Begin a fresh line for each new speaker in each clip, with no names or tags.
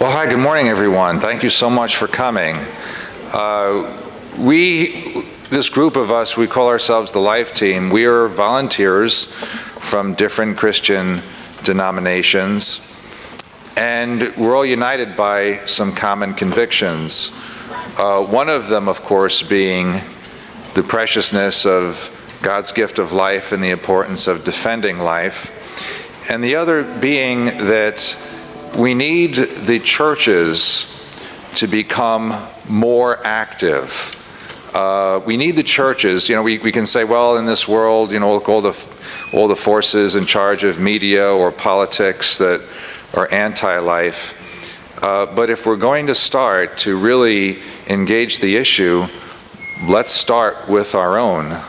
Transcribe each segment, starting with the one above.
Well, hi, good morning, everyone. Thank you so much for coming. This group of us, we call ourselves the Life Team. We are volunteers from different Christian denominations, and we're all united by some common convictions. One of them, of course, being the preciousness of God's gift of life and the importance of defending life, and the other being that we need the churches to become more active. We need the churches. You know, we can say, well, in this world, you know, all the forces in charge of media or politics that are anti-life. But if we're going to start to really engage the issue, let's start with our own.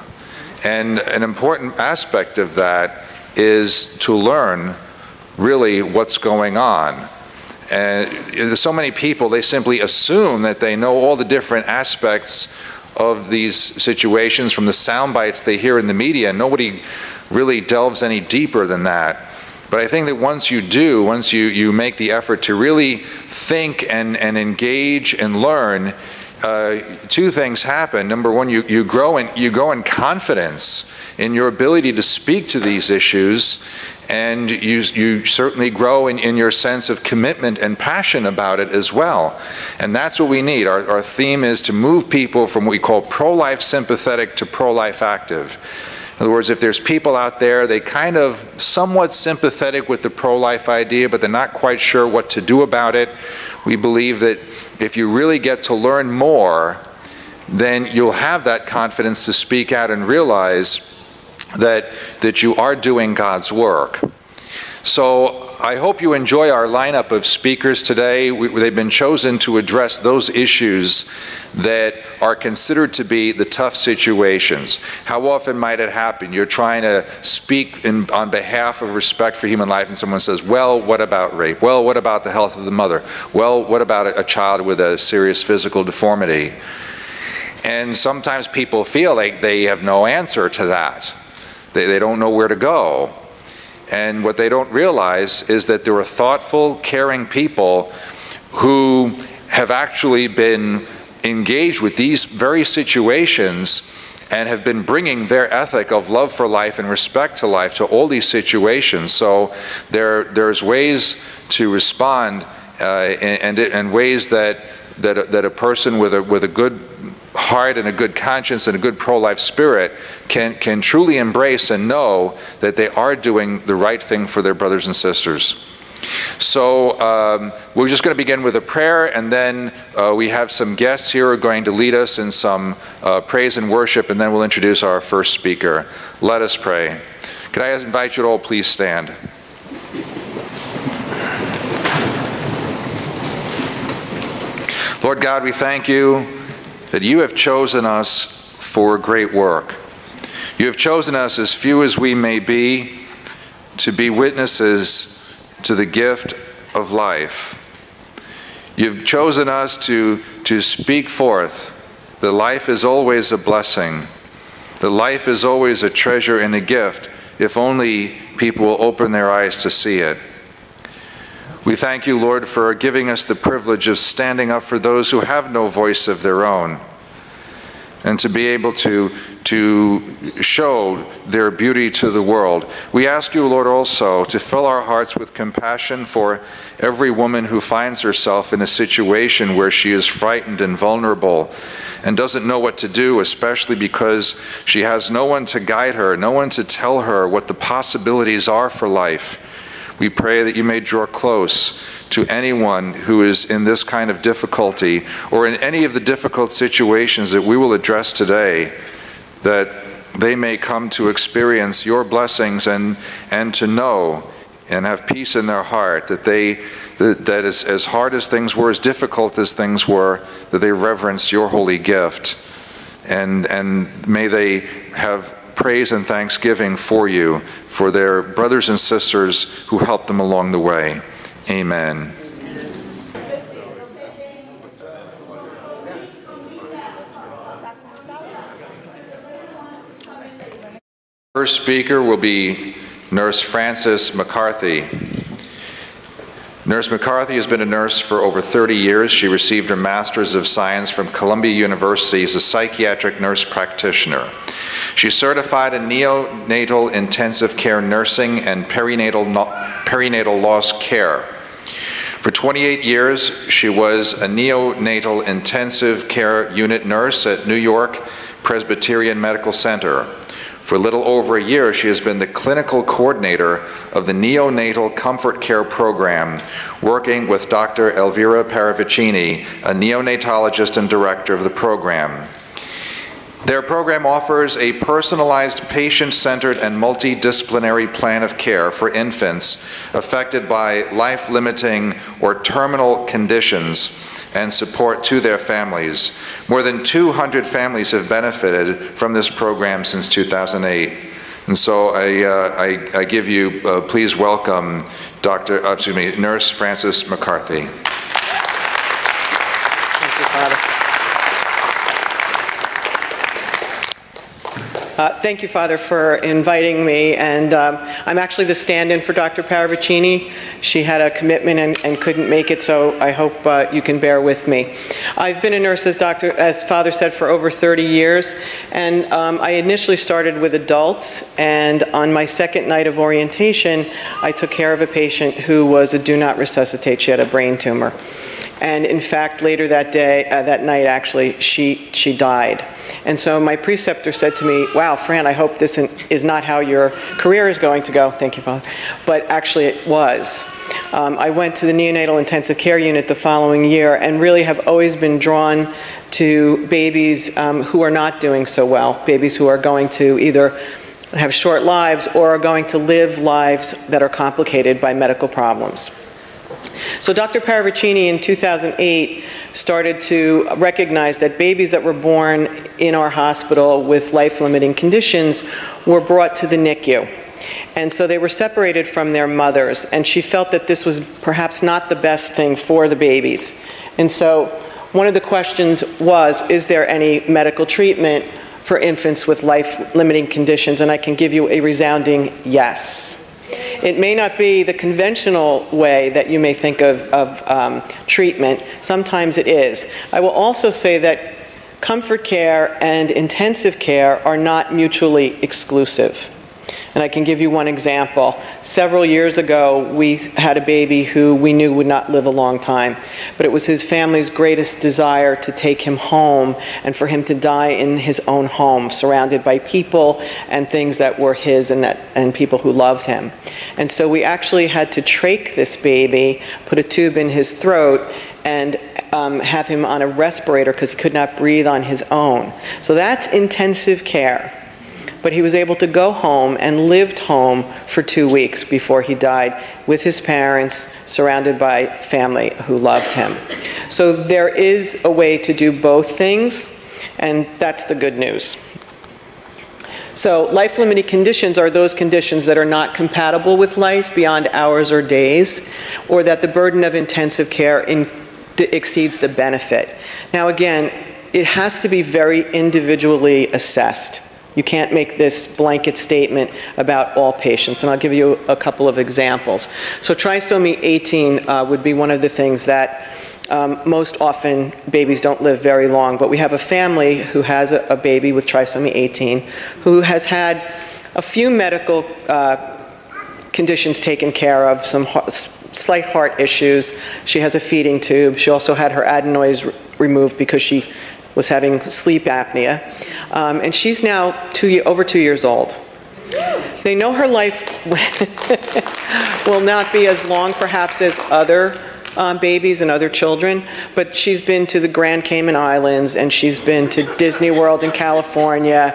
And an important aspect of that is to learn really what's going on. And there's so many people, they simply assume that they know all the different aspects of these situations from the sound bites they hear in the media. Nobody really delves any deeper than that. But I think that once you do, once you make the effort to really think and engage and learn, two things happen. Number one, you grow in confidence in your ability to speak to these issues, and you certainly grow in your sense of commitment and passion about it as well. And that's what we need. Our theme is to move people from what we call pro-life sympathetic to pro-life active. In other words, if there's people out there, they kind of somewhat sympathetic with the pro-life idea, but they're not quite sure what to do about it, we believe that if you really get to learn more, then you'll have that confidence to speak out and realize that you are doing God's work. So I hope you enjoy our lineup of speakers today. They've been chosen to address those issues that are considered to be the tough situations. How often might it happen? You're trying to speak on behalf of respect for human life, and someone says, well, what about rape? Well, what about the health of the mother? Well, what about a child with a serious physical deformity? And sometimes people feel like they have no answer to that. They don't know where to go. And what they don't realize is that there are thoughtful, caring people who have actually been engaged with these very situations and have been bringing their ethic of love for life and respect to life to all these situations. So there's ways to respond and ways that a person with a good heart and a good conscience and a good pro-life spirit can truly embrace and know that they are doing the right thing for their brothers and sisters. So we're just going to begin with a prayer, and then we have some guests here who are going to lead us in some praise and worship, and then we'll introduce our first speaker. Let us pray. Could I invite you to all please stand? Lord God, we thank you that you have chosen us for great work. You have chosen us, as few as we may be, to be witnesses to the gift of life. You've chosen us to speak forth that life is always a blessing, that life is always a treasure and a gift, if only people will open their eyes to see it. We thank you, Lord, for giving us the privilege of standing up for those who have no voice of their own, and to be able to show their beauty to the world. We ask you, Lord, also to fill our hearts with compassion for every woman who finds herself in a situation where she is frightened and vulnerable and doesn't know what to do, especially because she has no one to guide her, no one to tell her what the possibilities are for life. We pray that you may draw close to anyone who is in this kind of difficulty or in any of the difficult situations that we will address today, that they may come to experience your blessings and to know and have peace in their heart, that that as hard as things were, as difficult as things were, that they reverenced your holy gift. And may they have praise and thanksgiving for you, for their brothers and sisters who helped them along the way. Amen. First speaker will be Nurse Frances McCarthy. Nurse McCarthy has been a nurse for over 30 years. She received her Master's of Science from Columbia University as a psychiatric nurse practitioner. She's certified in neonatal intensive care nursing and perinatal loss care. For 28 years, she was a neonatal intensive care unit nurse at New York Presbyterian Medical Center. For a little over a year, she has been the clinical coordinator of the Neonatal Comfort Care Program, working with Dr. Elvira Paravicini, a neonatologist and director of the program. Their program offers a personalized, patient-centered, and multidisciplinary plan of care for infants affected by life-limiting or terminal conditions and support to their families. More than 200 families have benefited from this program since 2008. And so I give you, please welcome Nurse Frances McCarthy.
Thank you, Father. Thank you, Father, for inviting me, and I'm actually the stand-in for Dr. Paravicini. She had a commitment and couldn't make it, so I hope you can bear with me. I've been a nurse, as Father said, for over 30 years, and I initially started with adults, and on my second night of orientation, I took care of a patient who was a do not resuscitate. She had a brain tumor. And in fact, later that day, that night actually, she died. And so my preceptor said to me, wow, Fran, I hope this is not how your career is going to go. Thank you, Father. But actually it was. I went to the neonatal intensive care unit the following year and really have always been drawn to babies who are not doing so well, babies who are going to either have short lives or are going to live lives that are complicated by medical problems. So Dr. Paravicini in 2008 started to recognize that babies that were born in our hospital with life-limiting conditions were brought to the NICU. And so they were separated from their mothers, and she felt that this was perhaps not the best thing for the babies. And so one of the questions was, is there any medical treatment for infants with life-limiting conditions? And I can give you a resounding yes. It may not be the conventional way that you may think of treatment. Sometimes it is. I will also say that comfort care and intensive care are not mutually exclusive. And I can give you one example. Several years ago, we had a baby who we knew would not live a long time, but it was his family's greatest desire to take him home and for him to die in his own home, surrounded by people and things that were his and people who loved him. And so we actually had to trach this baby, put a tube in his throat, and have him on a respirator because he could not breathe on his own. So that's intensive care. But he was able to go home and lived home for 2 weeks before he died with his parents, surrounded by family who loved him. So there is a way to do both things, and that's the good news. So life-limiting conditions are those conditions that are not compatible with life beyond hours or days, or that the burden of intensive care exceeds the benefit. Now again, it has to be very individually assessed. You can't make this blanket statement about all patients, and I'll give you a couple of examples. So trisomy 18 would be one of the things that most often babies don't live very long, but we have a family who has a baby with trisomy 18 who has had a few medical conditions taken care of, some slight heart issues. She has a feeding tube. She also had her adenoids removed because she was having sleep apnea, and she's now over 2 years old. They know her life will not be as long perhaps as other babies and other children, but she's been to the Grand Cayman Islands and she's been to Disney World in California,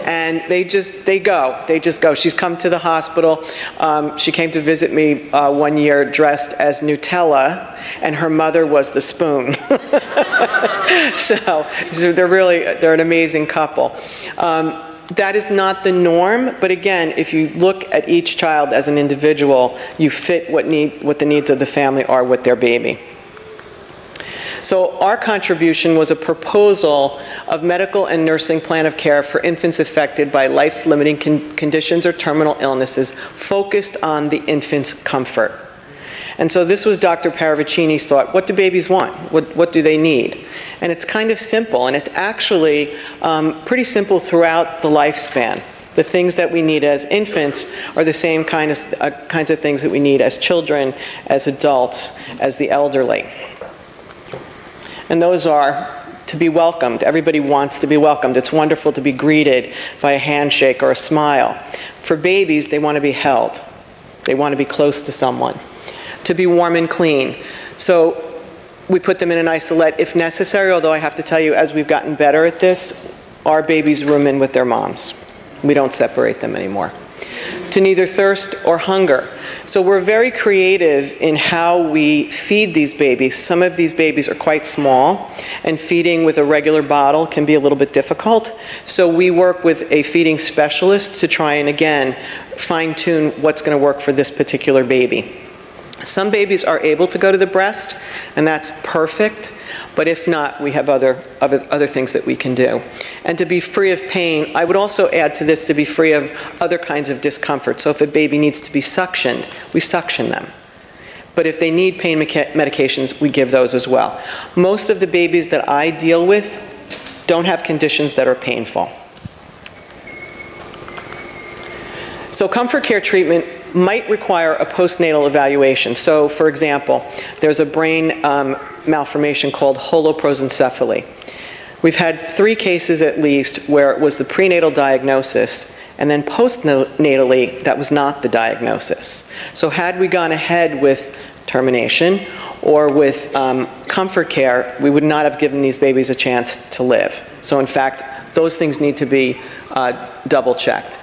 and they just go. She's come to the hospital. She came to visit me one year dressed as Nutella, and her mother was the spoon. So they're an amazing couple. That is not the norm, but again, if you look at each child as an individual, you fit what the needs of the family are with their baby. So our contribution was a proposal of medical and nursing plan of care for infants affected by life-limiting conditions or terminal illnesses focused on the infant's comfort. And so this was Dr. Paravicini's thought. What do babies want? What do they need? And it's kind of simple, and it's actually pretty simple throughout the lifespan. The things that we need as infants are the same kinds of things that we need as children, as adults, as the elderly. And those are to be welcomed. Everybody wants to be welcomed. It's wonderful to be greeted by a handshake or a smile. For babies, they want to be held. They want to be close to someone. To be warm and clean. So we put them in an isolette if necessary, although I have to tell you, as we've gotten better at this, our babies room in with their moms. We don't separate them anymore. To neither thirst or hunger. So we're very creative in how we feed these babies. Some of these babies are quite small, and feeding with a regular bottle can be a little bit difficult. So we work with a feeding specialist to try and, again, fine-tune what's going to work for this particular baby. Some babies are able to go to the breast, and that's perfect. But if not, we have other things that we can do. And to be free of pain, I would also add to this to be free of other kinds of discomfort. So if a baby needs to be suctioned, we suction them. But if they need pain medications, we give those as well. Most of the babies that I deal with don't have conditions that are painful. So comfort care treatment might require a postnatal evaluation. So, for example, there's a brain malformation called holoprosencephaly. We've had 3 cases at least where it was the prenatal diagnosis, and then postnatally, that was not the diagnosis. So had we gone ahead with termination or with comfort care, we would not have given these babies a chance to live. So in fact, those things need to be double-checked.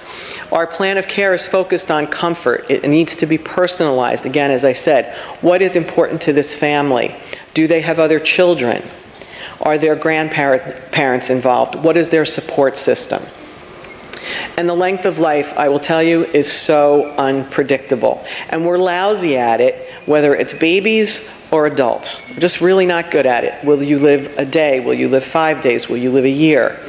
Our plan of care is focused on comfort. It needs to be personalized. Again, as I said, what is important to this family? Do they have other children? Are there grandparents involved? What is their support system? And the length of life, I will tell you, is so unpredictable. And we're lousy at it, whether it's babies or adults. We're just really not good at it. Will you live a day? Will you live 5 days? Will you live a year?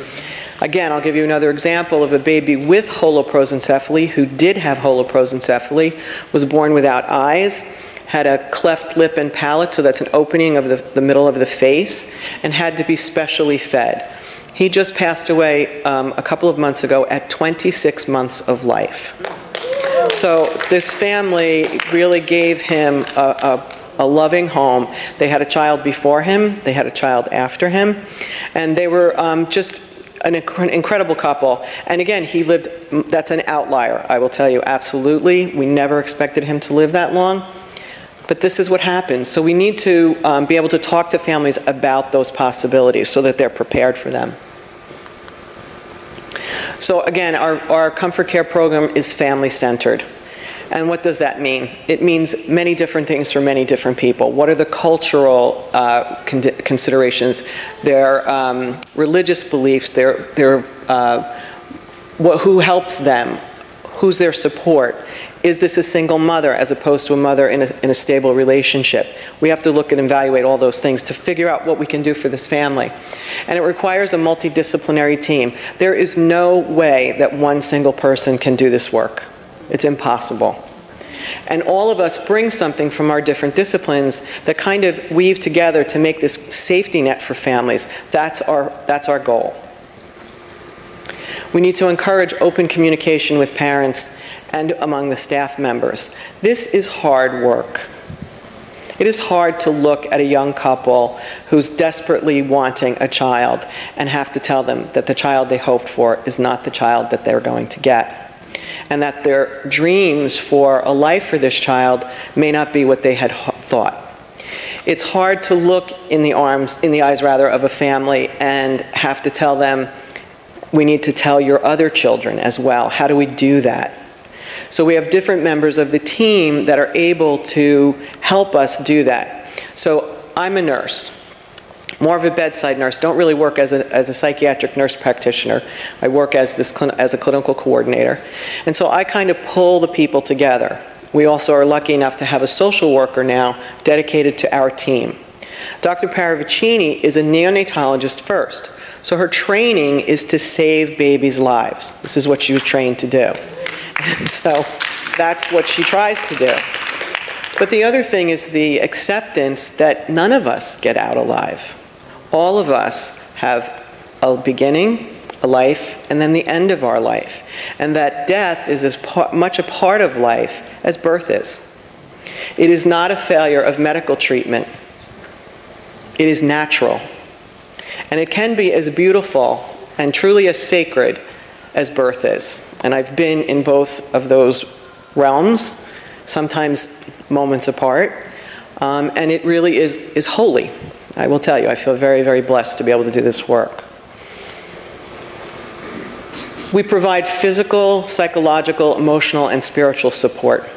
Again, I'll give you another example of a baby with holoprosencephaly who did have holoprosencephaly, was born without eyes, had a cleft lip and palate, so that's an opening of the middle of the face, and had to be specially fed. He just passed away a couple of months ago at 26 months of life. So this family really gave him a loving home. They had a child before him, they had a child after him, and they were just an incredible couple. And again, he lived, that's an outlier, I will tell you, absolutely. We never expected him to live that long. But this is what happens. So we need to be able to talk to families about those possibilities so that they're prepared for them. So again, our comfort care program is family-centered. And what does that mean? It means many different things for many different people. What are the cultural considerations, their religious beliefs, who helps them, who's their support? Is this a single mother as opposed to a mother in a stable relationship? We have to look and evaluate all those things to figure out what we can do for this family. And it requires a multidisciplinary team. There is no way that one single person can do this work. It's impossible. And all of us bring something from our different disciplines that kind of weave together to make this safety net for families. That's our goal. We need to encourage open communication with parents and among the staff members. This is hard work. It is hard to look at a young couple who's desperately wanting a child and have to tell them that the child they hoped for is not the child that they're going to get, and that their dreams for a life for this child may not be what they had thought. It's hard to look in the eyes of a family and have to tell them, we need to tell your other children as well. How do we do that? So we have different members of the team that are able to help us do that. So I'm a nurse. More of a bedside nurse, don't really work as a psychiatric nurse practitioner. I work as a clinical coordinator. And so I kind of pull the people together. We also are lucky enough to have a social worker now dedicated to our team. Dr. Paravicini is a neonatologist first. So her training is to save babies' lives. This is what she was trained to do. And so that's what she tries to do. But the other thing is the acceptance that none of us get out alive. All of us have a beginning, a life, and then the end of our life. And that death is as much a part of life as birth is. It is not a failure of medical treatment. It is natural. And it can be as beautiful and truly as sacred as birth is. And I've been in both of those realms, sometimes moments apart, and it really is holy. I will tell you, I feel very, very blessed to be able to do this work. We provide physical, psychological, emotional, and spiritual support.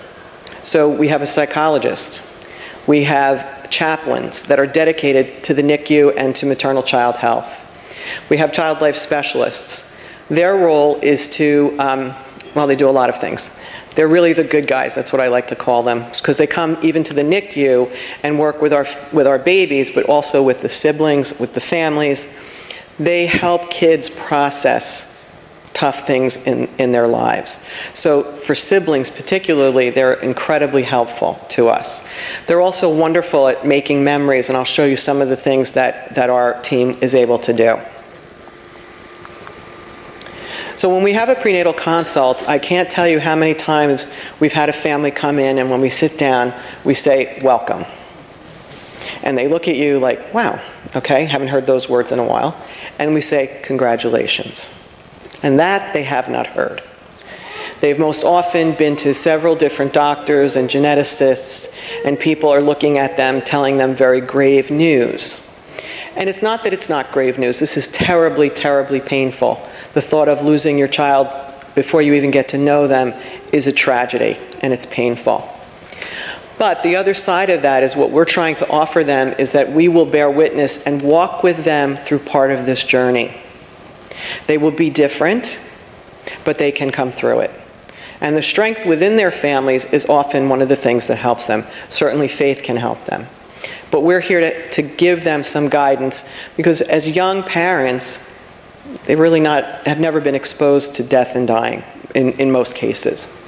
So we have a psychologist. We have chaplains that are dedicated to the NICU and to maternal child health. We have child life specialists. Their role is to, well, they do a lot of things. They're really the good guys, that's what I like to call them, because they come even to the NICU and work with our babies, but also with the siblings, with the families. They help kids process tough things in their lives. So for siblings particularly, they're incredibly helpful to us. They're also wonderful at making memories, and I'll show you some of the things that our team is able to do. So when we have a prenatal consult, I can't tell you how many times we've had a family come in, and when we sit down, we say, welcome. And they look at you like, wow, okay, haven't heard those words in a while. And we say, congratulations. And that they have not heard. They've most often been to several different doctors and geneticists, and people are looking at them, telling them very grave news. And it's not that it's not grave news. This is terribly, terribly painful. The thought of losing your child before you even get to know them is a tragedy, and it's painful. But the other side of that is what we're trying to offer them is that we will bear witness and walk with them through part of this journey. They will be different, but they can come through it. And the strength within their families is often one of the things that helps them. Certainly faith can help them. But we're here to give them some guidance, because as young parents, they really have never been exposed to death and dying in most cases.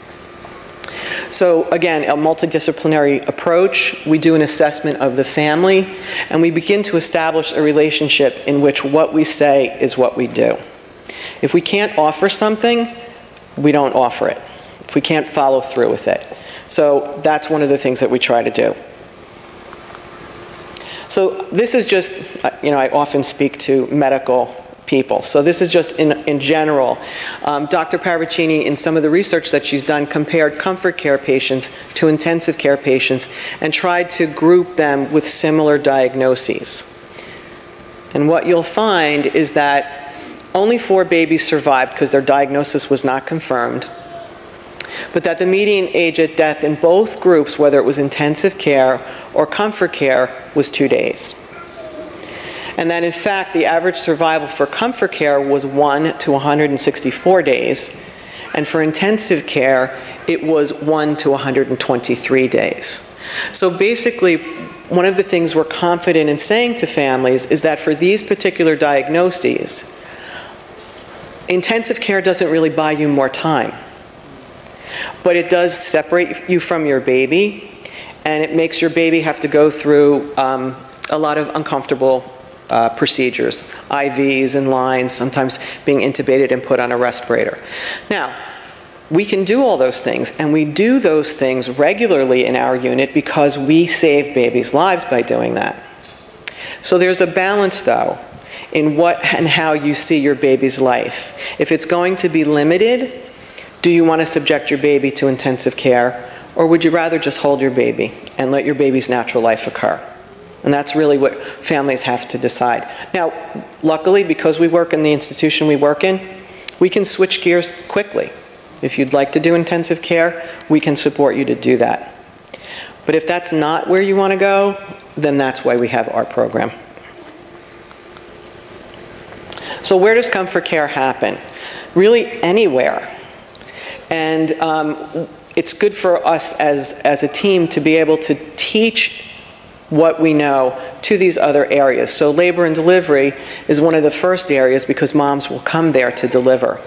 So again, a multidisciplinary approach. We do an assessment of the family, and we begin to establish a relationship in which what we say is what we do. If we can't offer something, we don't offer it. If we can't follow through with it. So that's one of the things that we try to do. So this is just, I often speak to medical people. So this is just in general. Dr. Paravicini, in some of the research that she's done, compared comfort care patients to intensive care patients and tried to group them with similar diagnoses. And what you'll find is that only 4 babies survived because their diagnosis was not confirmed, but that the median age at death in both groups, whether it was intensive care or comfort care, was 2 days. And that in fact, the average survival for comfort care was 1 to 164 days, and for intensive care, it was 1 to 123 days. So basically, one of the things we're confident in saying to families is that for these particular diagnoses, intensive care doesn't really buy you more time, but it does separate you from your baby, and it makes your baby have to go through a lot of uncomfortable procedures, IVs and lines, sometimes being intubated and put on a respirator. Now, we can do all those things, and we do those things regularly in our unit because we save babies' lives by doing that. So there's a balance, though, in what and how you see your baby's life. If it's going to be limited, do you want to subject your baby to intensive care, or would you rather just hold your baby and let your baby's natural life occur? And that's really what families have to decide. Now, luckily, because we work in the institution we work in, we can switch gears quickly. If you'd like to do intensive care, we can support you to do that. But if that's not where you want to go, then that's why we have our program. So where does comfort care happen? Really anywhere. And it's good for us as a team to be able to teach what we know to these other areas. So labor and delivery is one of the first areas because moms will come there to deliver.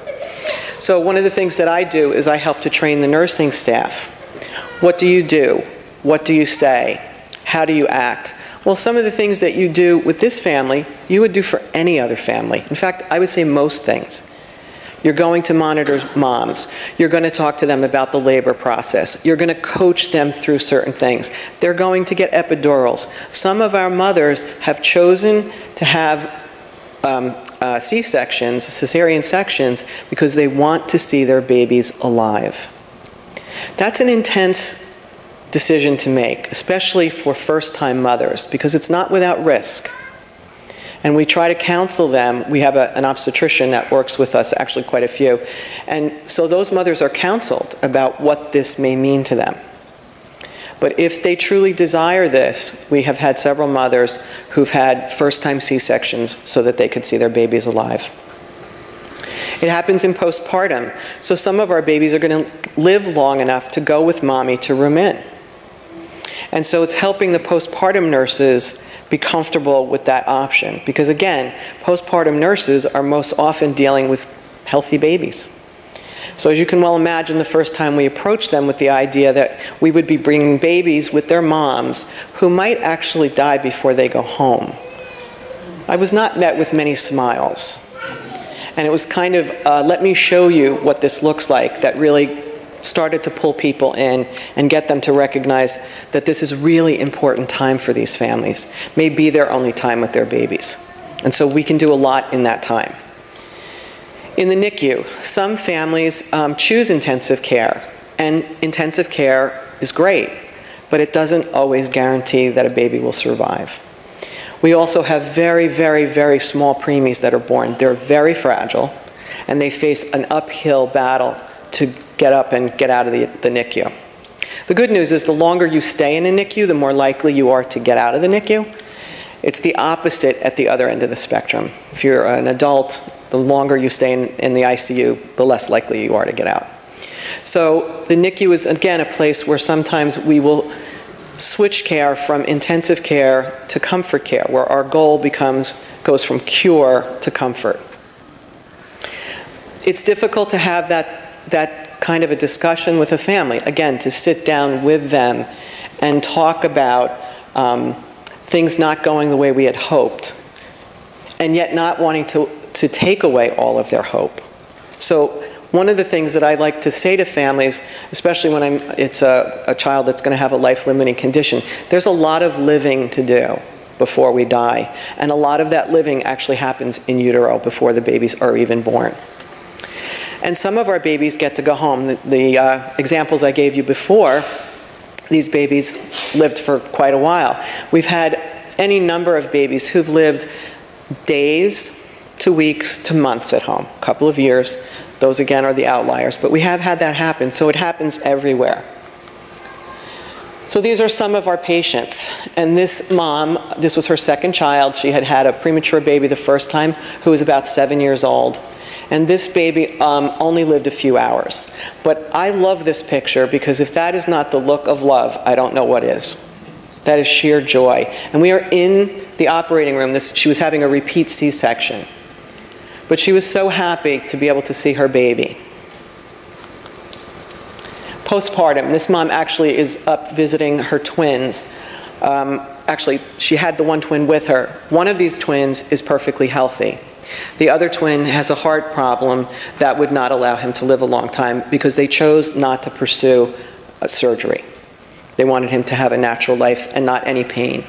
So one of the things that I do is I help to train the nursing staff. What do you do What do you say? How do you act? Well, some of the things that you do with this family, you would do for any other family. In fact, I would say most things. You're going to monitor moms. You're going to talk to them about the labor process. You're going to coach them through certain things. They're going to get epidurals. Some of our mothers have chosen to have C-sections, cesarean sections, because they want to see their babies alive. That's an intense decision to make, especially for first-time mothers, because it's not without risk. And we try to counsel them. We have an obstetrician that works with us, actually quite a few. And so those mothers are counseled about what this may mean to them. But if they truly desire this, we have had several mothers who've had first-time C-sections so that they could see their babies alive. It happens in postpartum. So some of our babies are going to live long enough to go with mommy to room in. And so it's helping the postpartum nurses be comfortable with that option. Because again, postpartum nurses are most often dealing with healthy babies. So as you can well imagine, the first time we approached them with the idea that we would be bringing babies with their moms who might actually die before they go home, I was not met with many smiles. And it was kind of, let me show you what this looks like, that really started to pull people in and get them to recognize that this is really important time for these families. May be their only time with their babies. And so we can do a lot in that time. In the NICU, some families choose intensive care, and intensive care is great, but it doesn't always guarantee that a baby will survive. We also have very, very, very small preemies that are born. They're very fragile, and they face an uphill battle to get up and get out of the NICU. The good news is the longer you stay in a NICU, the more likely you are to get out of the NICU. It's the opposite at the other end of the spectrum. If you're an adult, the longer you stay in the ICU, the less likely you are to get out. So the NICU is, again, a place where sometimes we will switch care from intensive care to comfort care, where our goal goes from cure to comfort. It's difficult to have that kind of a discussion with a family. Again, to sit down with them and talk about things not going the way we had hoped, and yet not wanting to take away all of their hope. So one of the things that I like to say to families, especially when it's a child that's going to have a life-limiting condition, there's a lot of living to do before we die. And a lot of that living actually happens in utero before the babies are even born. And some of our babies get to go home. The examples I gave you before, these babies lived for quite a while. We've had any number of babies who've lived days to weeks to months at home, a couple of years. Those, again, are the outliers. But we have had that happen, so it happens everywhere. So these are some of our patients. And this mom, this was her second child. She had had a premature baby the first time, who was about 7 years old. And this baby only lived a few hours. But I love this picture because if that is not the look of love, I don't know what is. That is sheer joy. And we are in the operating room. She was having a repeat C-section. But she was so happy to be able to see her baby. Postpartum, this mom actually is up visiting her twins. Actually, she had the one twin with her. One of these twins is perfectly healthy. The other twin has a heart problem that would not allow him to live a long time because they chose not to pursue surgery. They wanted him to have a natural life and not any pain.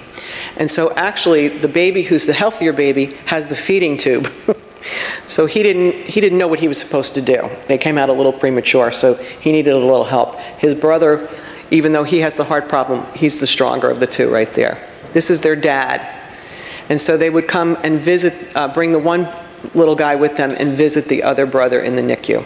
And so actually, the baby who's the healthier baby has the feeding tube. So he didn't know what he was supposed to do. They came out a little premature, so he needed a little help. His brother, even though he has the heart problem, he's the stronger of the two right there. This is their dad. And so they would come and visit, bring the one little guy with them and visit the other brother in the NICU.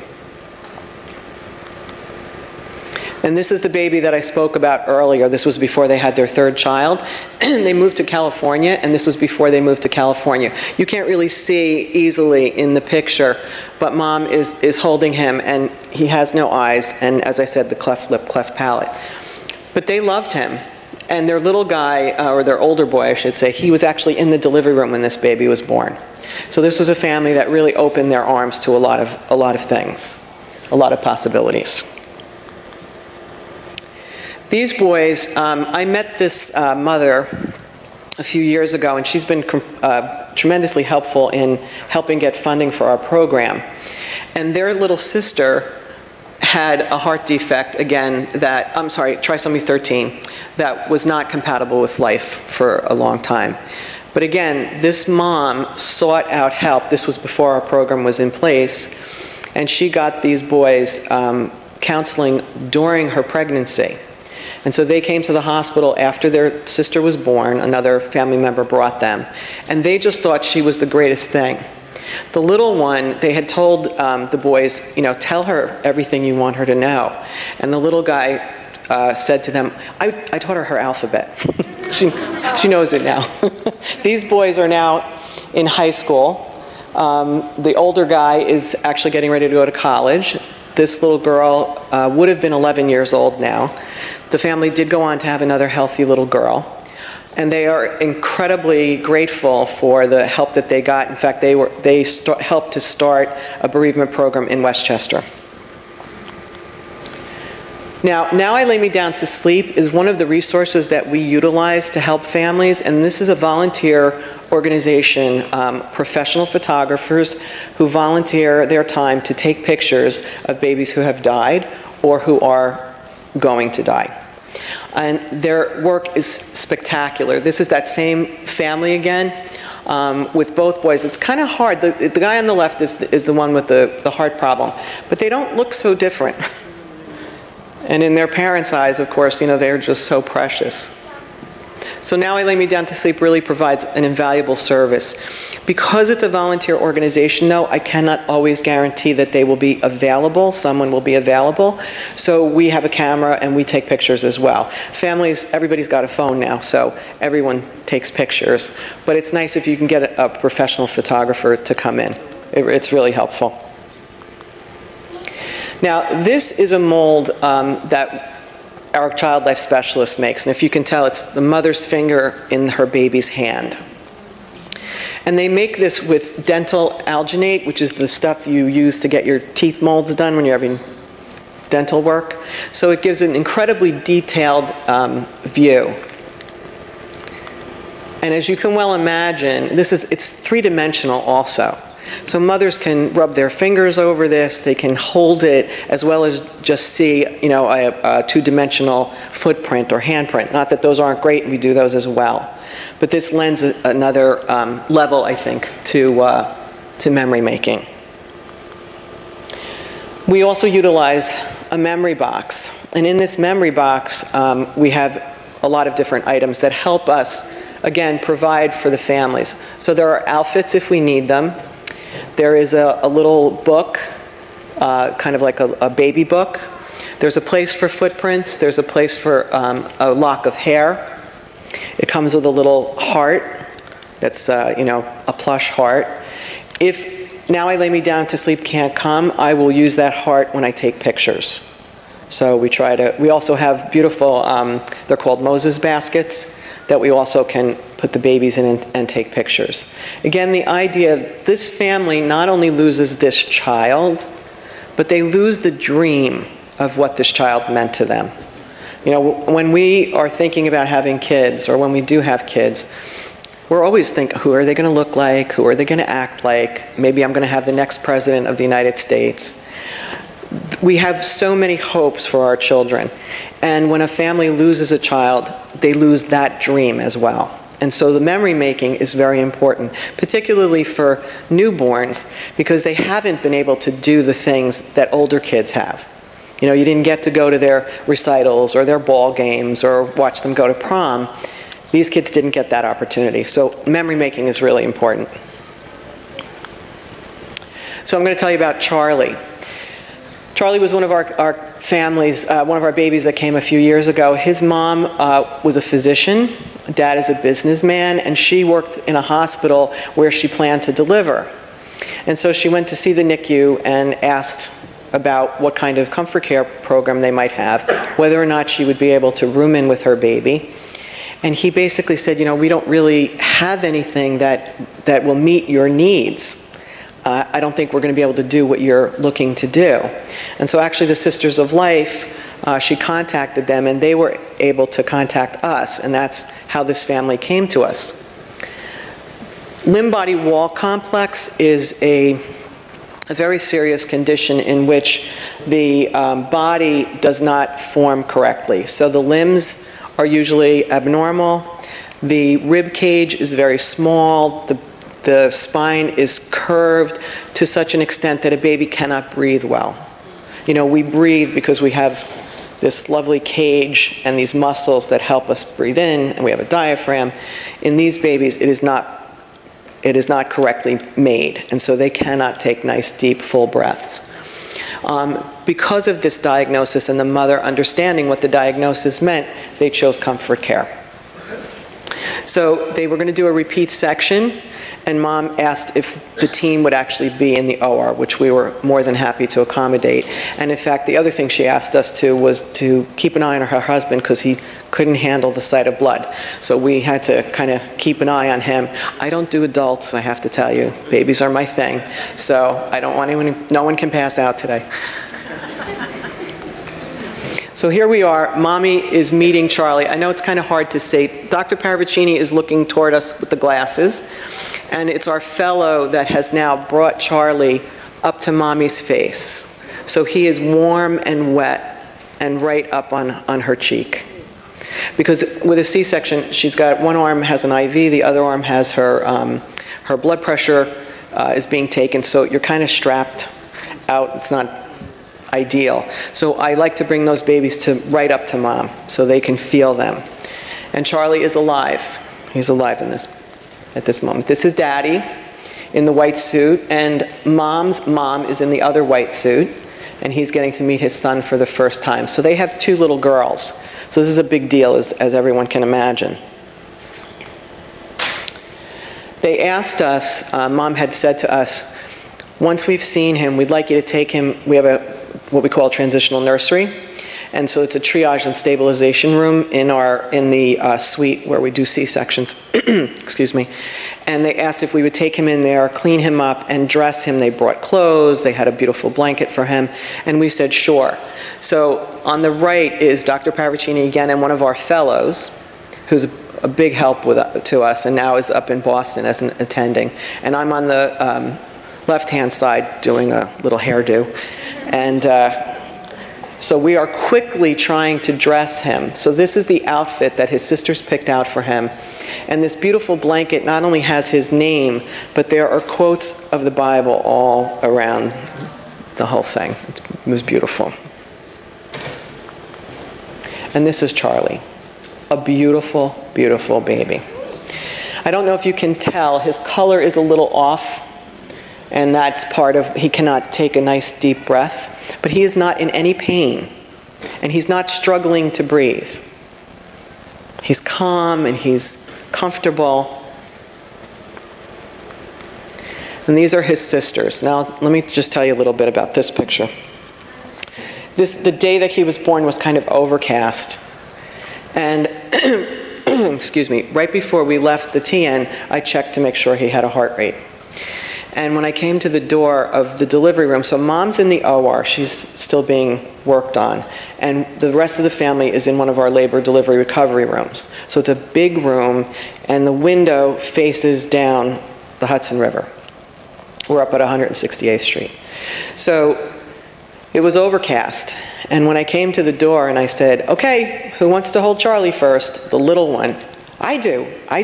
And this is the baby that I spoke about earlier. This was before they had their third child. They moved to California, and this was before they moved to California. You can't really see easily in the picture, but mom is holding him, and he has no eyes, and as I said, the cleft lip, cleft palate. But they loved him. And their little guy, or their older boy, I should say, he was actually in the delivery room when this baby was born. So this was a family that really opened their arms to a lot of things, a lot of possibilities. These boys, I met this mother a few years ago, and she's been tremendously helpful in helping get funding for our program. And their little sister had a heart defect, again, that, I'm sorry, trisomy 13, that was not compatible with life for a long time. But again, this mom sought out help. This was before our program was in place, and she got these boys counseling during her pregnancy. And so they came to the hospital after their sister was born. Another family member brought them. And they just thought she was the greatest thing. The little one, they had told the boys, you know, tell her everything you want her to know. And the little guy said to them, I taught her alphabet. she knows it now. These boys are now in high school. The older guy is actually getting ready to go to college. This little girl would have been 11 years old now. The family did go on to have another healthy little girl. And they are incredibly grateful for the help that they got. In fact, they helped to start a bereavement program in Westchester. Now I Lay Me Down to Sleep is one of the resources that we utilize to help families, and this is a volunteer organization, professional photographers who volunteer their time to take pictures of babies who have died or who are going to die. And their work is spectacular. This is that same family again, with both boys. It's kind of hard. The guy on the left is the one with the heart problem, but they don't look so different. And in their parents' eyes, of course, you know, they're just so precious. So Now I Lay Me Down to Sleep really provides an invaluable service. Because it's a volunteer organization, though, I cannot always guarantee that they will be available. Someone will be available. So we have a camera and we take pictures as well. Families, everybody's got a phone now, so everyone takes pictures. But it's nice if you can get a professional photographer to come in. It's really helpful. Now, this is a mold that our child life specialist makes. And if you can tell, it's the mother's finger in her baby's hand. And they make this with dental alginate, which is the stuff you use to get your teeth molds done when you're having dental work. So it gives an incredibly detailed view. And as you can well imagine, it's three-dimensional also. So mothers can rub their fingers over this, they can hold it, as well as just see, you know, a two-dimensional footprint or handprint. Not that those aren't great, we do those as well. But this lends another level, I think, to memory making. We also utilize a memory box. And in this memory box, we have a lot of different items that help us, again, provide for the families. So there are outfits if we need them. There is a little book, kind of like a baby book. There's a place for footprints. There's a place for a lock of hair. It comes with a little heart that's, you know, a plush heart. If Now I Lay Me Down to Sleep can't come, I will use that heart when I take pictures. So we also have beautiful, they're called Moses baskets, that we also can put the babies in and take pictures. Again, the idea, this family not only loses this child, but they lose the dream of what this child meant to them. You know, when we are thinking about having kids, or when we do have kids, we're always thinking, who are they going to look like? Who are they going to act like? Maybe I'm going to have the next president of the United States. We have so many hopes for our children. And when a family loses a child, they lose that dream as well. And so the memory making is very important, particularly for newborns, because they haven't been able to do the things that older kids have. You know, you didn't get to go to their recitals or their ball games or watch them go to prom. These kids didn't get that opportunity. So memory making is really important. So I'm going to tell you about Charlie. Charlie was one of our families, one of our babies that came a few years ago. His mom was a physician, dad is a businessman, and she worked in a hospital where she planned to deliver. And so she went to see the NICU and asked about what kind of comfort care program they might have, whether or not she would be able to room in with her baby. And he basically said, you know, we don't really have anything that will meet your needs. I don't think we're going to be able to do what you're looking to do. And so actually the Sisters of Life she contacted them, and they were able to contact us, and that's how this family came to us. Limb-body wall complex is a very serious condition in which the body does not form correctly. So the limbs are usually abnormal, the rib cage is very small, the spine is curved to such an extent that a baby cannot breathe well. You know, we breathe because we have this lovely cage and these muscles that help us breathe in, and we have a diaphragm. In these babies, it is not correctly made, and so they cannot take nice, deep, full breaths. Because of this diagnosis and the mother understanding what the diagnosis meant, they chose comfort care. So they were going to do a repeat section, and Mom asked if the team would actually be in the OR, which we were more than happy to accommodate. And in fact, the other thing she asked us to was to keep an eye on her husband because he couldn't handle the sight of blood. So we had to kind of keep an eye on him. I don't do adults, I have to tell you. Babies are my thing. So I don't want anyone, no one can pass out today. So here we are, Mommy is meeting Charlie. I know it's kind of hard to say. Dr. Paravicini is looking toward us with the glasses, and it's our fellow that has now brought Charlie up to Mommy's face. So he is warm and wet and right up on her cheek. Because with a C-section, she's got one arm has an IV, the other arm has her blood pressure is being taken, so you're kind of strapped out. It's not ideal. So I like to bring those babies right up to Mom so they can feel them. And Charlie is alive. He's alive at this moment. This is Daddy in the white suit, and Mom's mom is in the other white suit, and he's getting to meet his son for the first time. So they have 2 little girls. So this is a big deal, as everyone can imagine. They asked us, Mom had said to us, once we've seen him, we'd like you to take him, we have what we call a transitional nursery. And so it's a triage and stabilization room in the suite where we do C-sections, excuse me. And they asked if we would take him in there, clean him up, and dress him. They brought clothes, they had a beautiful blanket for him, and we said, sure. So on the right is Dr. Paravicini again, and one of our fellows, who's a big help to us, and now is up in Boston as an attending. And I'm on the left-hand side doing a little hairdo. And so we are quickly trying to dress him. So this is the outfit that his sisters picked out for him. And this beautiful blanket not only has his name, but there are quotes of the Bible all around the whole thing. It was beautiful. And this is Charlie, a beautiful, beautiful baby. I don't know if you can tell, his color is a little off. And that's part of, he cannot take a nice deep breath, but he is not in any pain, and he's not struggling to breathe. He's calm and he's comfortable. And these are his sisters. Now, let me just tell you a little bit about this picture. The day that he was born was kind of overcast. And, excuse me, right before we left the TN, I checked to make sure he had a heart rate. And when I came to the door of the delivery room, so Mom's in the OR, she's still being worked on, and the rest of the family is in one of our labor delivery recovery rooms. So it's a big room, and the window faces down the Hudson River. We're up at 168th Street. So it was overcast, and when I came to the door and I said, okay, who wants to hold Charlie first? The little one. I do. I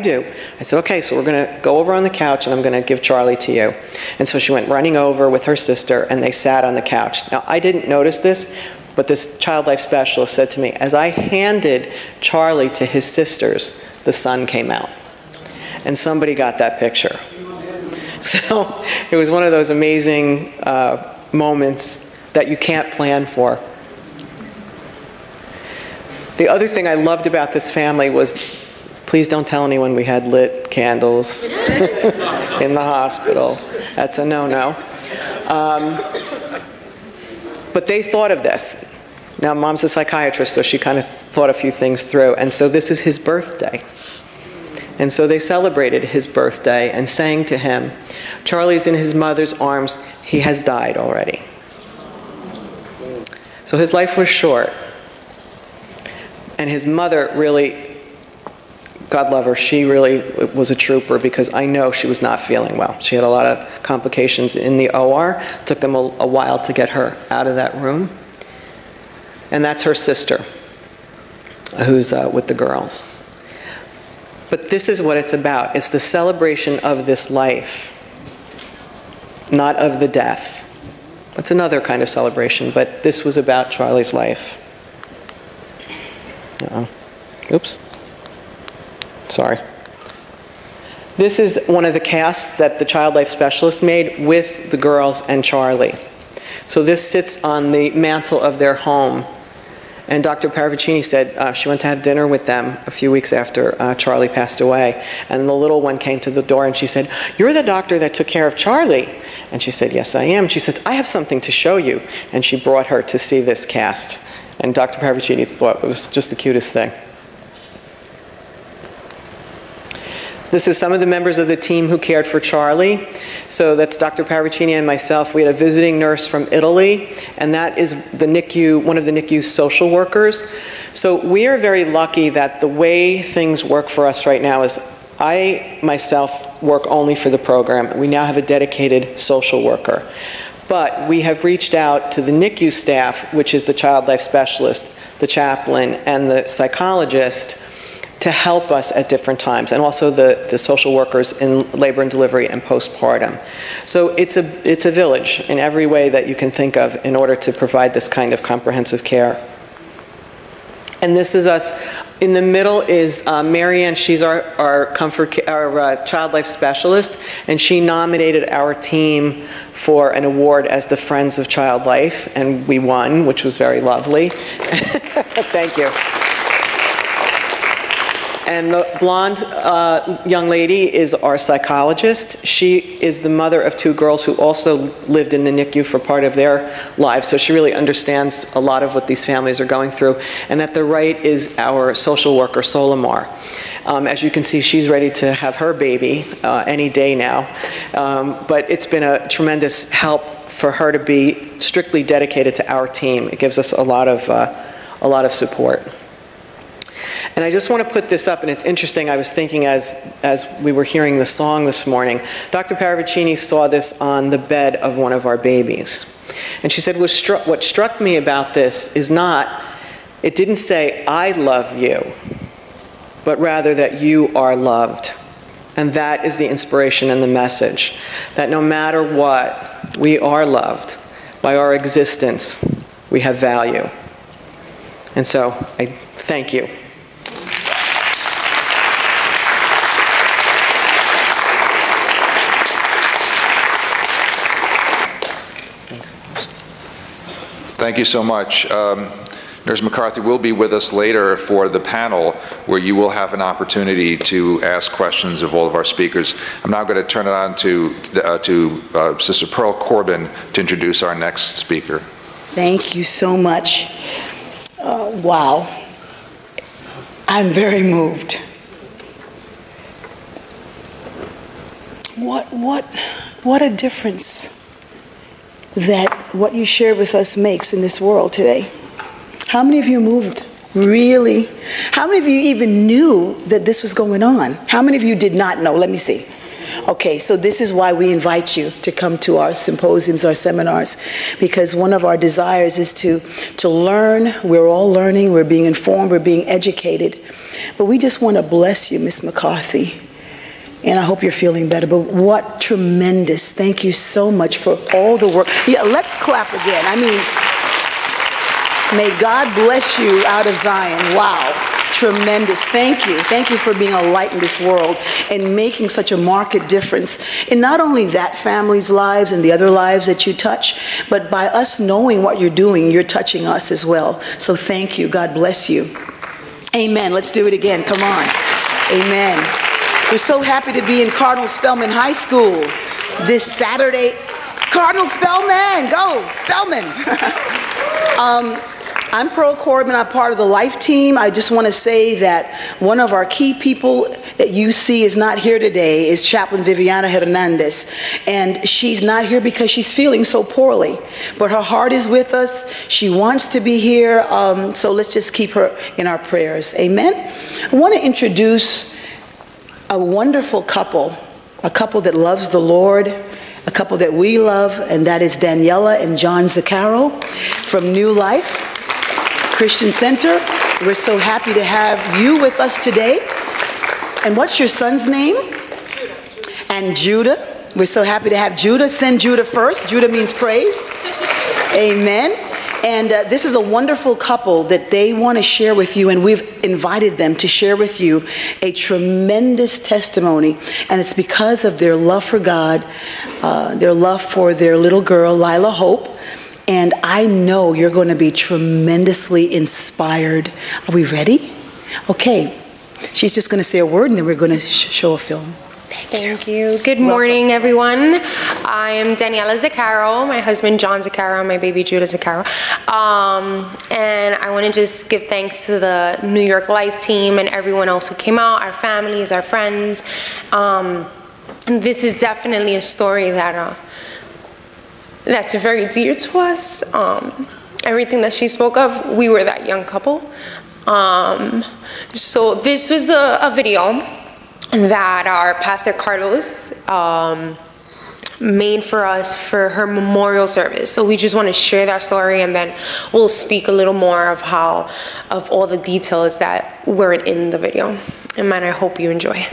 said, okay, so we're going to go over on the couch and I'm going to give Charlie to you. And so she went running over with her sister and they sat on the couch. Now, I didn't notice this, but this child life specialist said to me, as I handed Charlie to his sisters, the sun came out. And somebody got that picture. So it was one of those amazing moments that you can't plan for. The other thing I loved about this family was, please don't tell anyone we had lit candles in the hospital. That's a no-no. But they thought of this. Now, Mom's a psychiatrist, so she kind of thought a few things through. And so this is his birthday. And so they celebrated his birthday and sang to him. Charlie's in his mother's arms. He has died already. So his life was short. And his mother really, God love her, she really was a trooper, because I know she was not feeling well. She had a lot of complications in the OR. It took them a while to get her out of that room. And that's her sister, who's with the girls. But this is what it's about. It's the celebration of this life, not of the death. It's another kind of celebration, but this was about Charlie's life. Oops. Sorry. This is one of the casts that the child life specialist made with the girls and Charlie. So this sits on the mantle of their home. And Dr. Paravicini said she went to have dinner with them a few weeks after Charlie passed away. And the little one came to the door and she said, "You're the doctor that took care of Charlie." And she said, "Yes, I am." She said, "I have something to show you." And she brought her to see this cast. And Dr. Paravicini thought it was just the cutest thing. This is some of the members of the team who cared for Charlie. So that's Dr. Paravicini and myself. We had a visiting nurse from Italy, and that is the NICU, one of the NICU's social workers. So we are very lucky that the way things work for us right now is I, myself, work only for the program. We now have a dedicated social worker. But we have reached out to the NICU staff, which is the child life specialist, the chaplain, and the psychologist, to help us at different times, and also the social workers in labor and delivery and postpartum. So it's a village in every way that you can think of in order to provide this kind of comprehensive care. And this is us. In the middle is Marianne. She's our child life specialist, and she nominated our team for an award as the Friends of Child Life, and we won, which was very lovely. Thank you. And the blonde young lady is our psychologist. She is the mother of 2 girls who also lived in the NICU for part of their lives, so she really understands a lot of what these families are going through. And at the right is our social worker, Solimar. As you can see, she's ready to have her baby any day now. But it's been a tremendous help for her to be strictly dedicated to our team. It gives us a lot of support. And I just want to put this up, and it's interesting, I was thinking as we were hearing the song this morning, Dr. Paravicini saw this on the bed of one of our babies. And she said, what struck me about this is not, it didn't say, "I love you," but rather that you are loved. And that is the inspiration and the message, that no matter what, we are loved. By our existence, we have value. And so, I thank you.
Thank you so much. Nurse McCarthy will be with us later for the panel, where you will have an opportunity to ask questions of all of our speakers. I'm now going to turn it on to Sister Pearl Corbin to introduce our next speaker.
Thank you so much. Wow. I'm very moved. What a difference that what you shared with us makes in this world today. How many of you moved? Really? How many of you even knew that this was going on? How many of you did not know? Let me see. Okay, so this is why we invite you to come to our symposiums, our seminars, because one of our desires is to learn. We're all learning, we're being informed, we're being educated. But we just want to bless you, Miss McCarthy. And I hope you're feeling better. But what tremendous. Thank you so much for all the work. Yeah, let's clap again. I mean, may God bless you out of Zion. Wow. Tremendous. Thank you. Thank you for being a light in this world and making such a marked difference in not only that family's lives and the other lives that you touch, but by us knowing what you're doing, you're touching us as well. So thank you. God bless you. Amen. Let's do it again. Come on. Amen. We're so happy to be in Cardinal Spellman High School this Saturday. Cardinal Spellman, go, Spellman. I'm Pearl Corbin. I'm part of the Life team. I just want to say that one of our key people that you see is not here today is Chaplain Viviana Hernandez. And she's not here because she's feeling so poorly. But her heart is with us. She wants to be here. So let's just keep her in our prayers. Amen. I want to introduce a wonderful couple, a couple that loves the Lord, a couple that we love, and that is Daniela and John Zaccaro from New Life Christian Center. We're so happy to have you with us today. And what's your son's name? Judah. And Judah. We're so happy to have Judah. Send Judah first. Judah means praise. Amen. And this is a wonderful couple that they want to share with you, and we've invited them to share with you a tremendous testimony. And it's because of their love for God, their love for their little girl, Lila Hope. And I know you're going to be tremendously inspired. Are we ready? Okay. She's just going to say a word, and then we're going to show a film.
Thank you. Good morning, everyone. I am Daniela Zaccaro, my husband John Zaccaro, my baby Judah Zaccaro. And I want to just give thanks to the New York Life team and everyone else who came out, our families, our friends. And this is definitely a story that that's very dear to us. Everything that she spoke of, we were that young couple. So this was a video that our pastor Carlos made for us for her memorial service. So we just want to share that story, and then we'll speak a little more of all the details that weren't in the video. And man, I hope you enjoy.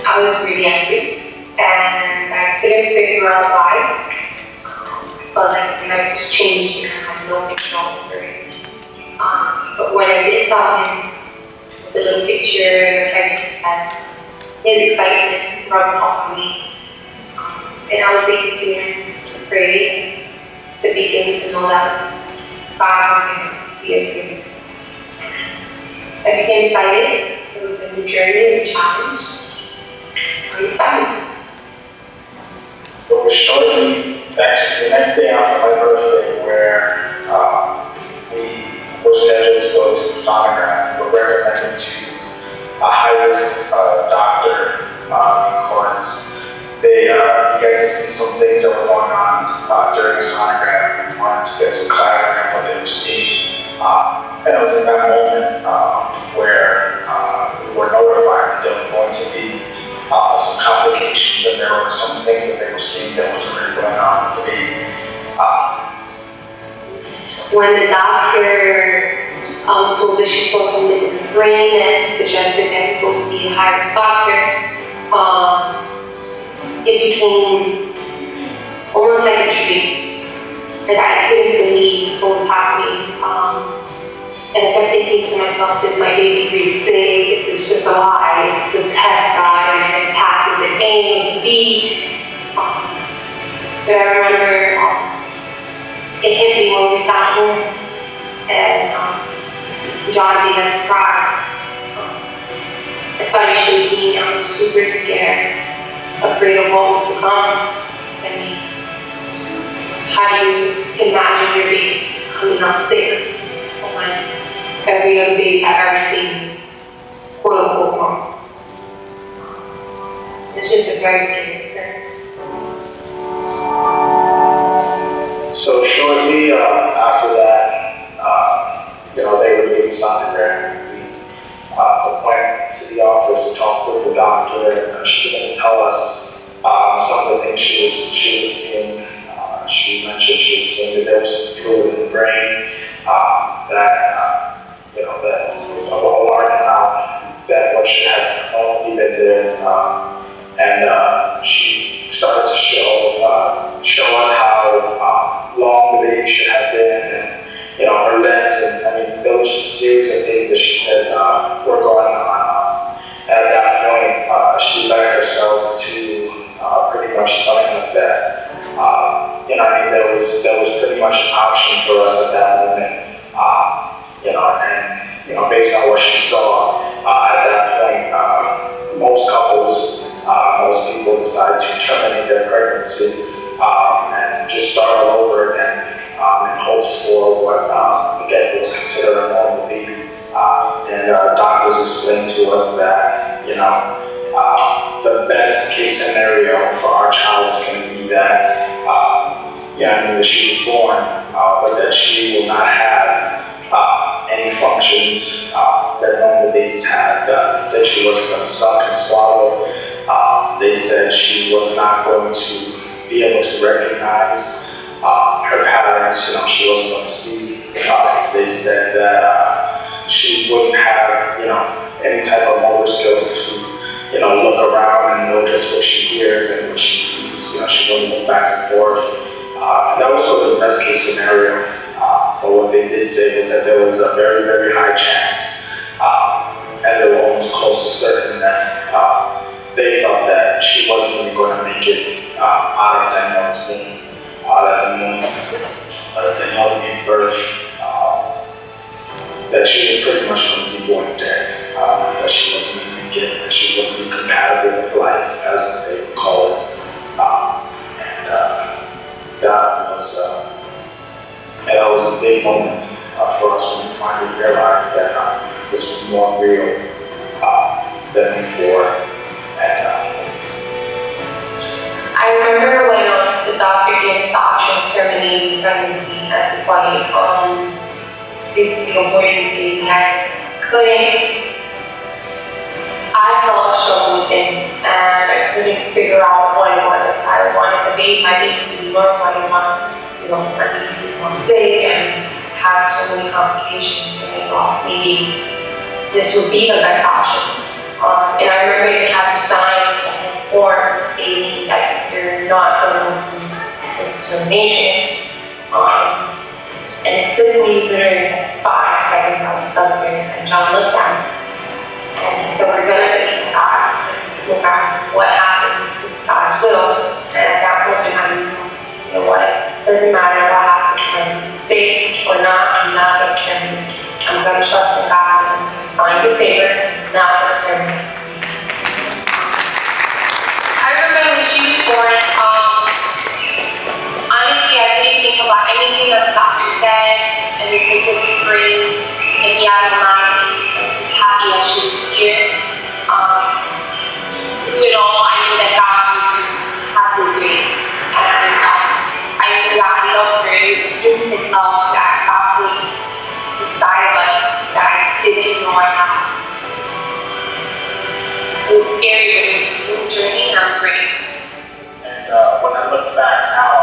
I was really angry, and I couldn't figure out why. But like life was changing, and I had no control over it. But when I did saw him with the little picture and the pregnancy test, his excitement rubbed off on me, and I was able to pray, to begin to know that God was going to see us through this. I became excited. It was a new journey, a new challenge.
It was shortly actually the next day after my birthday where we were scheduled to go to the sonogram. We were recommended to a high-risk doctor because they began to see some things that were going on during the sonogram and wanted to get some clarity on what they were seeing. And it was in that moment where we were notified that there were going to be some complications, and there were some things that they were seeing that wasn't really going on with the baby.
When the doctor told us she saw something in the brain and suggested that we go see a high-risk doctor, it became almost like a dream. And I couldn't believe what was happening. And I kept thinking to myself, is my baby really sick? Is this just a lie? Is this a test, God? And it passed with an A and a B. But I remember it hit me when we got home, and John began to cry. I started shaking. I was super scared, afraid of what was to come. I mean, how do you imagine your baby coming out sick when every other baby I've ever seen is quote unquote normal? It's just a very scary experience.
So shortly after that, they were doing sonogram. We went to the office and talked with the doctor, and she was going to tell us some of the things she was seeing. She mentioned she was seeing that there was some fluid in the brain that was alarming out that what should have only been there. And she started to show us how long the baby should have been, and her limbs, and I mean there was just a series of things that she said were going on. And at that point, she led herself to pretty much telling us that there was pretty much an option for us at that moment. And based on what she saw at that point, most couples. Most people decide to terminate their pregnancy and just start all over again in hopes for what, again, was considered a normal baby. And doctors explained to us that, the best case scenario for our child was going to be that, that she was born, but that she will not have any functions that normal babies have. They said she wasn't going to suck and swallow. They said she was not going to be able to recognize her patterns. She wasn't going to see. They said that she wouldn't have, any type of motor skills to, look around and notice what she hears and what she sees. She wouldn't look back and forth. That was sort of the best case scenario. But what they did say was that there was a very, very high chance, and they were almost close to certain that they felt that she wasn't really going to make it out of Danielle's womb, Danielle gave birth, that she was pretty much going to be born dead, that she wasn't going to make it, that she wouldn't be compatible with life, as they would call it. That was a big moment for us when we finally realized that this was more real than before.
I remember when the doctor gave us the option of terminating pregnancy as the point basically aborting the baby. I felt a struggle within, and I couldn't figure out what it was. I wanted my baby to be normal. I didn't want my baby to be more sick and to have so many complications. And I thought maybe this would be the best option. And I remember they had to sign a form stating that you're not going through termination. And it took me literally 5 seconds. I was stuck there, and John looked at me. And he said, we're going to believe God. No matter what happens, it's God's will. And at that point, I knew, you know what? It doesn't matter what happens, whether I'm sick or not, I'm not going to terminate. I'm going to trust in God. I'm going to sign this paper, not going to terminate. I remember when she was born, honestly, I didn't think about anything that the doctor said, everything would be free, any abnormality. I was just happy that she was here. Through it all, I knew that God was going to have his way. And I knew that I loved her. It was an instant love that God put inside of us that I didn't know I had. It was scary, but it was a new journey, and I'm great.
And when I look back now,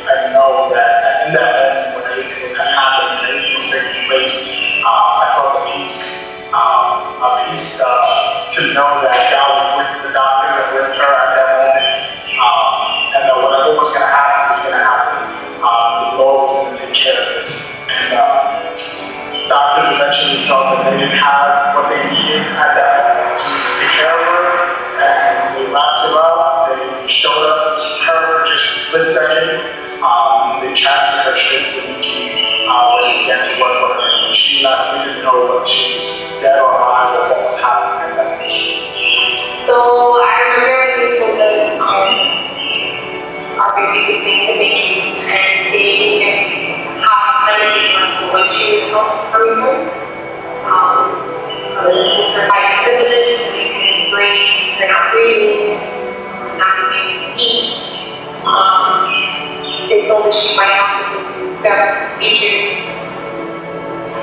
I know that in that moment when everything was happening and everything was taking place, I felt a peace to know that God was with the doctors and with her at that moment, and that whatever was going to happen was going to happen. The Lord was going to take care of it. And doctors eventually felt that they didn't have what they needed at that moment to take care of her, and they wrapped her up. They showed us her for just a split second. They transferred her straight to the NICU where they began to work with her. When she left, we didn't know whether she was dead or alive or what was happening at that moment.
So I remember when they told us our baby was staying in the baby, and they didn't even have time to take us to when she was coming home. Because her hydrocephalus, and they couldn't breathe, they're not breathing, not being able to eat. They told us she might have to go through several procedures.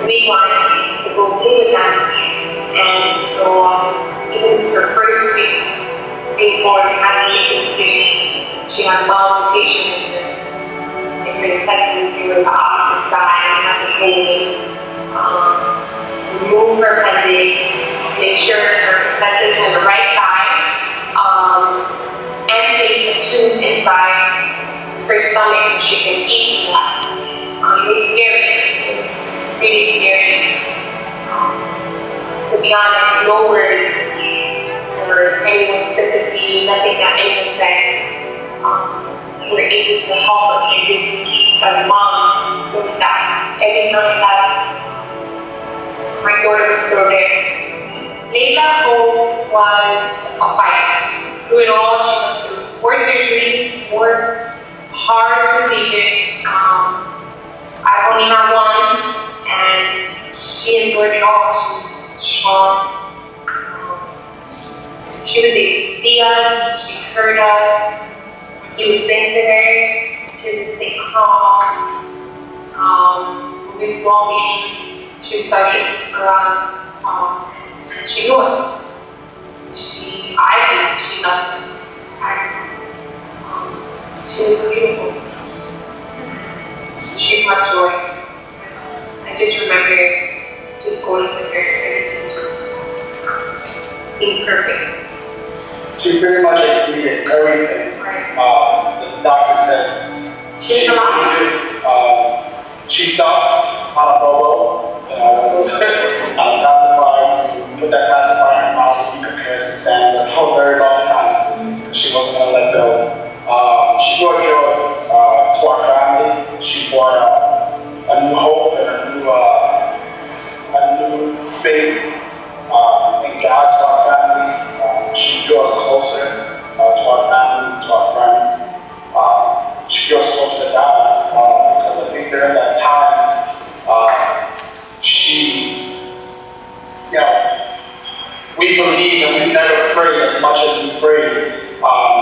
We wanted to go through with them, and so even her first week being born, they had to make a decision. She had malnutrition in her intestines. They were the opposite side. They had to remove her appendix, make sure her intestines were the right side, and place a tube inside her stomach so she can eat that. It was scary. It was really scary. To be honest, no words or anyone's sympathy, nothing that anyone said were able to help us and give me peace as a mom, knowing that every time I left, my daughter was still there. Layla home was a fight. Through it all, she went through 4 surgeries, 4 hard procedures. I've only had 1, and she endured it all. She was strong. She was able to see us, she heard us. He was saying to her, she would stay calm. We were walking, she started around us. She knew us. I knew she loved us. She was beautiful. She brought joy. I just remember just going to her and just seemed perfect.
She pretty much exceeded everything.
Right.
The doctor said
She's alive.
She sucked on a bubble, on a pacifier. Put that pacifier in her mouth, be prepared to stand there for a very long time. She wasn't going to let go. She brought joy to our family. She brought a new hope and a new faith in God to our family. She drew us closer to our families, to our friends. She drew us closer to God because I think during that time, we believed and we never prayed as much as we prayed.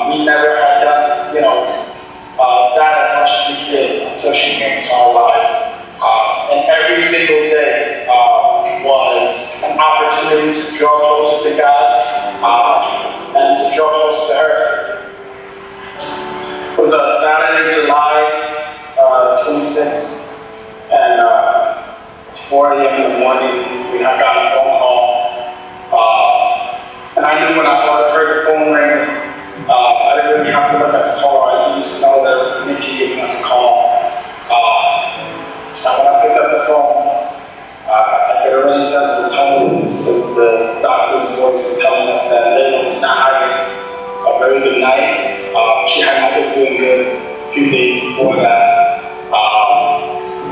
We never had done, that as much as we did until she came into our lives. And every single day was an opportunity to draw closer to God and to draw closer to her. It was a Saturday, July 26th, and it's 4 a.m. in the morning. We had gotten a phone call. And I knew when I heard the phone ring, I didn't really have to look at the caller ID to know that it was Nikki giving us a call. And when I picked up the phone, I could already sense the tone, the doctor's voice telling us that Layla was not having a very good night. She had not been doing good a few days before that.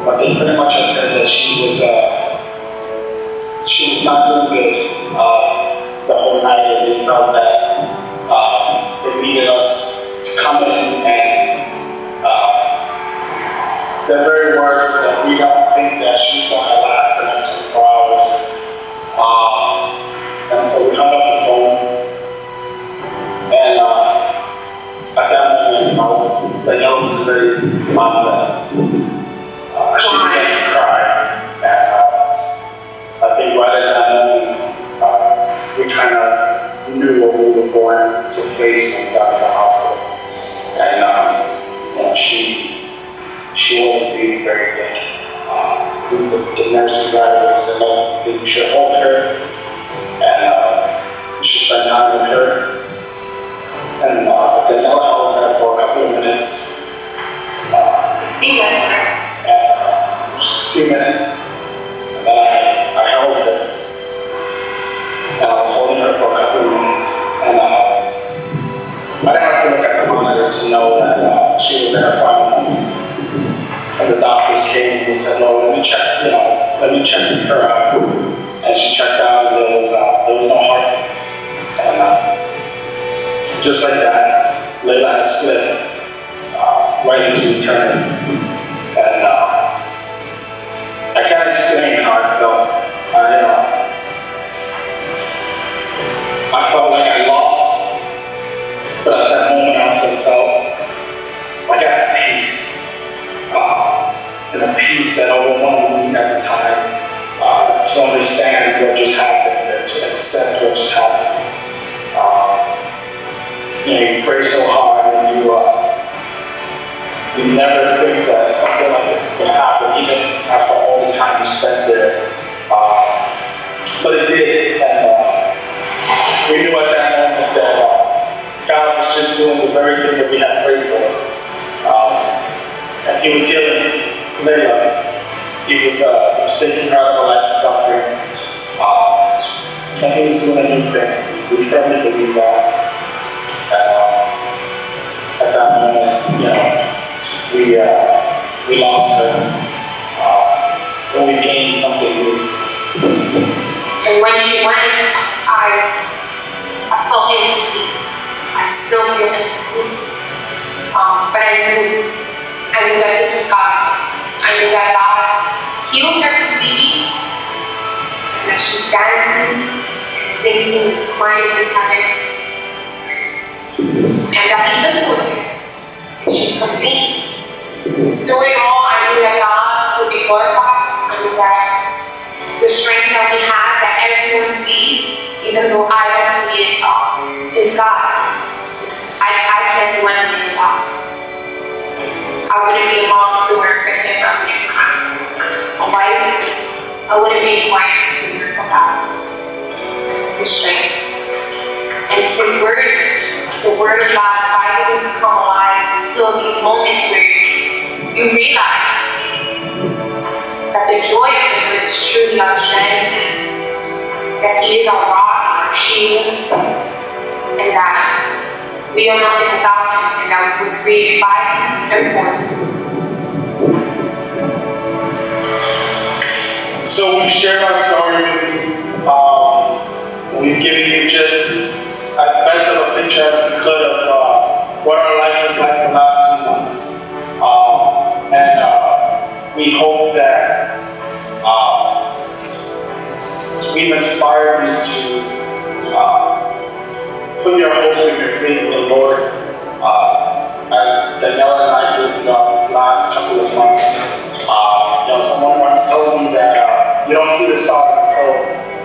But they pretty much had said that she was not doing good the whole night, and they felt that they needed us to come in and their very words was that we don't think that she's going to last the next 24 hours. And so we hung up the phone, and at that moment, Danielle was very upset. She began to cry, and I think right at that moment, we kind of knew what we were going to face when we got to the hospital. And she wasn't being very good. The nurse right away said, "No, you should hold her," and we should spend time with her. And Danielle held her for a couple of minutes. And just a few minutes. And then I held her. And I was holding her for a couple of minutes. And I didn't have to look at the monitors to know that she was in her final moments. And the doctors came and they said, "No, let me check her out." And she checked out, and there was no heartbeat. And just like that, Layla has slipped right into eternity. And I can't explain how I felt. I felt like I lost, but at that moment I also felt like I had peace. And a peace that overwhelmed me at the time, to understand what just happened and to accept what just happened. You pray so hard and you never think that something like this is going to happen, even after all the time you spent there. But it did, and we knew at that moment that God was just doing the very thing that we had prayed for. And He was healing Layla. He was taking her out of a life of suffering. And He was doing a new thing. We firmly believe that. At that moment, we lost her. But we gained something new.
And when she went, I felt incomplete. I still feel incomplete. But I knew that this was God's will. I knew that God healed her completely, and that she's dancing and singing and smiling in heaven, and that He took her with her, and she's complete. Through it all, I knew that God would be glorified. I knew that the strength that we have, that everyone sees, even though I don't see it, is God. I can't do anything without Him. I wouldn't be a mom to work with Him. I wouldn't be a wife. I wouldn't be a wife to work without His strength. And His words, the Word of God, the Bible doesn't come alive. It's still these moments where you realize that the joy of the Lord is truly our strength, that He is our rock, our shield, and that we are nothing without Him, and that we were created by Him and for Him.
So we've shared our story with you. We've given you just as best of a picture as we could of what our life was like the last 2 months. And we hope that we've inspired you to put your hope and your faith in the Lord, as Danielle and I did throughout these last couple of months. Someone once told me that you don't see the stars until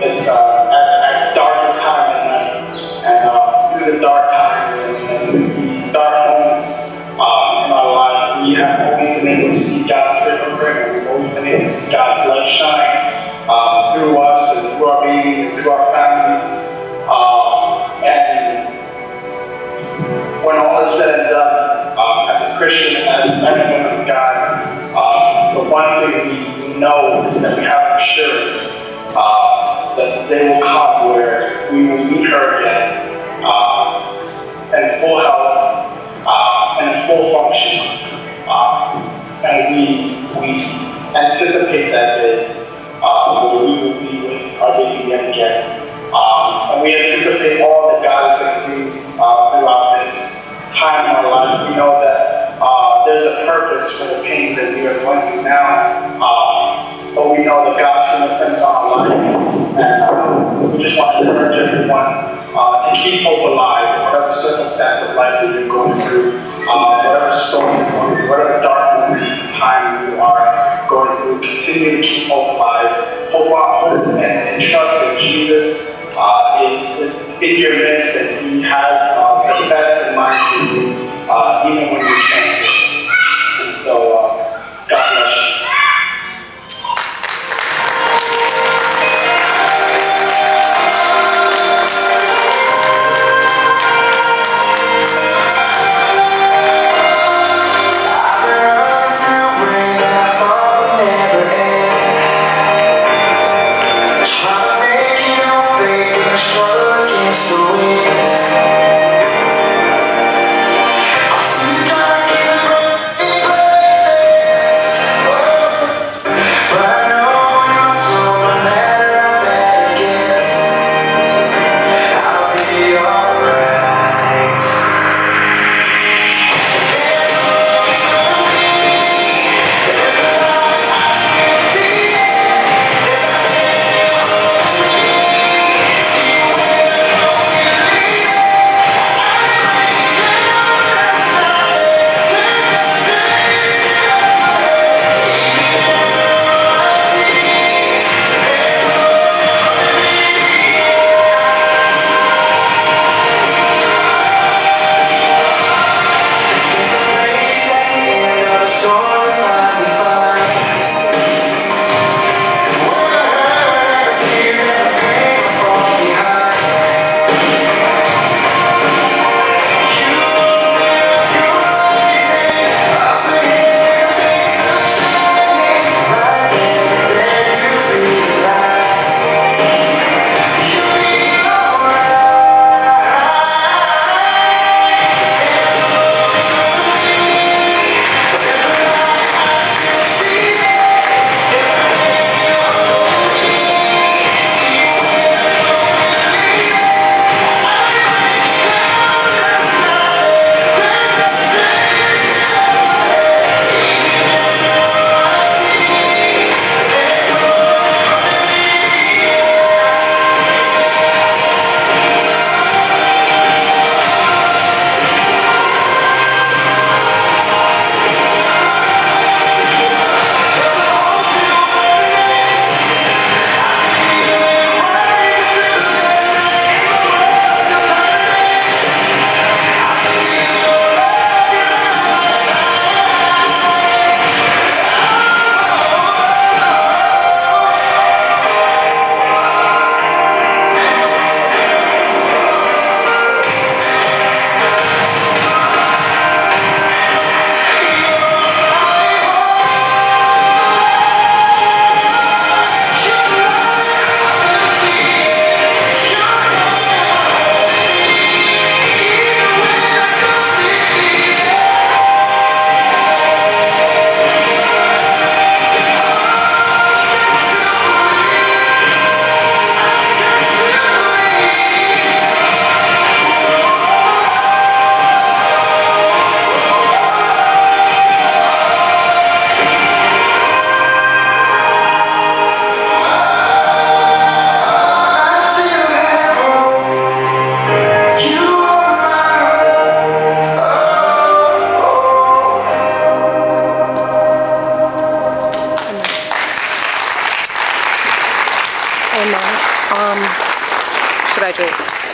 it's at darkest time at night. And through the dark times and through the dark moments in our life, we have always been able to see God's fingerprint. We've always been able to see God's light shine through us and through our baby and through our family. And when all is said and done, as a Christian, as men and women of God, the one thing we know is that we have assurance that the day will come where we will meet her again in full health and in full function. And we anticipate that day where we will be with our baby yet again. And we anticipate all that God is going to do throughout this time in our life. We know that there's a purpose for the pain that we are going through now, but we know that God's fingerprints on our life, and we just want to encourage everyone to keep hope alive in whatever circumstance of life that you're going through, whatever storm you're going through, whatever dark moment in time you are going through. Continue to keep hope alive, hope and trust that Jesus is in your midst, and He has the best in mind for you, even when you can't feel it. And so, God bless you.
Struggle against the wind.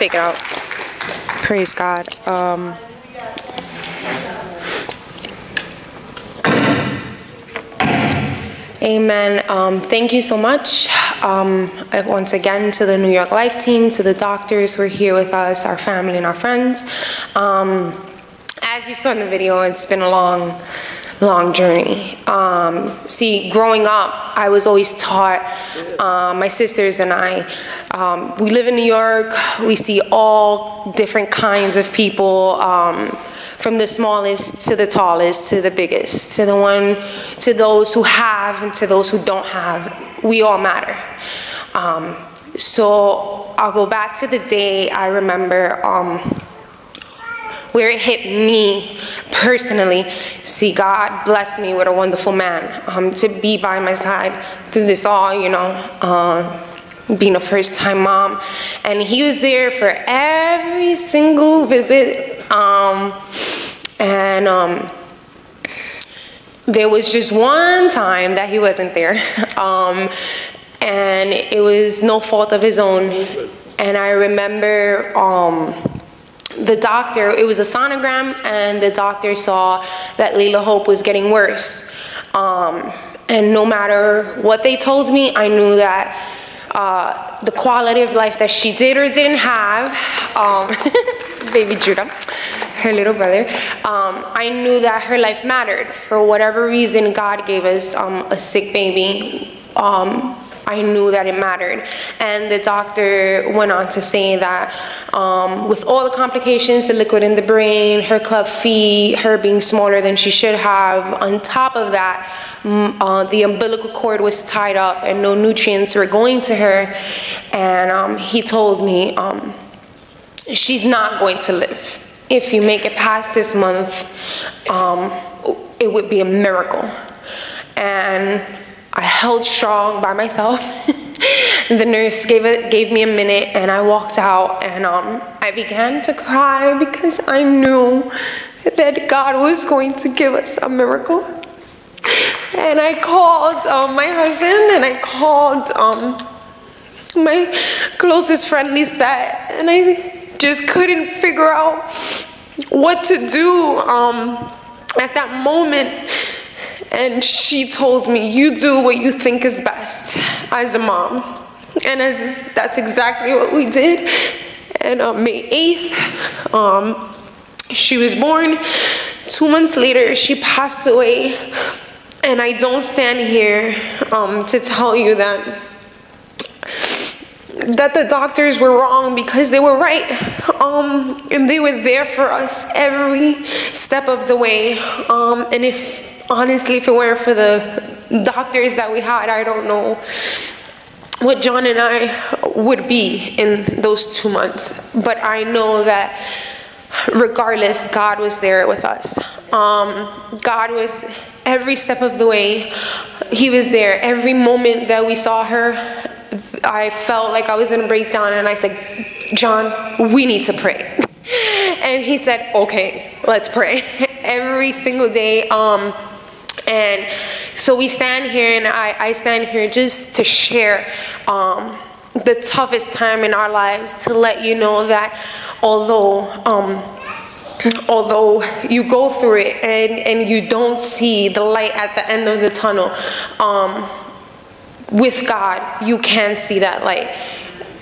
take it out. Praise God. Amen. Thank you so much. Once again, to the New York Life team, to the doctors who are here with us, our family and our friends. As you saw in the video, it's been a long journey. See, growing up, I was always taught, my sisters and I, we live in New York, we see all different kinds of people, from the smallest to the tallest to the biggest, to those who have and to those who don't have. We all matter. So I'll go back to the day I remember where it hit me personally. See, God blessed me with a wonderful man to be by my side through this all, you know, being a first-time mom. And he was there for every single visit. There was just one time that he wasn't there. And it was no fault of his own. And I remember the doctor, it was a sonogram, and the doctor saw that Layla Hope was getting worse. And no matter what they told me, I knew that the quality of life that she did or didn't have, baby Judah, her little brother, I knew that her life mattered. For whatever reason, God gave us a sick baby. I knew that it mattered. And the doctor went on to say that with all the complications, the liquid in the brain, her club feet, her being smaller than she should have, on top of that, the umbilical cord was tied up and no nutrients were going to her. And he told me, she's not going to live. If you make it past this month, it would be a miracle. And I held strong by myself. The nurse gave me a minute, and I walked out, and I began to cry because I knew that God was going to give us a miracle. And I called my husband, and I called my closest friend, Lisette, and I just couldn't figure out what to do at that moment. And she told me, you do what you think is best as a mom. And that's exactly what we did. And May 8th, she was born. 2 months later, she passed away. And I don't stand here to tell you that the doctors were wrong, because they were right. And they were there for us every step of the way. And honestly, if it weren't for the doctors that we had, I don't know what John and I would be in those 2 months. But I know that regardless, God was there with us. God was every step of the way. He was there. Every moment that we saw her, I felt like I was in a breakdown, and I said, John, we need to pray. And he said, okay, let's pray. Every single day. And so we stand here, and I stand here just to share the toughest time in our lives, to let you know that although you go through it and you don't see the light at the end of the tunnel, with God, you can see that light.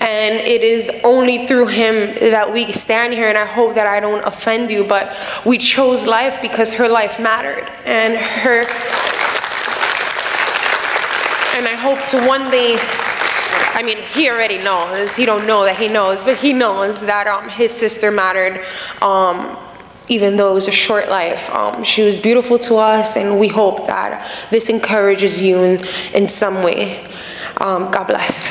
And it is only through him that we stand here. And I hope that I don't offend you, but we chose life because her life mattered. And I hope to one day, I mean, he already knows. He don't know that he knows, but he knows that his sister mattered. Even though it was a short life, she was beautiful to us, and we hope that this encourages you in some way. God bless.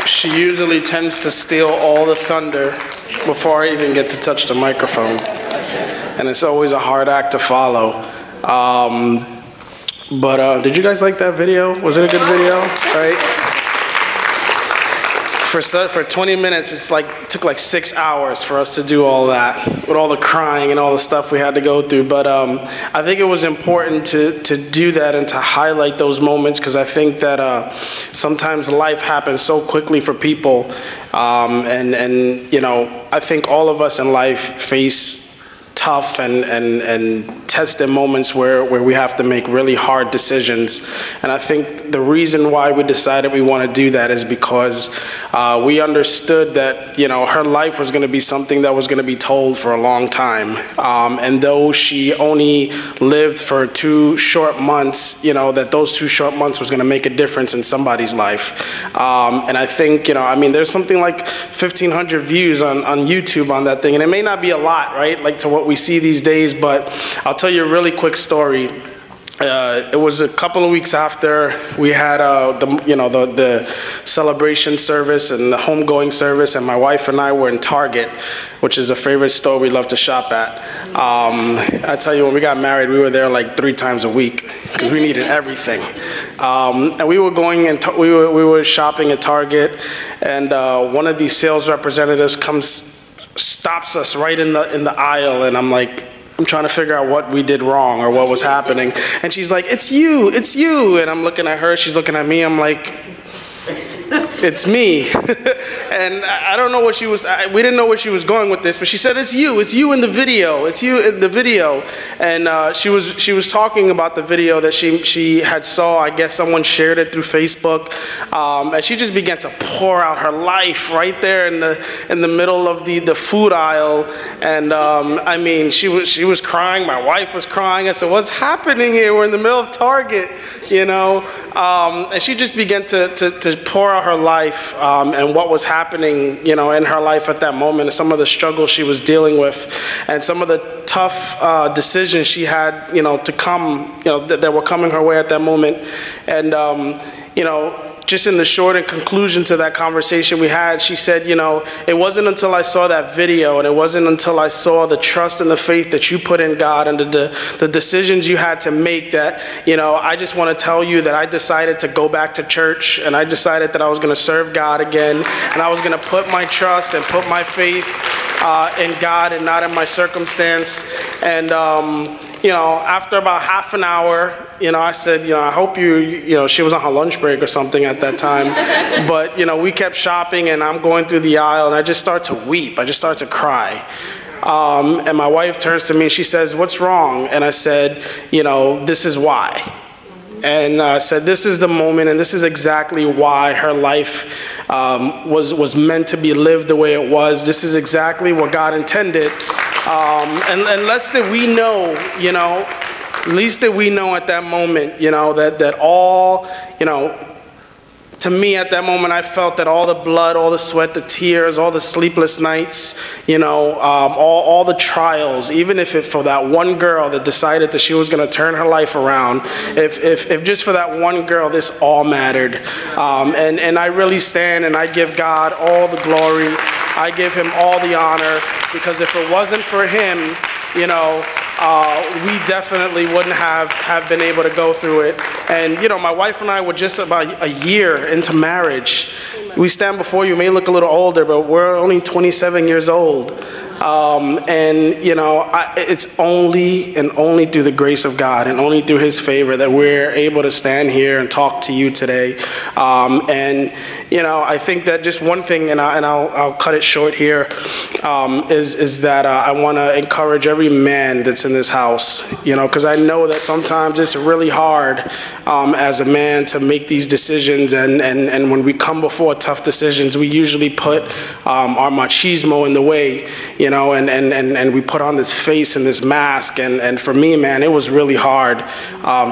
She usually tends to steal all the thunder before I even get to touch the microphone. And it's always a hard act to follow. But did you guys like that video? Was it a good video? Right? for 20 minutes, it took like 6 hours for us to do all that, with all the crying and all the stuff we had to go through. But I think it was important to do that and to highlight those moments, because I think that sometimes life happens so quickly for people, and you know, I think all of us in life face tough and tested moments where we have to make really hard decisions. And I think the reason why we decided we want to do that is because we understood that, you know, her life was going to be something that was going to be told for a long time. And though she only lived for 2 short months, you know, that those 2 short months was going to make a difference in somebody's life. And I think, you know, I mean, there's something like 1,500 views on YouTube on that thing. And it may not be a lot, right, like to what we see these days, but I'll tell you a really quick story. It was a couple of weeks after we had the celebration service and the homegoing service, and my wife and I were in Target, which is a favorite store we love to shop at. I tell you, when we got married, we were there like 3 times a week because we needed everything. And we were going and we were shopping at Target, and one of these sales representatives stops us right in the aisle, and I'm trying to figure out what we did wrong or what was happening. And she's like, it's you. And I'm looking at her, she's looking at me, I'm like, it's me. And I don't know what she was, we didn't know where she was going with this, but she said, it's you in the video, it's you in the video. And she was talking about the video that she had saw, I guess someone shared it through Facebook. And she just began to pour out her life right there in the middle of the food aisle. And I mean, she was crying, my wife was crying. I said, what's happening here? We're in the middle of Target, you know? And she just began to pour out her life and what was happening, you know, in her life at that moment, and some of the struggles she was dealing with, and some of the tough decisions she had, you know, to come, you know, that were coming her way at that moment. And, you know, just in the short and conclusion to that conversation we had, she said, you know, it wasn't until I saw that video, and it wasn't until I saw the trust and the faith that you put in God and the decisions you had to make that, you know, I just want to tell you that I decided to go back to church, and I decided that I was going to serve God again, and I was going to put my trust and put my faith in God and not in my circumstance. And you know, after about half an hour, you know, I said, you know, I hope you know, she was on her lunch break or something at that time. But, you know, we kept shopping, and I'm going through the aisle, and I just start to weep. I just start to cry. And my wife turns to me, and she says, what's wrong? And I said, you know, this is why. And I said, this is the moment, and this is exactly why her life was meant to be lived the way it was. This is exactly what God intended. And less that we know, you know, least that we know at that moment, you know, that all, you know, to me at that moment, I felt that all the blood, all the sweat, the tears, all the sleepless nights, you know, all the trials, even if for that one girl that decided that she was going to turn her life around, if just for that one girl, this all mattered. And I really stand and I give God all the glory. I give him all the honor, because if it wasn't for him, you know, we definitely wouldn't have been able to go through it. And, you know, my wife and I were just about a year into marriage. We stand before you, may look a little older, but we're only 27 years old. And, you know, it's only through the grace of God and only through his favor that we're able to stand here and talk to you today. And, you know, I think that just one thing, and I'll cut it short here, is that I want to encourage every man that's in this house, you know, because I know that sometimes it's really hard as a man to make these decisions. And when we come before tough decisions, we usually put our machismo in the way, you know, and we put on this face and this mask. And for me, man, it was really hard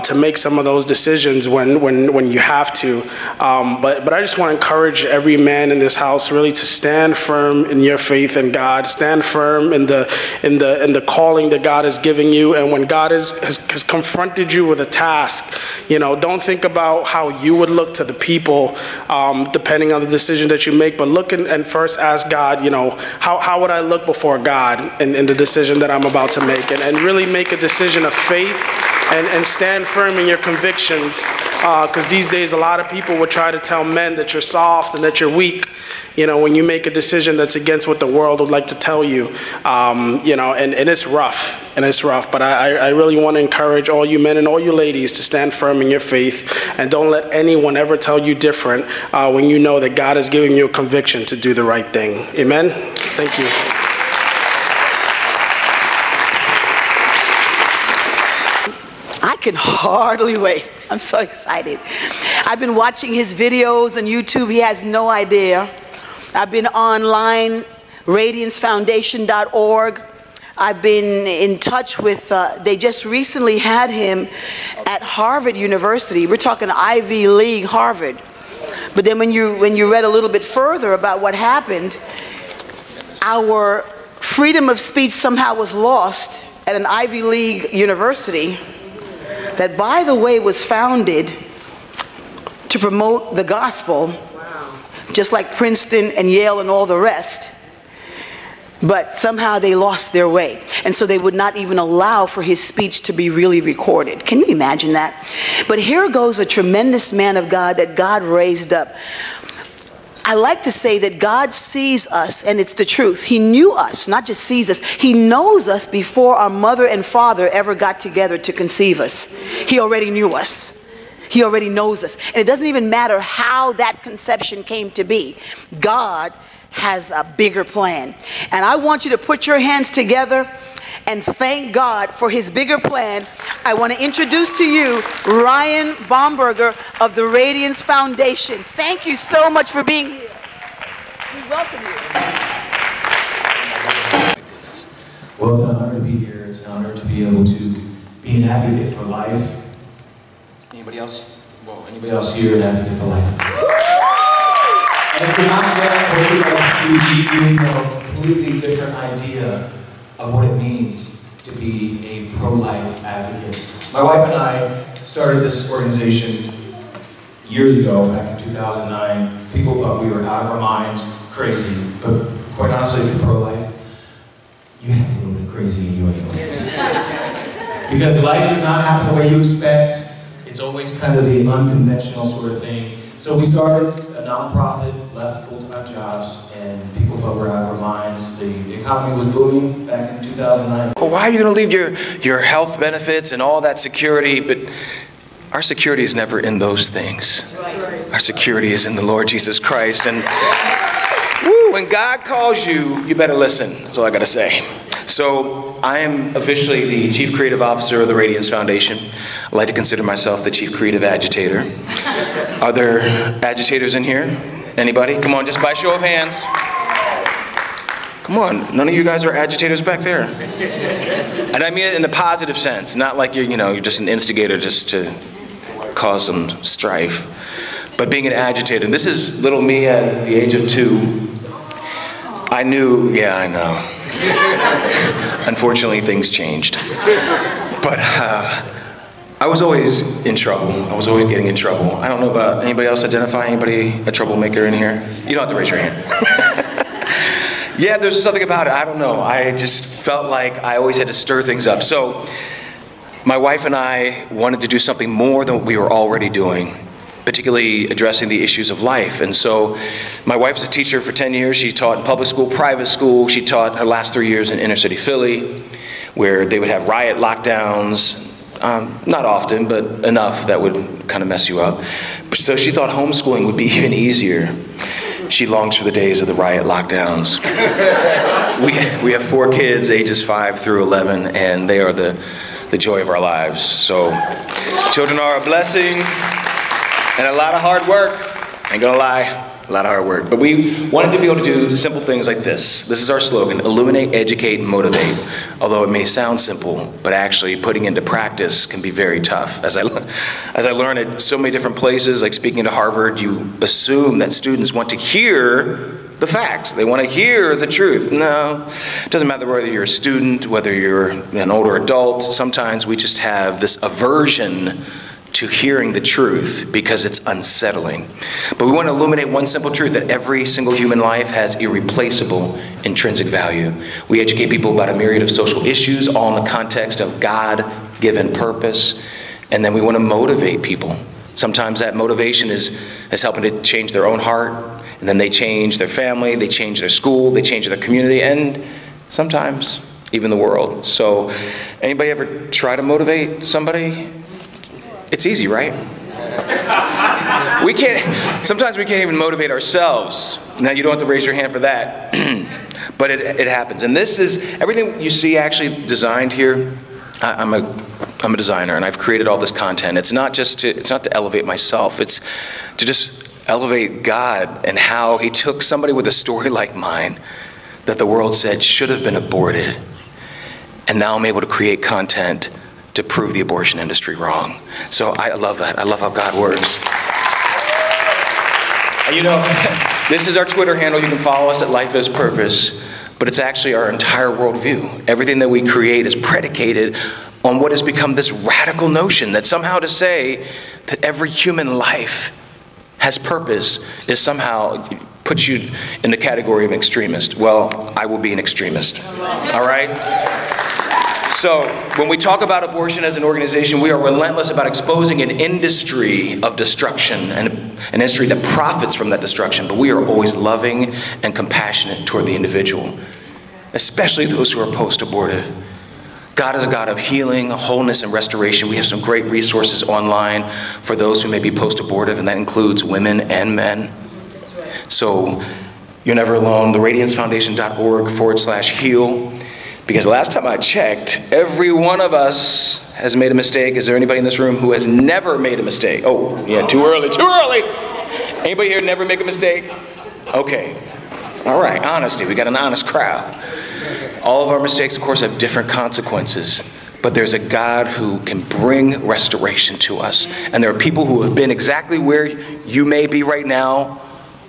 to make some of those decisions when you have to. But I just want to encourage every man in this house really to stand firm in your faith in God. Stand firm in the calling that God is giving you. And when God has confronted you with a task, you know, don't think about how you would look to the people depending on the decision that you make, but look and first ask God, you know, how would I look before God in the decision that I'm about to make, and really make a decision of faith and stand firm in your convictions, because these days a lot of people would try to tell men that you're soft and that you're weak, you know, when you make a decision that's against what the world would like to tell you, you know, and it's rough, but I really want to encourage all you men and all you ladies to stand firm in your faith, and don't let anyone ever tell you different when you know that God is giving you a conviction to do the right thing. Amen? Thank you.
I can hardly wait. I'm so excited. I've been watching his videos on YouTube. He has no idea. I've been online, radiancefoundation.org. I've been in touch with, they just recently had him at Harvard University. We're talking Ivy League Harvard. But then when you read a little bit further about what happened, our freedom of speech somehow was lost at an Ivy League university that, by the way, was founded to promote the gospel, just like Princeton and Yale and all the rest. But somehow they lost their way. And so they would not even allow for his speech to be really recorded. Can you imagine that? But here goes a tremendous man of God that God raised up. I like to say that God sees us, and it's the truth. He knew us, not just sees us. He knows us before our mother and father ever got together to conceive us. He already knew us. He already knows us. And it doesn't even matter how that conception came to be. God has a bigger plan. And I want you to put your hands together and thank God for his bigger plan. I want to introduce to you Ryan Baumberger of the Radiance Foundation. Thank you so much for being here. We welcome you.
Well, it's an honor to be here. It's an honor to be able to be an advocate for life. Anybody else? Well, anybody else here an advocate for life? And if you're not yet, you have a completely different idea of what it means to be a pro-life advocate. My wife and I started this organization years ago, back in 2009. People thought we were out of our minds, crazy, but quite honestly, if you're pro-life, you have a little bit crazy in you anyway. Because life does not happen the way you expect. It's always kind of the unconventional sort of thing. So we started a nonprofit, left full-time jobs, and people thought we were out of our minds. The economy was booming back in 2009.
Well, why are you going to leave your health benefits and all that security? But our security is never in those things. Our security is in the Lord Jesus Christ. And when God calls you, you better listen. That's all I got to say. So I am officially the Chief Creative Officer of the Radiance Foundation. I like to consider myself the Chief Creative Agitator. Are there agitators in here? Anybody? Come on, just by show of hands. Come on, none of you guys are agitators back there. And I mean it in a positive sense, not like you're just an instigator just to cause some strife. But being an agitator, and this is little me at the age of 2. I knew, yeah, I know. Unfortunately, things changed. But I was always in trouble. I was always getting in trouble. I don't know about anybody else identify anybody a troublemaker in here? You don't have to raise your hand. Yeah, there's something about it. I don't know. I just felt like I always had to stir things up. So my wife and I wanted to do something more than what we were already doing, particularly addressing the issues of life. And so my wife's a teacher for 10 years. She taught in public school, private school. She taught her last 3 years in inner city Philly, where they would have riot lockdowns. Not often, but enough that would kind of mess you up. So she thought homeschooling would be even easier. She longs for the days of the riot lockdowns. We have 4 kids, ages 5 through 11, and they are the joy of our lives. So children are a blessing and a lot of hard work. Ain't gonna lie. A lot of hard work. But we wanted to be able to do simple things like this. This is our slogan: illuminate, educate, and motivate. Although it may sound simple, but actually putting into practice can be very tough. As I learned at so many different places, like speaking to Harvard, you assume that students want to hear the facts. They want to hear the truth. No, it doesn't matter whether you're a student, whether you're an older adult. Sometimes we just have this aversion to hearing the truth because it's unsettling. But we want to illuminate one simple truth: that every single human life has irreplaceable intrinsic value. We educate people about a myriad of social issues, all in the context of God given purpose, and then we want to motivate people. Sometimes that motivation is helping to change their own heart, and then they change their family, they change their school, they change their community, and sometimes even the world. So, anybody ever try to motivate somebody? It's easy, right? Sometimes we can't even motivate ourselves. Now, you don't have to raise your hand for that, but it happens. And this is, everything you see actually designed here, I'm a designer, and I've created all this content. It's not to elevate myself, it's to just elevate God and how he took somebody with a story like mine that the world said should have been aborted, and now I'm able to create content to prove the abortion industry wrong. So I love that. I love how God works. And you know, this is our Twitter handle. You can follow us at Life is Purpose, but it's actually our entire worldview. Everything that we create is predicated on what has become this radical notion that somehow to say that every human life has purpose is somehow puts you in the category of an extremist. Well, I will be an extremist. All right? So, when we talk about abortion as an organization, we are relentless about exposing an industry of destruction and an industry that profits from that destruction, but we are always loving and compassionate toward the individual, especially those who are post-abortive. God is a God of healing, wholeness, and restoration. We have some great resources online for those who may be post-abortive, and that includes women and men. That's right. So, you're never alone. theradiancefoundation.org/heal. Because last time I checked, every one of us has made a mistake. Is there anybody in this room who has never made a mistake? Oh, yeah, too early, too early. Anybody here never make a mistake? Okay. All right, honesty. We got an honest crowd. All of our mistakes, of course, have different consequences. But there's a God who can bring restoration to us. And there are people who have been exactly where you may be right now,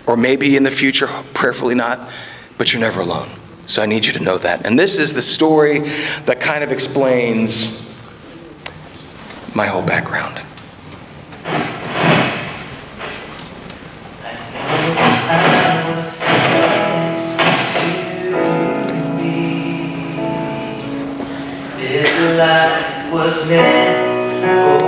or maybe in the future, prayerfully not, but you're never alone. So I need you to know that. And this is the story that kind of explains my whole background.
This life was meant for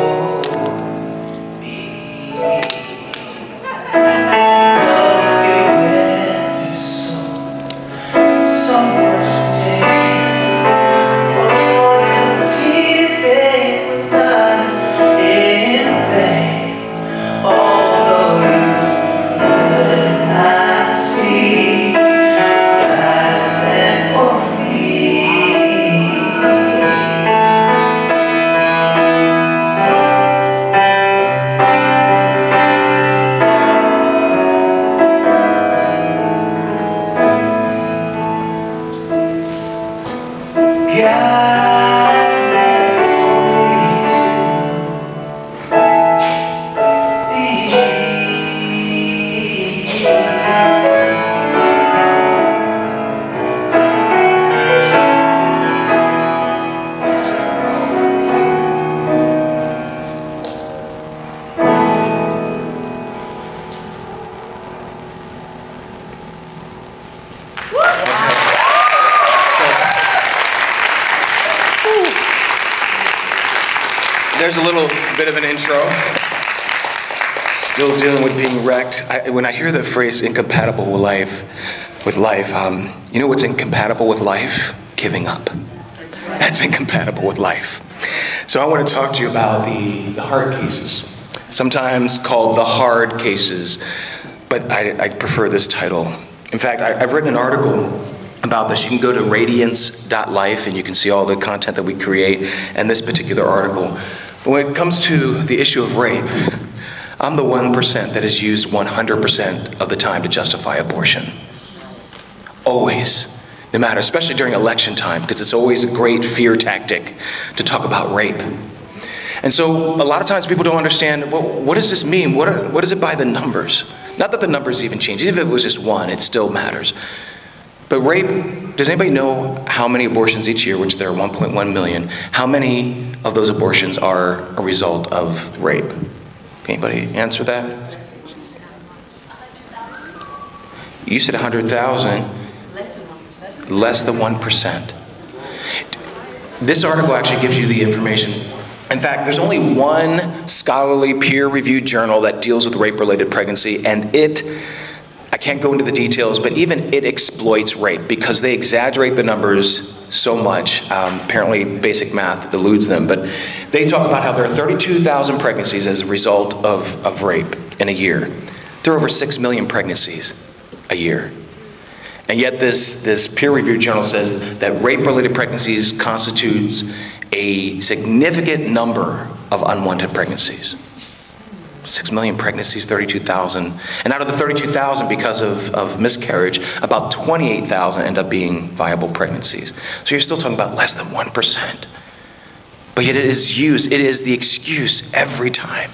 There's a little bit of an intro. Still dealing with being wrecked. When I hear the phrase incompatible with life, you know what's incompatible with life? Giving up. That's incompatible with life. So I want to talk to you about the hard cases, sometimes called the hard cases, but I prefer this title. In fact, I've written an article about this. You can go to radiance.life and you can see all the content that we create and this particular article. When it comes to the issue of rape, I'm the 1% that is used 100% of the time to justify abortion. Always. No matter, especially during election time, because it's always a great fear tactic to talk about rape. And so a lot of times people don't understand, well, what does this mean? What is it by the numbers? Not that the numbers even change. Even if it was just one, it still matters. But rape, does anybody know how many abortions each year, which there are 1.1 million, how many of those abortions are a result of rape? Anybody answer that? You said 100,000. Less than 1%. This article actually gives you the information. In fact, there's only one scholarly peer-reviewed journal that deals with rape-related pregnancy, and I can't go into the details, but even it exploits rape because they exaggerate the numbers so much. Apparently basic math eludes them, but they talk about how there are 32,000 pregnancies as a result of rape in a year. There are over 6 million pregnancies a year. And yet this peer-reviewed journal says that rape-related pregnancies constitutes a significant number of unwanted pregnancies. 6 million pregnancies, 32,000. And out of the 32,000, because of miscarriage, about 28,000 end up being viable pregnancies. So you're still talking about less than 1%. But yet it is used, it is the excuse every time.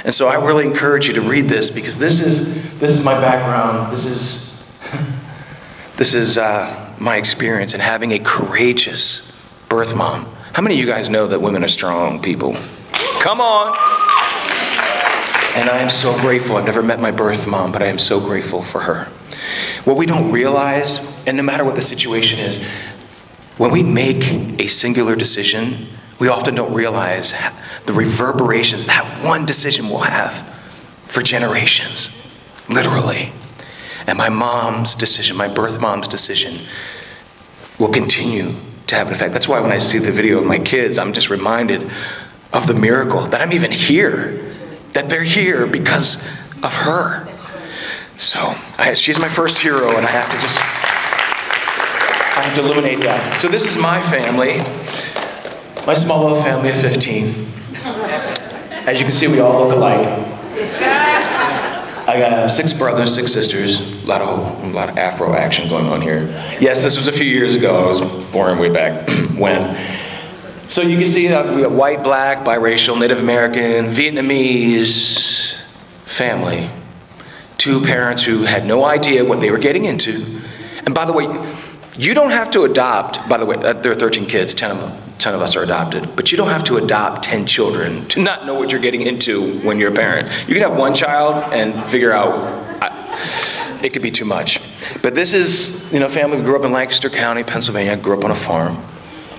And so I really encourage you to read this because this is my background. This is my experience in having a courageous birth mom. How many of you guys know that women are strong people? Come on. And I am so grateful. I've never met my birth mom, but I am so grateful for her. What we don't realize, and no matter what the situation is, when we make a singular decision, we often don't realize the reverberations that one decision will have for generations, literally. And my mom's decision, my birth mom's decision, will continue to have an effect. That's why when I see the video of my kids, I'm just reminded of the miracle that I'm even here. That they're here because of her. So she's my first hero, and I have to illuminate that. So this is my family, my small little family of 15. As you can see, we all look alike. I got 6 brothers, 6 sisters. A lot of Afro action going on here. Yes, this was a few years ago. I was born way back when. So you can see we got white, black, biracial, Native American, Vietnamese family. 2 parents who had no idea what they were getting into. And by the way, you don't have to adopt, by the way, there are 13 kids, 10 of us are adopted, but you don't have to adopt 10 children to not know what you're getting into when you're a parent. You can have 1 child and figure out, it could be too much. But this is, family, we grew up in Lancaster County, Pennsylvania, grew up on a farm,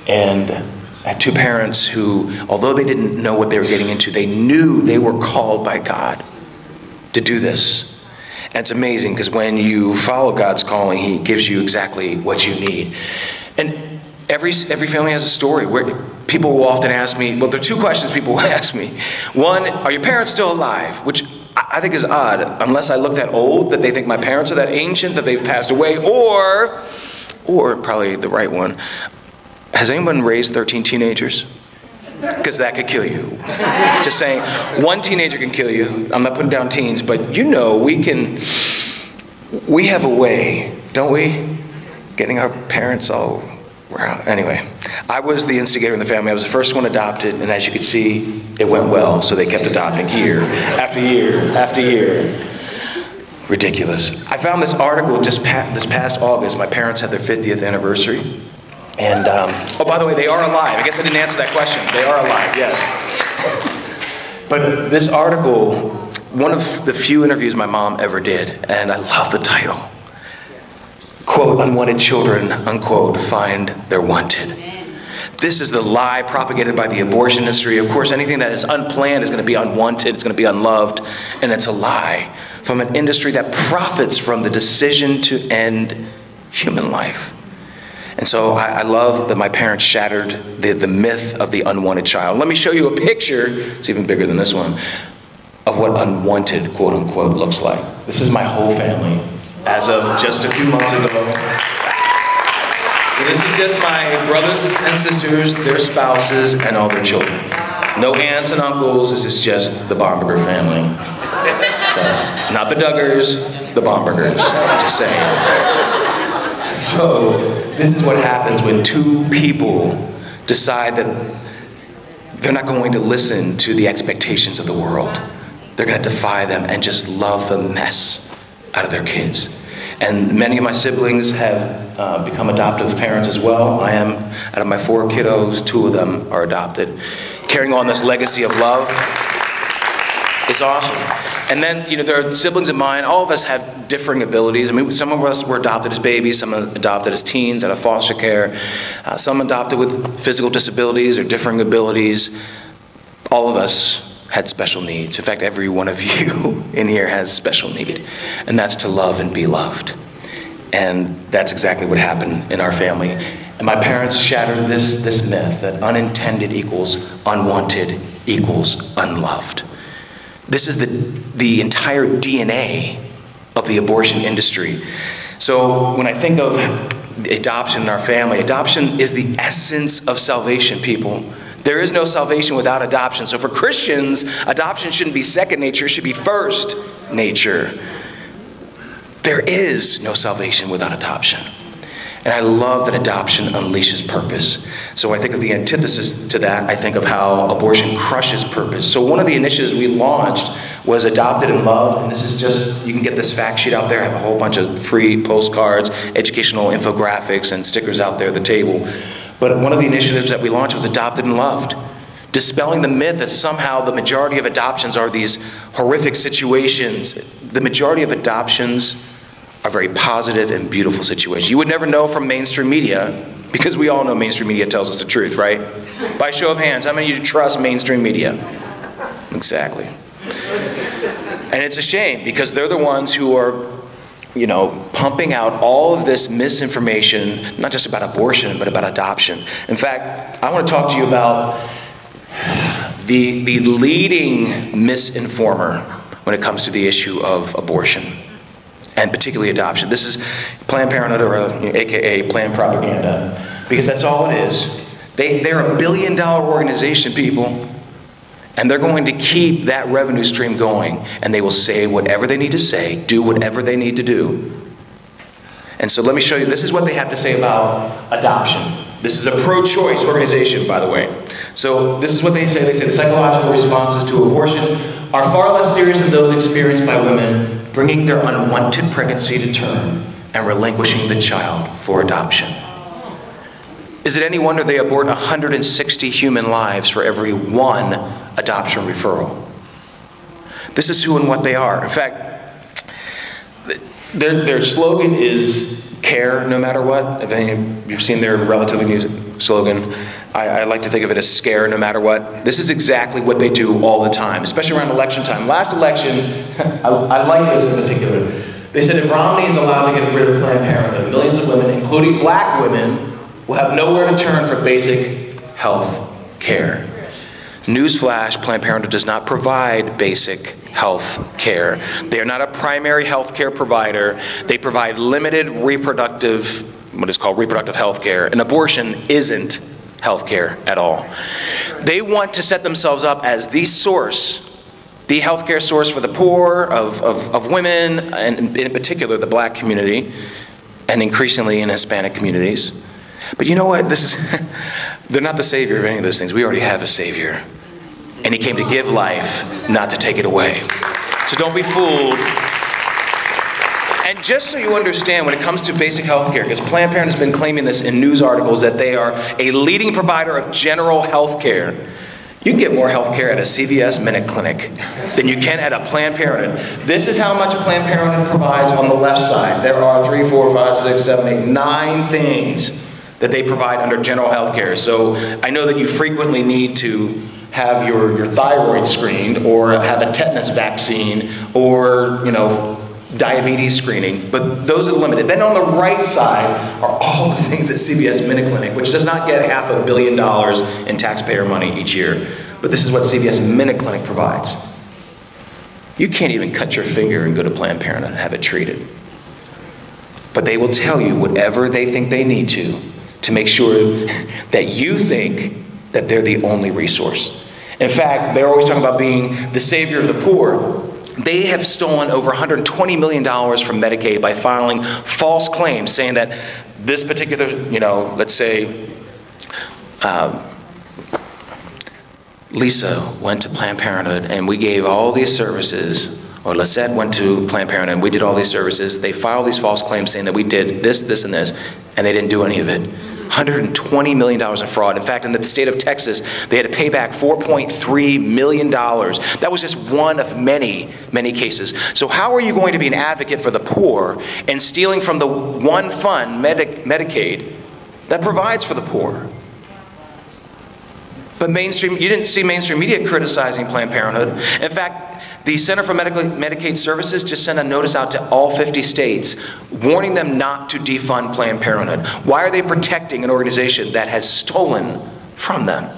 and I had 2 parents who, although they didn't know what they were getting into, they knew they were called by God to do this. And it's amazing because when you follow God's calling, He gives you exactly what you need. And every family has a story where people will often ask me, well, there are 2 questions people will ask me. One, are your parents still alive? Which I think is odd, unless I look that old, that they think my parents are that ancient, that they've passed away, or probably the right one, has anyone raised 13 teenagers? Because that could kill you. Just saying, 1 teenager can kill you. I'm not putting down teens, but we have a way, don't we? Getting our parents all around. Anyway, I was the instigator in the family. I was the first one adopted, and as you can see, it went well, so they kept adopting year after year after year. Ridiculous. I found this article just this past August. My parents had their 50th anniversary. And, oh, by the way, they are alive. I guess I didn't answer that question. They are alive, yes. But this article, one of the few interviews my mom ever did, and I love the title. Quote, unwanted children, unquote, find their wanted. This is the lie propagated by the abortion industry. Of course, anything that is unplanned is going to be unwanted, it's going to be unloved, and it's a lie from an industry that profits from the decision to end human life. And so I love that my parents shattered the myth of the unwanted child. Let me show you a picture, it's even bigger than this one, of what unwanted, quote unquote, looks like. This is my whole family as of just a few months ago. So this is just my brothers and sisters, their spouses, and all their children. No aunts and uncles, this is just the Bomberger family. So, not the Duggars, the Bombergers, just saying. So, this is what happens when 2 people decide that they're not going to listen to the expectations of the world. They're going to defy them and just love the mess out of their kids. And many of my siblings have become adoptive parents as well. I am, out of my 4 kiddos, 2 of them are adopted. Carrying on this legacy of love is awesome. And then, you know, there are siblings of mine, all of us have differing abilities. I mean, some of us were adopted as babies, some adopted as teens out of foster care, some adopted with physical disabilities or differing abilities. All of us had special needs. In fact, every one of you in here has special need, and that's to love and be loved. And that's exactly what happened in our family. And my parents shattered this myth that unintended equals unwanted equals unloved. This is the entire DNA of the abortion industry. So when I think of adoption in our family, adoption is the essence of salvation, people. There is no salvation without adoption. So for Christians, adoption shouldn't be second nature, it should be first nature. There is no salvation without adoption. And I love that adoption unleashes purpose. So when I think of the antithesis to that, I think of how abortion crushes purpose. So one of the initiatives we launched was Adopted and Loved. And this is just, you can get this fact sheet out there. I have a whole bunch of free postcards, educational infographics, and stickers out there at the table. But one of the initiatives that we launched was Adopted and Loved. Dispelling the myth that somehow the majority of adoptions are these horrific situations. The majority of adoptions are very positive and beautiful situations. You would never know from mainstream media, because we all know mainstream media tells us the truth, right? By show of hands, how many of you trust mainstream media? Exactly. And it's a shame, because they're the ones who are, you know, pumping out all of this misinformation, not just about abortion, but about adoption. In fact, I want to talk to you about the leading misinformer when it comes to the issue of abortion, and particularly adoption. This is Planned Parenthood, or AKA Planned Propaganda, because that's all it is. They're a billion-dollar organization, people, and they're going to keep that revenue stream going, and they will say whatever they need to say, do whatever they need to do. And so let me show you, this is what they have to say about adoption. This is a pro-choice organization, by the way. So this is what they say. They say the psychological responses to abortion are far less serious than those experienced by women bringing their unwanted pregnancy to term and relinquishing the child for adoption. Is it any wonder they abort 160 human lives for every one adoption referral? This is who and what they are. In fact, their slogan is care no matter what. If any of you've seen their relatively new slogan, I like to think of it as scare no matter what. This is exactly what they do all the time, especially around election time. Last election, I like this in particular. They said if Romney is allowed to get rid of Planned Parenthood, millions of women, including black women, will have nowhere to turn for basic health care. Newsflash, Planned Parenthood does not provide basic health care. They are not a primary health care provider. They provide limited reproductive, what is called reproductive health care, and abortion isn't health care at all. They want to set themselves up as the source, the health care source for the poor, of women, and in particular the black community, and increasingly in Hispanic communities. But you know what? This is, they're not the savior of any of those things. We already have a savior. And he came to give life, not to take it away. So don't be fooled. And just so you understand, when it comes to basic health care, because Planned Parenthood has been claiming this in news articles that they are a leading provider of general health care. You can get more health care at a CVS Minute Clinic than you can at a Planned Parenthood. This is how much Planned Parenthood provides on the left side. There are 3, 4, 5, 6, 7, 8, 9 things that they provide under general health care. So I know that you frequently need to have your thyroid screened, or have a tetanus vaccine, or, you know, diabetes screening, but those are limited. Then on the right side are all the things at CVS Minute Clinic, which does not get $500 million in taxpayer money each year. But this is what CVS Minute Clinic provides. You can't even cut your finger and go to Planned Parenthood and have it treated. But they will tell you whatever they think they need to make sure that you think that they're the only resource. In fact, they're always talking about being the savior of the poor. They have stolen over $120 million from Medicaid by filing false claims saying that this particular, you know, let's say Lisa went to Planned Parenthood and we gave all these services, or Lisette went to Planned Parenthood and we did all these services. They filed these false claims saying that we did this, this, and this, and they didn't do any of it. $120 million in fraud. In fact, in the state of Texas, they had to pay back $4.3 million. That was just one of many, many cases. So how are you going to be an advocate for the poor and stealing from the one fund, Medicaid, that provides for the poor? But you didn't see mainstream media criticizing Planned Parenthood. In fact, the Center for Medicaid Services just sent a notice out to all 50 states warning them not to defund Planned Parenthood. Why are they protecting an organization that has stolen from them?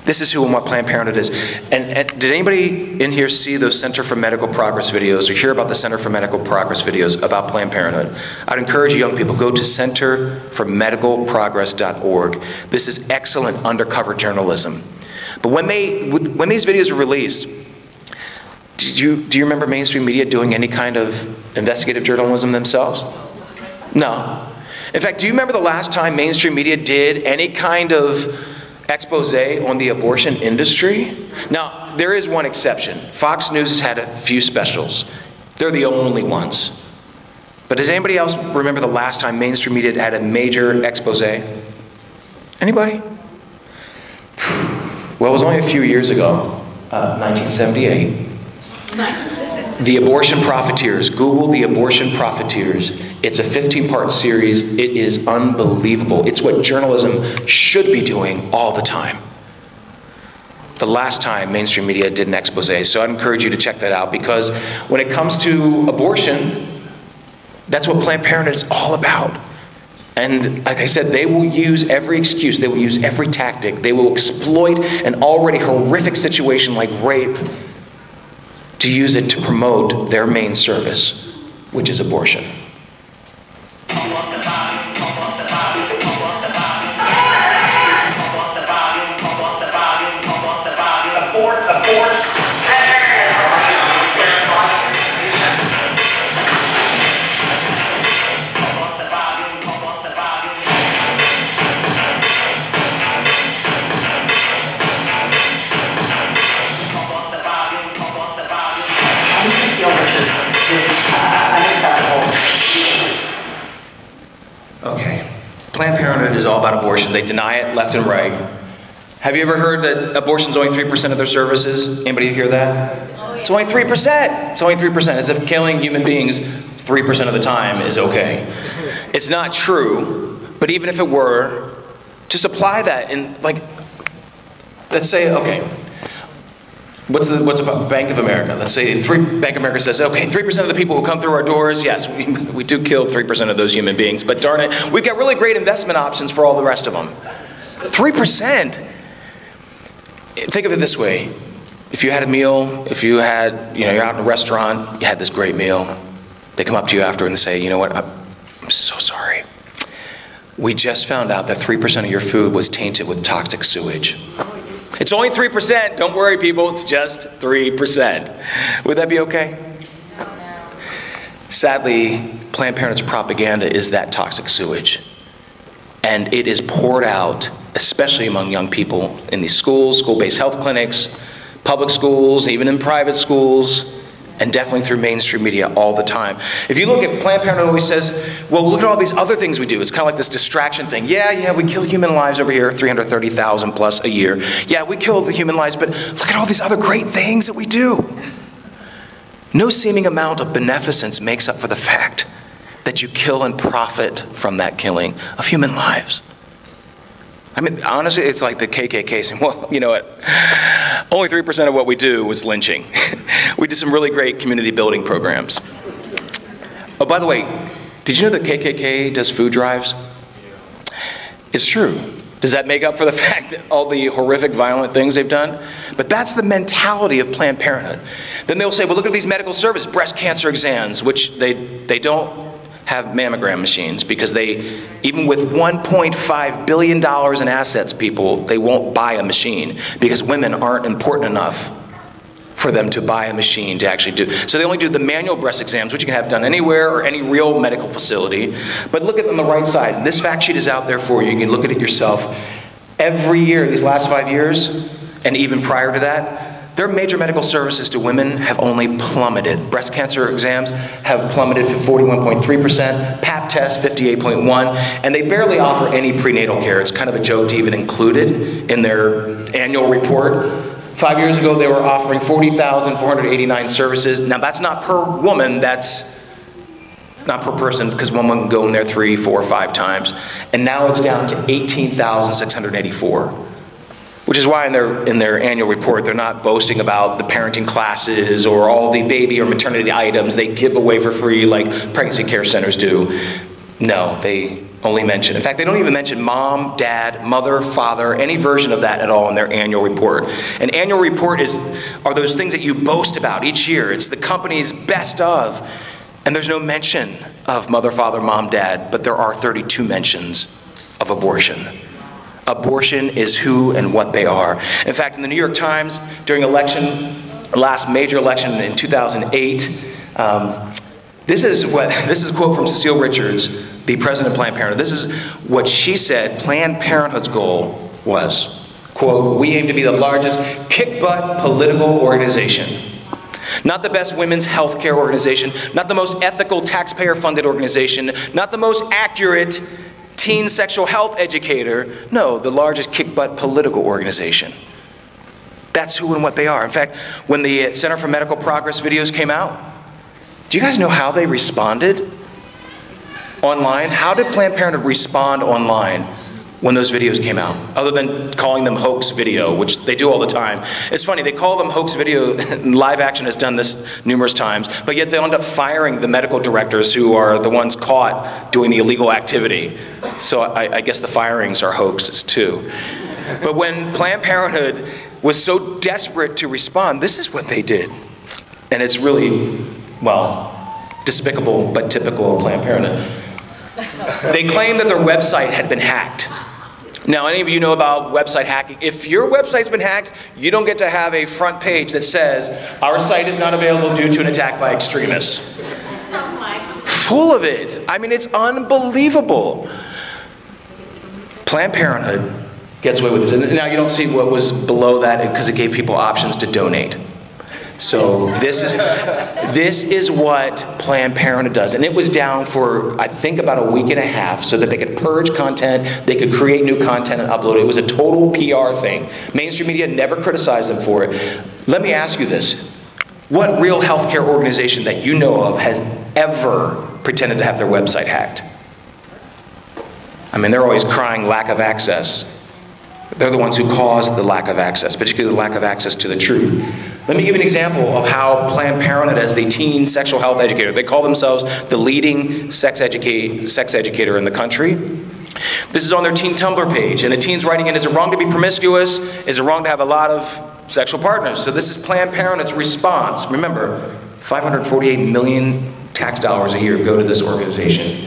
This is who and what Planned Parenthood is. And did anybody in here see those Center for Medical Progress videos or hear about the Center for Medical Progress videos about Planned Parenthood? I'd encourage young people, go to centerformedicalprogress.org. This is excellent undercover journalism. But when these videos were released, do you remember mainstream media doing any kind of investigative journalism themselves? No. In fact, do you remember the last time mainstream media did any kind of expose on the abortion industry? Now, there is one exception. Fox News has had a few specials. They're the only ones. But does anybody else remember the last time mainstream media had a major expose? Anybody? Well, it was only a few years ago, 1978. The Abortion Profiteers. Google The Abortion Profiteers. It's a 15-part series. It is unbelievable. It's what journalism should be doing all the time. The last time mainstream media did an expose. So I'd encourage you to check that out, because when it comes to abortion, that's what Planned Parenthood is all about. And like I said, they will use every excuse, they will use every tactic, they will exploit an already horrific situation like rape to use it to promote their main service, which is abortion. Okay. Planned Parenthood is all about abortion. They deny it left and right. Have you ever heard that abortion is only 3% of their services? Anybody hear that? Oh, yeah. It's only 3%. It's only 3%. As if killing human beings 3% of the time is okay. It's not true, but even if it were, to supply that in, like, let's say, okay, what's Bank of America? Let's say Bank of America says, okay, 3% of the people who come through our doors, yes, we do kill 3% of those human beings, but darn it, we've got really great investment options for all the rest of them. 3%. Think of it this way. If you had a meal, if you had, you're out in a restaurant, you had this great meal, they come up to you after and they say, you know what, I'm so sorry. We just found out that 3% of your food was tainted with toxic sewage. It's only 3%. Don't worry, people. It's just 3%. Would that be okay? Sadly, Planned Parenthood's propaganda is that toxic sewage. And it is poured out, especially among young people, in these schools, school-based health clinics, public schools, even in private schools, and definitely through mainstream media all the time. If you look at, Planned Parenthood always says, well, look at all these other things we do. It's kind of like this distraction thing. Yeah, we kill human lives over here, 330,000 plus a year. Yeah, we kill the human lives, but look at all these other great things that we do. No seeming amount of beneficence makes up for the fact that you kill and profit from that killing of human lives. I mean, honestly, it's like the KKK saying, well, you know what, only 3% of what we do was lynching. We did some really great community building programs. Oh, by the way, did you know that KKK does food drives? It's true. Does that make up for the fact that all the horrific, violent things they've done? But that's the mentality of Planned Parenthood. Then they'll say, well, look at these medical services, breast cancer exams, which they don't have mammogram machines, because they, even with $1.5 billion in assets, people, they won't buy a machine because women aren't important enough for them to buy a machine to actually do. So they only do the manual breast exams, which you can have done anywhere or any real medical facility. But look at on the right side. This fact sheet is out there for you. You can look at it yourself. Every year, these last 5 years, and even prior to that, their major medical services to women have only plummeted. Breast cancer exams have plummeted from 41.3%. Pap pap test 58.1, and they barely offer any prenatal care. It's kind of a joke to even include it in their annual report. 5 years ago, they were offering 40,489 services. Now, that's not per woman, that's not per person, because one woman can go in there 3, 4, 5 times. And now it's down to 18,684. Which is why in their annual report, they're not boasting about the parenting classes or all the baby or maternity items they give away for free like pregnancy care centers do. No, they only mention, in fact, they don't even mention mom, dad, mother, father, any version of that at all in their annual report. An annual report are those things that you boast about each year. It's the company's best of. And there's no mention of mother, father, mom, dad, but there are 32 mentions of abortion. Abortion is who and what they are. In fact, in the New York Times, during last major election in 2008, this is a quote from Cecile Richards, the president of Planned Parenthood. This is what she said Planned Parenthood's goal was. Quote, "We aim to be the largest kick-butt political organization. Not the best women's health care organization, not the most ethical taxpayer-funded organization, not the most accurate teen sexual health educator. No, the largest kick-butt political organization." That's who and what they are. In fact, when the Center for Medical Progress videos came out, do you guys know how they responded online? How did Planned Parenthood respond online when those videos came out, other than calling them hoax video, which they do all the time? It's funny, they call them hoax video, and Live Action has done this numerous times, but yet they'll end up firing the medical directors who are the ones caught doing the illegal activity. So I guess the firings are hoaxes too. But when Planned Parenthood was so desperate to respond, this is what they did. And it's really, well, despicable but typical of Planned Parenthood. They claimed that their website had been hacked. Now, any of you know about website hacking? If your website's been hacked, you don't get to have a front page that says, "Our site is not available due to an attack by extremists." Full of it. I mean, it's unbelievable. Planned Parenthood gets away with this. And now you don't see what was below that because it gave people options to donate. So this is what Planned Parenthood does. And it was down for, I think, about a week and a half so that they could purge content, they could create new content and upload it. It was a total PR thing. Mainstream media never criticized them for it. Let me ask you this. What real healthcare organization that you know of has ever pretended to have their website hacked? I mean, they're always crying lack of access. They're the ones who cause the lack of access, particularly the lack of access to the truth. Let me give you an example of how Planned Parenthood, as the teen sexual health educator, they call themselves the leading sex educator in the country. This is on their teen Tumblr page, and a teen's writing in, "Is it wrong to be promiscuous? Is it wrong to have a lot of sexual partners?" So this is Planned Parenthood's response. Remember, 548 million tax dollars a year go to this organization.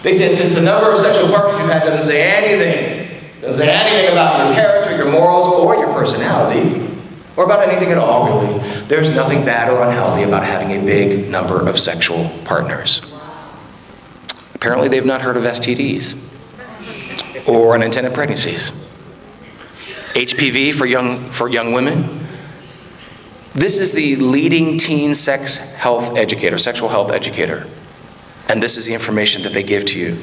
They said, since the number of sexual partners you've had doesn't say anything about your character, your morals, or your personality, or about anything at all, really, there's nothing bad or unhealthy about having a big number of sexual partners. Apparently, they've not heard of STDs or unintended pregnancies. HPV for young women. This is the leading teen sex health educator, sexual health educator. And this is the information that they give to you.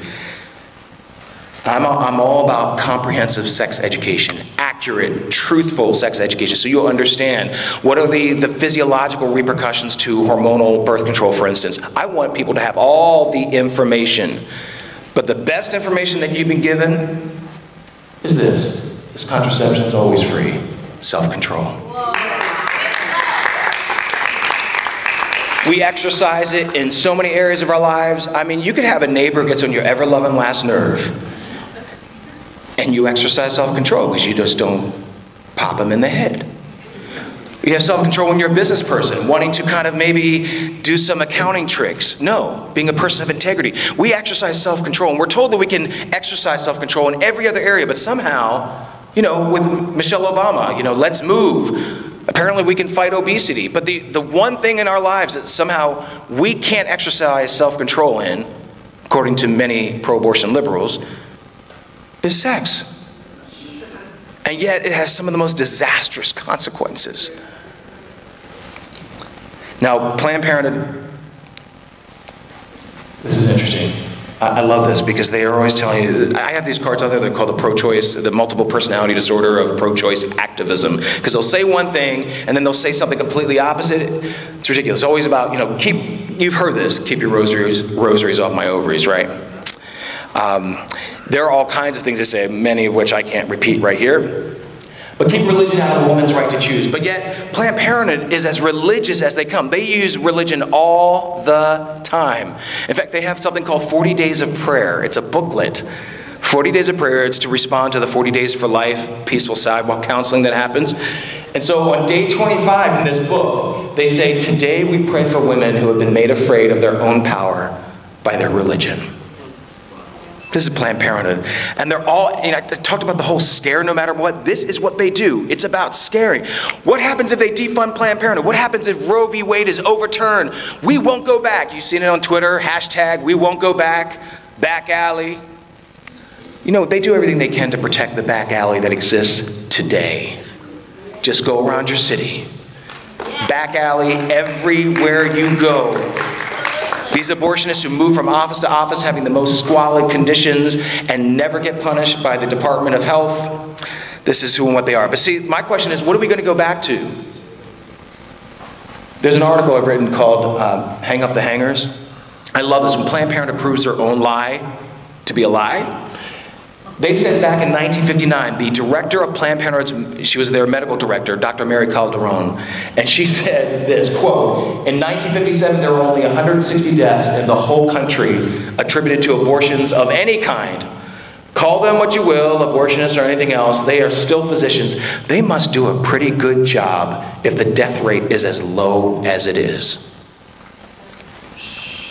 I'm all about comprehensive sex education, accurate, truthful sex education, so you'll understand what are the physiological repercussions to hormonal birth control, for instance. I want people to have all the information, but the best information that you've been given is this. This contraception is always free. Self-control. We exercise it in so many areas of our lives. I mean, you could have a neighbor who gets on your ever-loving last nerve, and you exercise self-control because you just don't pop them in the head. You have self-control when you're a business person, wanting to kind of maybe do some accounting tricks. No, being a person of integrity. We exercise self-control, and we're told that we can exercise self-control in every other area, but somehow, you know, with Michelle Obama, you know, let's move. Apparently we can fight obesity, but the one thing in our lives that somehow we can't exercise self-control in, according to many pro-abortion liberals, is sex. And yet it has some of the most disastrous consequences. Now, Planned Parenthood, this is interesting. I love this because they are always telling you, I have these cards out there that are called the pro-choice, the multiple personality disorder of pro-choice activism. Because they'll say one thing and then they'll say something completely opposite. It's ridiculous. It's always about, you know, you've heard this, keep your rosaries off my ovaries, right? There are all kinds of things they say, many of which I can't repeat right here. But keep religion out of a woman's right to choose. But yet, Planned Parenthood is as religious as they come. They use religion all the time. In fact, they have something called 40 Days of Prayer. It's a booklet. 40 Days of Prayer, it's to respond to the 40 Days for Life peaceful sidewalk counseling that happens. And so on day 25 in this book, they say, today we pray for women who have been made afraid of their own power by their religion. This is Planned Parenthood. And they're all, you know, I talked about the whole scare no matter what. This is what they do. It's about scaring. What happens if they defund Planned Parenthood? What happens if Roe v. Wade is overturned? We won't go back. You've seen it on Twitter, hashtag we won't go back, back alley. You know, they do everything they can to protect the back alley that exists today. Just go around your city. Back alley everywhere you go. These abortionists who move from office to office having the most squalid conditions and never get punished by the Department of Health. This is who and what they are. But see, my question is, what are we going to go back to? There's an article I've written called Hang Up the Hangers. I love this. When Planned Parenthood proves their own lie to be a lie, they said back in 1959, the director of Planned Parenthood, she was their medical director, Dr. Mary Calderon, and she said this, quote, in 1957 there were only 160 deaths in the whole country attributed to abortions of any kind. Call them what you will, abortionists or anything else, they are still physicians. They must do a pretty good job if the death rate is as low as it is.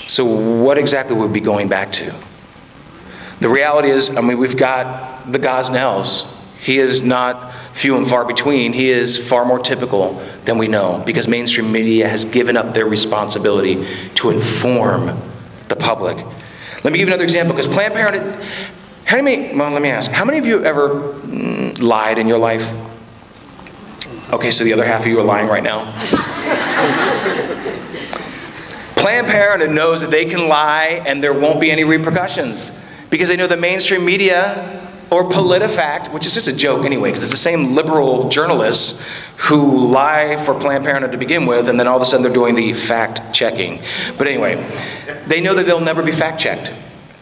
So what exactly would we be going back to? The reality is, I mean, we've got the Gosnells. He is not few and far between. He is far more typical than we know because mainstream media has given up their responsibility to inform the public. Let me give you another example because Planned Parenthood, well, let me ask, how many of you have ever lied in your life? Okay, so the other half of you are lying right now. Planned Parenthood knows that they can lie and there won't be any repercussions. Because they know the mainstream media or PolitiFact, which is just a joke anyway, because it's the same liberal journalists who lie for Planned Parenthood to begin with, and then all of a sudden they're doing the fact-checking. But anyway, they know that they'll never be fact-checked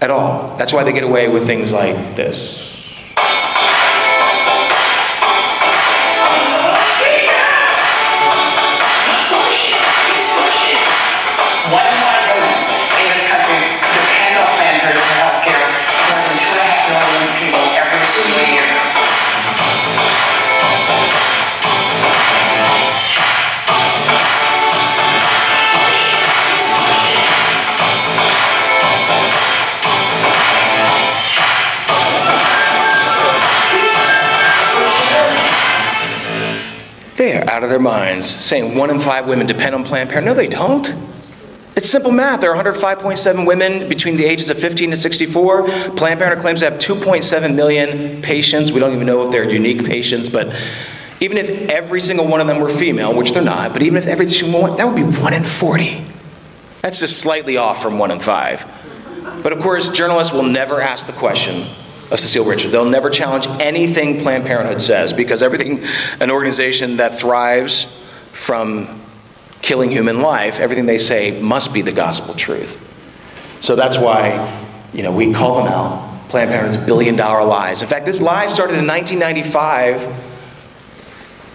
at all. That's why they get away with things like this. They're out of their minds, saying 1 in 5 women depend on Planned Parenthood. No, they don't. It's simple math. There are 105.7 women between the ages of 15 to 64. Planned Parenthood claims to have 2.7 million patients. We don't even know if they're unique patients, but even if every single one of them were female, which they're not, but even if every single one, that would be 1 in 40. That's just slightly off from 1 in 5. But of course, journalists will never ask the question of Cecile Richards. They'll never challenge anything Planned Parenthood says because everything, an organization that thrives from killing human life, everything they say must be the gospel truth. So that's why, you know, we call them out. Planned Parenthood's billion-dollar lies. In fact, this lie started in 1995.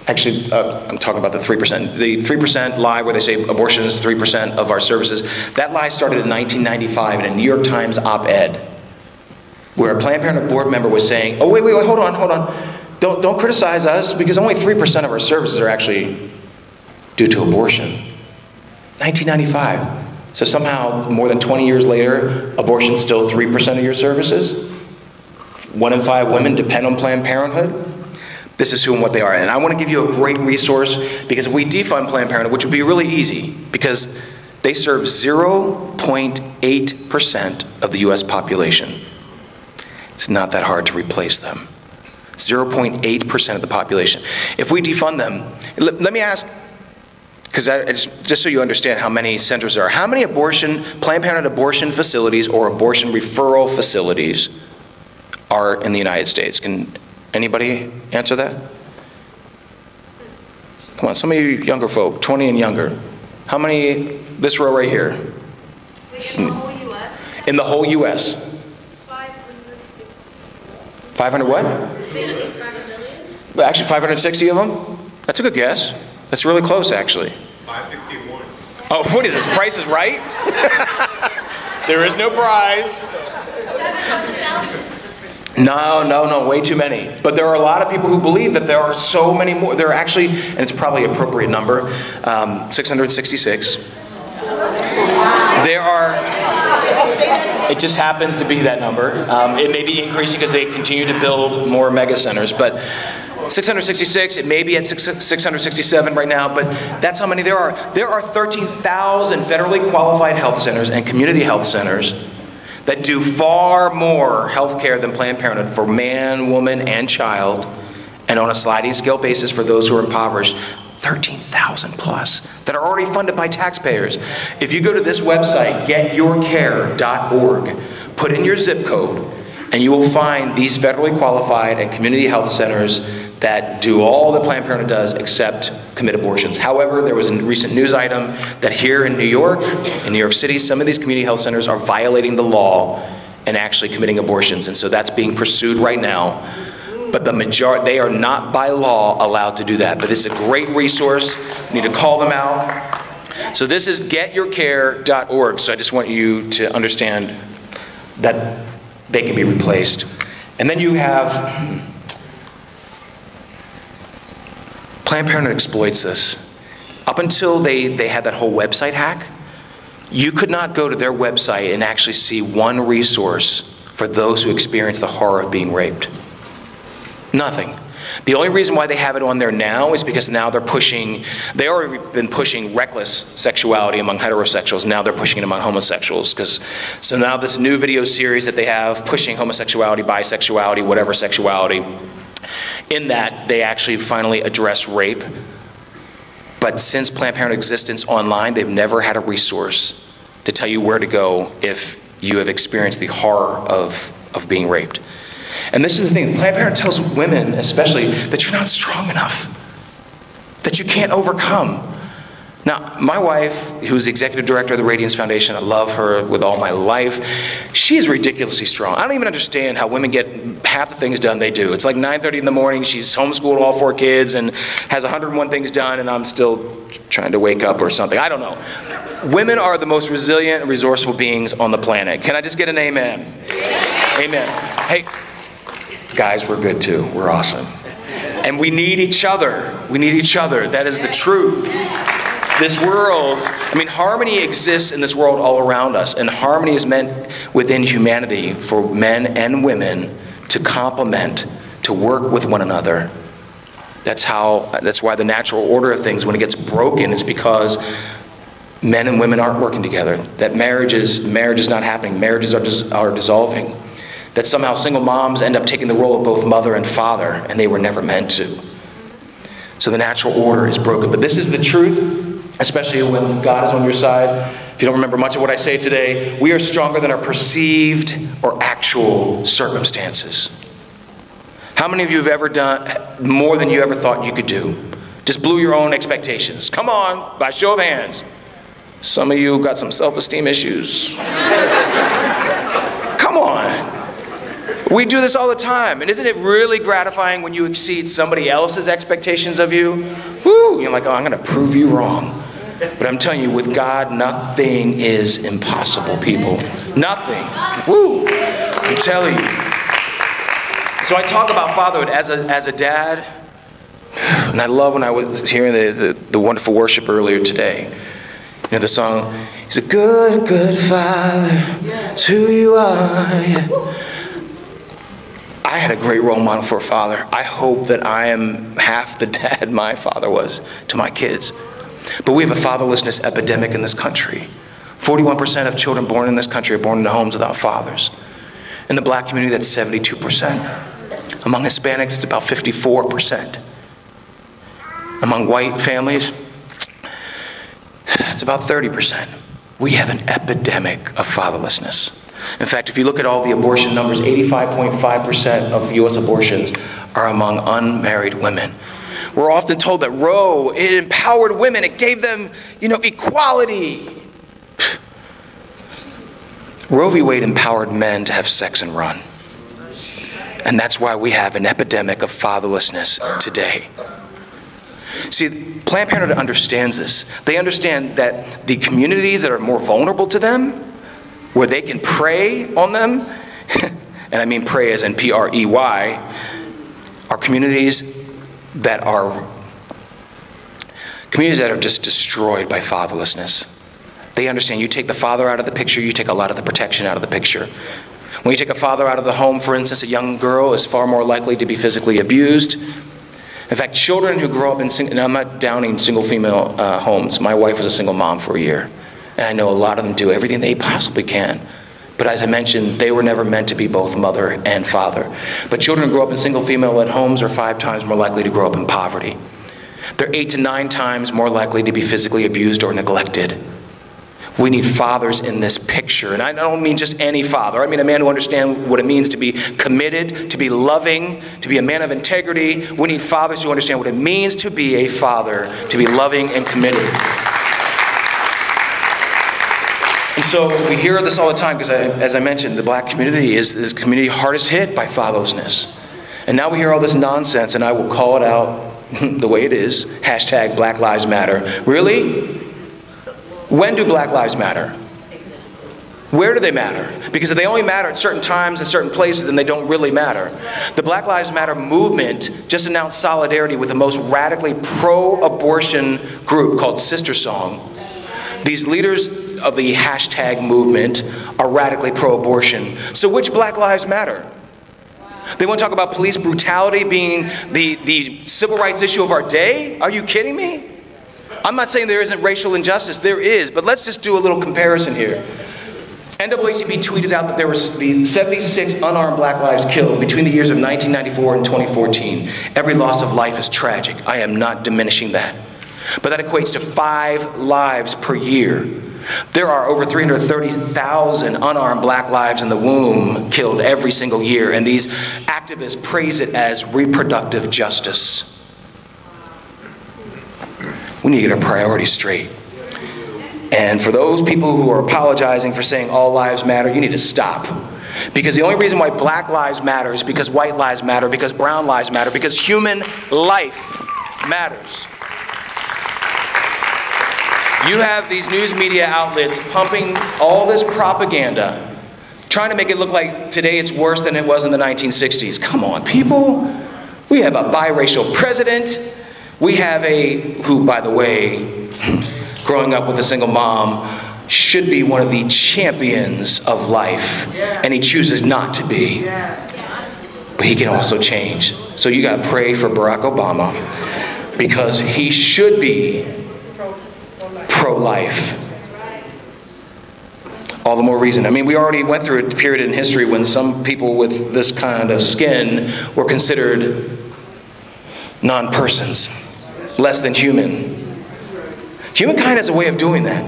Actually, I'm talking about the 3%. The 3% lie where they say abortion is 3% of our services. That lie started in 1995 in a New York Times op-ed where a Planned Parenthood board member was saying, oh, wait, hold on. Don't criticize us because only 3% of our services are actually due to abortion. 1995. So somehow, more than 20 years later, abortion's still 3% of your services? 1 in 5 women depend on Planned Parenthood? This is who and what they are. And I want to give you a great resource because if we defund Planned Parenthood, which would be really easy because they serve 0.8% of the US population. It's not that hard to replace them. 0.8% of the population. If we defund them, let me ask, because just so you understand how many centers there are, how many Planned Parenthood abortion facilities or abortion referral facilities are in the United States? Can anybody answer that? Come on, some of you younger folk, 20 and younger. How many, this row right here?
In the whole U.S.?
In the whole U.S.? 500 what?
500 million?
Well, actually, 560 of them? That's a good guess. That's really close, actually.
561.
Oh, what is this? Price is Right? There is no prize. No, way too many. But there are a lot of people who believe that there are so many more. There are actually, and it's probably an appropriate number, 666. There are, it just happens to be that number. It may be increasing because they continue to build more mega centers, but 666, it may be at 667 right now, but that's how many there are. There are 13,000 federally qualified health centers and community health centers that do far more health care than Planned Parenthood for man, woman, and child, and on a sliding scale basis for those who are impoverished, 13,000 plus that are already funded by taxpayers. If you go to this website, getyourcare.org, put in your zip code, and you will find these federally qualified and community health centers that do all that Planned Parenthood does except commit abortions. However, there was a recent news item that here in New York City, some of these community health centers are violating the law and actually committing abortions, and so that's being pursued right now. But the majority, they are not by law allowed to do that. But it's a great resource. You need to call them out. So this is getyourcare.org. So I just want you to understand that they can be replaced. And then you have, Planned Parenthood exploits this. Up until they had that whole website hack, you could not go to their website and actually see one resource for those who experience the horror of being raped. Nothing. The only reason why they have it on there now is because now they're pushing, they already been pushing reckless sexuality among heterosexuals, now they're pushing it among homosexuals. So now this new video series that they have pushing homosexuality, bisexuality, whatever sexuality, in that they actually finally address rape. But since Planned Parenthood existence online, they've never had a resource to tell you where to go if you have experienced the horror of being raped. And this is the thing, Planned Parenthood tells women especially that you're not strong enough, that you can't overcome. Now, my wife, who's the executive director of the Radiance Foundation, I love her with all my life, she is ridiculously strong. I don't even understand how women get half the things done they do. It's like 9:30 in the morning, she's homeschooled all 4 kids and has 101 things done, and I'm still trying to wake up or something. I don't know. Women are the most resilient and resourceful beings on the planet. Can I just get an amen? Amen. Hey, guys, we're good too. We're awesome. And we need each other. We need each other. That is the truth. This world, I mean, harmony exists in this world all around us, and harmony is meant within humanity for men and women to complement, to work with one another. That's why the natural order of things, when it gets broken, is because men and women aren't working together. That marriage is not happening. Marriages are dissolving. That somehow single moms end up taking the role of both mother and father, and they were never meant to. So the natural order is broken. But this is the truth, especially when God is on your side. If you don't remember much of what I say today, we are stronger than our perceived or actual circumstances. How many of you have ever done more than you ever thought you could do? Just blew your own expectations. Come on, by show of hands. Some of you got some self-esteem issues. Come on. We do this all the time, and isn't it really gratifying when you exceed somebody else's expectations of you? Woo, you're like, oh, I'm gonna prove you wrong. But I'm telling you, with God, nothing is impossible, people. Nothing. Woo, I'm telling you. So I talk about fatherhood as a dad, and I love when I was hearing the wonderful worship earlier today. You know the song, he's a good, good father, it's who you are. I had a great role model for a father. I hope that I am half the dad my father was to my kids. But we have a fatherlessness epidemic in this country. 41% of children born in this country are born into homes without fathers. In the black community, that's 72%. Among Hispanics, it's about 54%. Among white families, it's about 30%. We have an epidemic of fatherlessness. In fact, if you look at all the abortion numbers, 85.5% of US abortions are among unmarried women. We're often told that Roe, it empowered women, it gave them, equality. Roe v. Wade empowered men to have sex and run. And that's why we have an epidemic of fatherlessness today. See, Planned Parenthood understands this. They understand that the communities that are more vulnerable to them, where they can prey on them, and I mean prey as in P-R-E-Y, are communities that are just destroyed by fatherlessness. They understand you take the father out of the picture, you take a lot of the protection out of the picture. When you take a father out of the home, for instance, a young girl is far more likely to be physically abused. In fact, children who grow up in, and I'm not downing single female homes. My wife was a single mom for a year. And I know a lot of them do everything they possibly can. But as I mentioned, they were never meant to be both mother and father. But children who grow up in single female-led homes are 5 times more likely to grow up in poverty. They're 8 to 9 times more likely to be physically abused or neglected. We need fathers in this picture. And I don't mean just any father. I mean a man who understands what it means to be committed, to be loving, to be a man of integrity. We need fathers who understand what it means to be a father, to be loving and committed. And so we hear this all the time because, as I mentioned, the black community is the community hardest hit by fatherlessness. And now we hear all this nonsense, and I will call it out the way it is. Hashtag Black Lives Matter. Really? When do Black Lives matter? Where do they matter? Because if they only matter at certain times and certain places, then they don't really matter. The Black Lives Matter movement just announced solidarity with the most radically pro-abortion group called Sister Song. These leaders of the hashtag movement are radically pro-abortion. So which Black Lives matter? They want to talk about police brutality being the civil rights issue of our day? Are you kidding me? I'm not saying there isn't racial injustice, there is, but let's just do a little comparison here. NAACP tweeted out that there were 76 unarmed black lives killed between the years of 1994 and 2014. Every loss of life is tragic. I am not diminishing that. But that equates to 5 lives per year. There are over 330,000 unarmed black lives in the womb killed every single year, and these activists praise it as reproductive justice. We need to get our priorities straight. And for those people who are apologizing for saying all lives matter, you need to stop. Because the only reason why black lives matter is because white lives matter, because brown lives matter, because human life matters. You have these news media outlets pumping all this propaganda, trying to make it look like today it's worse than it was in the 1960s. Come on, people. We have a biracial president. We have who, by the way, growing up with a single mom, should be one of the champions of life, and he chooses not to be. But he can also change. So you got to pray for Barack Obama, because he should be pro-life. All the more reason. I mean, we already went through a period in history when some people with this kind of skin were considered non-persons, less than human. Humankind has a way of doing that.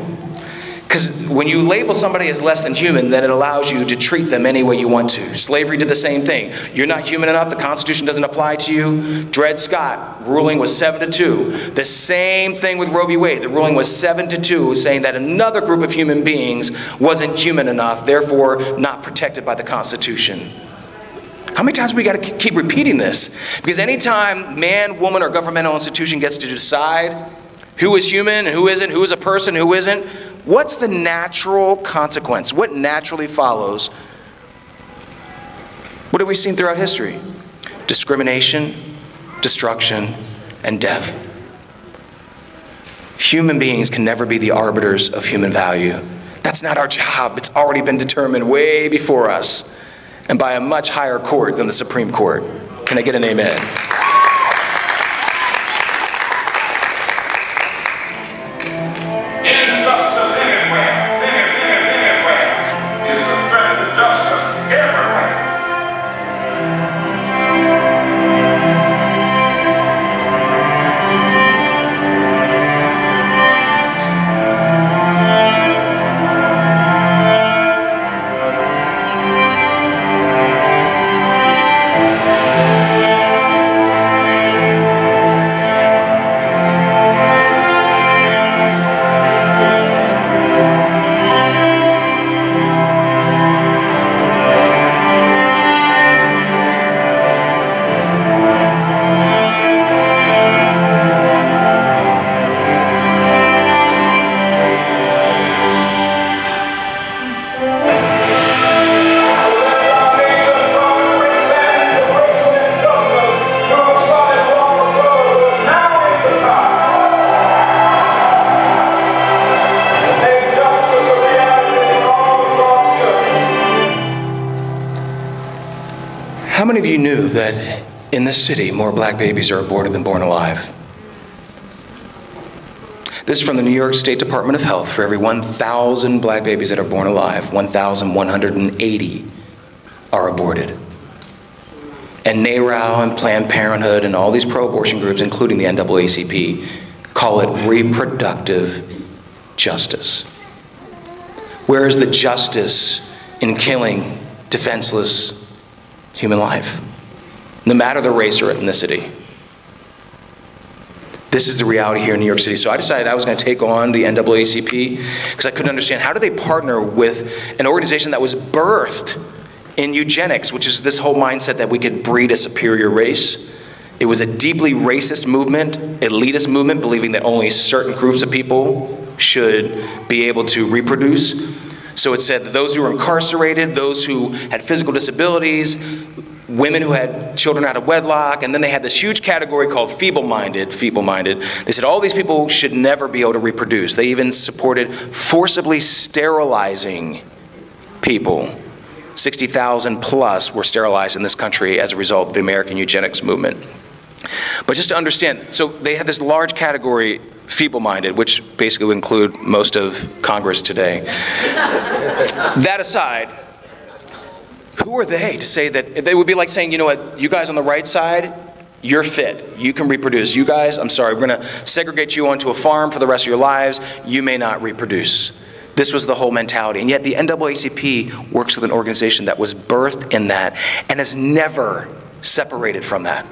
Because when you label somebody as less than human, then it allows you to treat them any way you want to. Slavery did the same thing. You're not human enough, the Constitution doesn't apply to you. Dred Scott, ruling was 7-2. The same thing with Roe v. Wade. The ruling was 7-2, saying that another group of human beings wasn't human enough, therefore not protected by the Constitution. How many times we got to keep repeating this? Because anytime man, woman, or governmental institution gets to decide who is human, who isn't, who is a person, who isn't, what's the natural consequence? What naturally follows? What have we seen throughout history? Discrimination, destruction, and death. Human beings can never be the arbiters of human value. That's not our job. It's already been determined way before us, and by a much higher court than the Supreme Court. Can I get an amen?
Injustice anywhere is a threat to justice everywhere.
How many of you knew that in this city, more black babies are aborted than born alive? This is from the New York State Department of Health. For every 1,000 black babies that are born alive, 1,180 are aborted. And NARAL and Planned Parenthood and all these pro-abortion groups, including the NAACP, call it reproductive justice. Where is the justice in killing defenseless human life, no matter the race or ethnicity? This is the reality here in New York City. So I decided I was going to take on the NAACP because I couldn't understand, how do they partner with an organization that was birthed in eugenics, which is this whole mindset that we could breed a superior race. It was a deeply racist movement, elitist movement, believing that only certain groups of people should be able to reproduce. So it said that those who were incarcerated, those who had physical disabilities, women who had children out of wedlock, and then they had this huge category called feeble-minded. They said all these people should never be able to reproduce. They even supported forcibly sterilizing people. 60,000 plus were sterilized in this country as a result of the American eugenics movement. But just to understand, so they had this large category, feeble-minded, which basically would include most of Congress today. That aside, who are they to say that? They would be like saying, you know what, you guys on the right side, you're fit, you can reproduce. You guys, I'm sorry, we're gonna segregate you onto a farm for the rest of your lives, you may not reproduce. This was the whole mentality. And yet the NAACP works with an organization that was birthed in that and has never separated from that.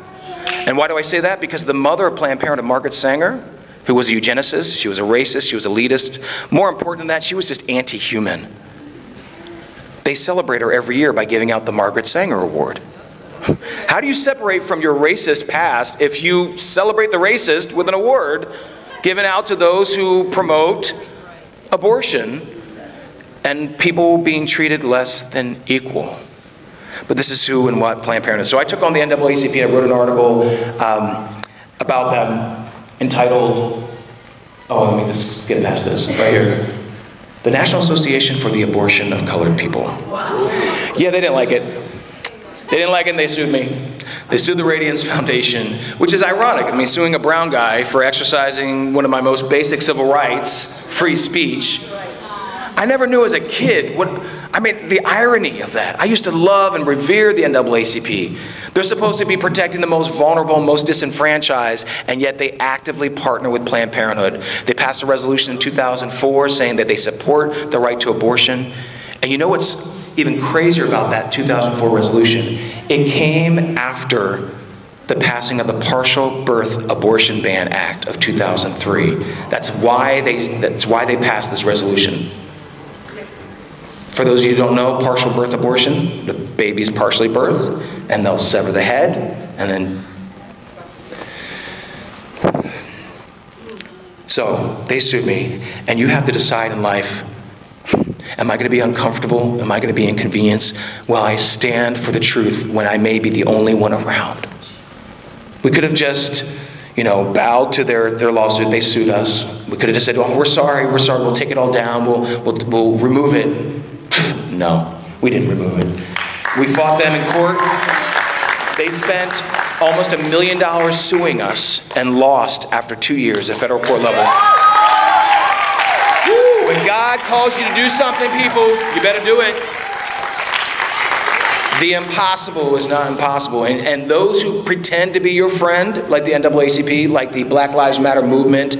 And why do I say that? Because the mother of Planned Parenthood, Margaret Sanger, who was a eugenicist, she was a racist, she was elitist. More important than that, she was just anti-human. They celebrate her every year by giving out the Margaret Sanger Award. How do you separate from your racist past if you celebrate the racist with an award given out to those who promote abortion and people being treated less than equal? But this is who and what Planned Parenthood is. So I took on the NAACP. I wrote an article about them entitled, oh, let me just get past this, right here. The National Association for the Abortion of Colored People. Yeah, they didn't like it. They didn't like it and they sued me. They sued the Radiance Foundation, which is ironic. I mean, suing a brown guy for exercising one of my most basic civil rights, free speech. I never knew as a kid the irony of that. I used to love and revere the NAACP. They're supposed to be protecting the most vulnerable, most disenfranchised, and yet they actively partner with Planned Parenthood. They passed a resolution in 2004 saying that they support the right to abortion. And you know what's even crazier about that 2004 resolution? It came after the passing of the Partial Birth Abortion Ban Act of 2003. That's why they passed this resolution. For those of you who don't know, partial birth abortion, the baby's partially birthed, and they'll sever the head, and then... So, they sued me, and you have to decide in life, am I going to be uncomfortable? Am I going to be inconvenienced? Will I stand for the truth when I may be the only one around? We could have just, bowed to their lawsuit. They sued us. We could have just said, oh, we're sorry, we'll take it all down, we'll remove it. No, we didn't remove it. We fought them in court. They spent almost $1 million suing us and lost after 2 years at federal court level. When God calls you to do something, people, you better do it. The impossible is not impossible. And those who pretend to be your friend, like the NAACP, like the Black Lives Matter movement,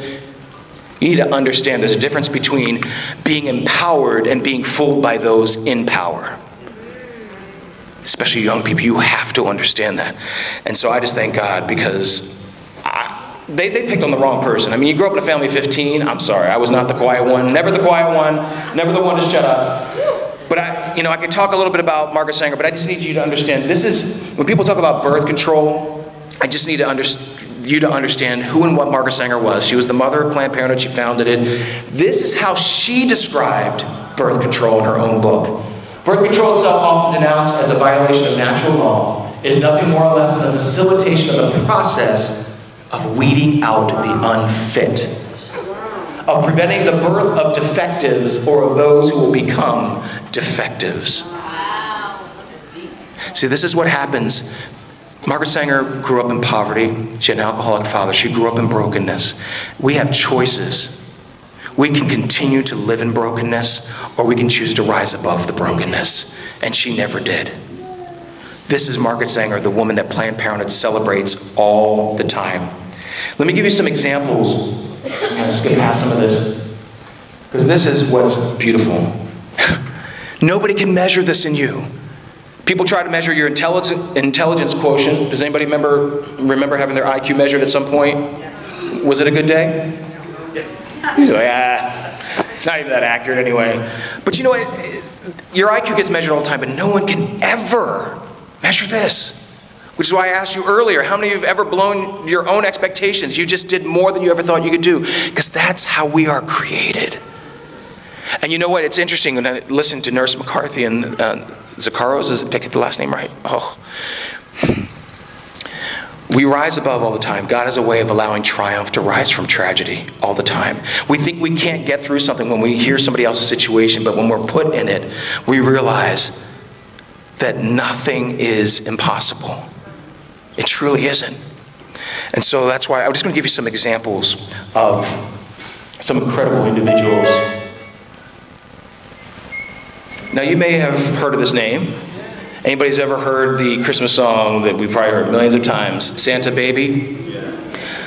you need to understand there's a difference between being empowered and being fooled by those in power. Especially young people, you have to understand that. And so I just thank God because they picked on the wrong person. I mean, you grew up in a family of 15. I'm sorry, I was not the quiet one. Never the quiet one. Never the one to shut up. But I could talk a little bit about Margaret Sanger, but I just need you to understand, this is, when people talk about birth control, I just need you to understand who and what Margaret Sanger was. She was the mother of Planned Parenthood. She founded it. This is how she described birth control in her own book. Birth control itself, often denounced as a violation of natural law, is nothing more or less than a facilitation of the process of weeding out the unfit, of preventing the birth of defectives or of those who will become defectives. See, this is what happens. Margaret Sanger grew up in poverty. She had an alcoholic father. She grew up in brokenness. We have choices. We can continue to live in brokenness, or we can choose to rise above the brokenness. And she never did. This is Margaret Sanger, the woman that Planned Parenthood celebrates all the time. Let me give you some examples. I'm going to skip past some of this, because this is what's beautiful. Nobody can measure this in you. People try to measure your intelligence quotient. Does anybody remember having their IQ measured at some point? Was it a good day? He's like, it's not even that accurate anyway. But you know what? Your IQ gets measured all the time, but no one can ever measure this. Which is why I asked you earlier, how many of you have ever blown your own expectations? You just did more than you ever thought you could do. Because that's how we are created. And you know what? It's interesting when I listen to Nurse McCarthy and Zaccharos, did I get the last name right? Oh. We rise above all the time. God has a way of allowing triumph to rise from tragedy all the time. We think we can't get through something when we hear somebody else's situation, but when we're put in it, we realize that nothing is impossible. It truly isn't. And so that's why I'm just going to give you some examples of some incredible individuals. Now, you may have heard of this name. Anybody's ever heard the Christmas song that we've probably heard millions of times, Santa Baby?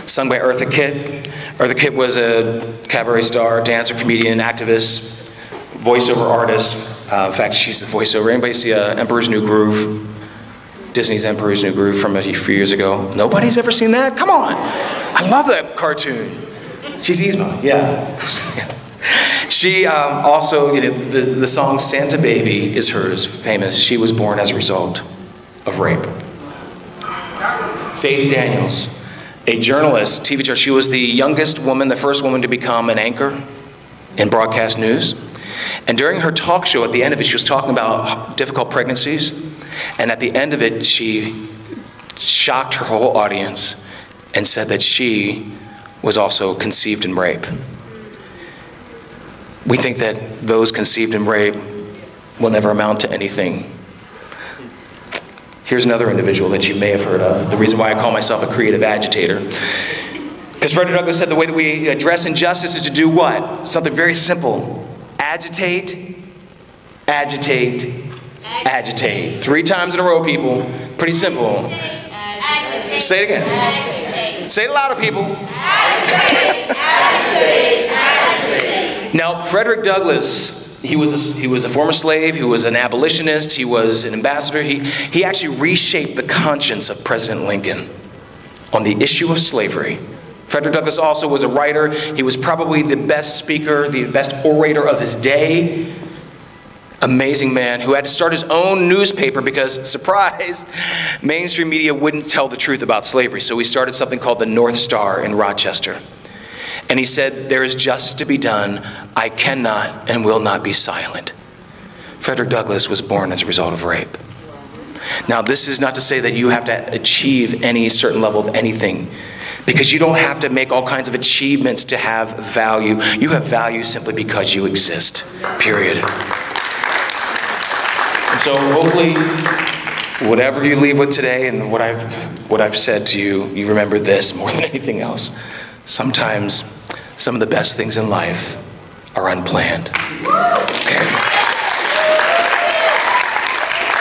Sung by Eartha Kitt. Eartha Kitt was a cabaret star, dancer, comedian, activist, voiceover artist. In fact, she's the voiceover. Anybody see Emperor's New Groove? Disney's Emperor's New Groove from a few years ago. Nobody's ever seen that? Come on. I love that cartoon. She's Yzma, yeah. She also, the song Santa Baby is hers, famous. She was born as a result of rape. Faith Daniels, a journalist, TV journalist. She was the youngest woman, the first woman to become an anchor in broadcast news. And during her talk show, at the end of it, she was talking about difficult pregnancies. And at the end of it, she shocked her whole audience and said that she was also conceived in rape. We think that those conceived in rape will never amount to anything. Here's another individual that you may have heard of. The reason why I call myself a creative agitator. Because Frederick Douglass said the way that we address injustice is to do what? Something very simple. Agitate, agitate, agitate. 3 times in a row, people. Pretty simple. Agitate. Say it again. Agitate. Say it louder, people. Agitate, agitate, agitate. Now, Frederick Douglass, he was a former slave, he was an abolitionist, he was an ambassador. He actually reshaped the conscience of President Lincoln on the issue of slavery. Frederick Douglass also was a writer. He was probably the best speaker, the best orator of his day. Amazing man who had to start his own newspaper because, surprise, mainstream media wouldn't tell the truth about slavery. So he started something called the North Star in Rochester. And he said, there is justice to be done. I cannot and will not be silent. Frederick Douglass was born as a result of rape. Now, this is not to say that you have to achieve any certain level of anything, because you don't have to make all kinds of achievements to have value. You have value simply because you exist, period. And so hopefully, whatever you leave with today and what I've said to you, you remember this more than anything else. Sometimes some of the best things in life are unplanned. Okay?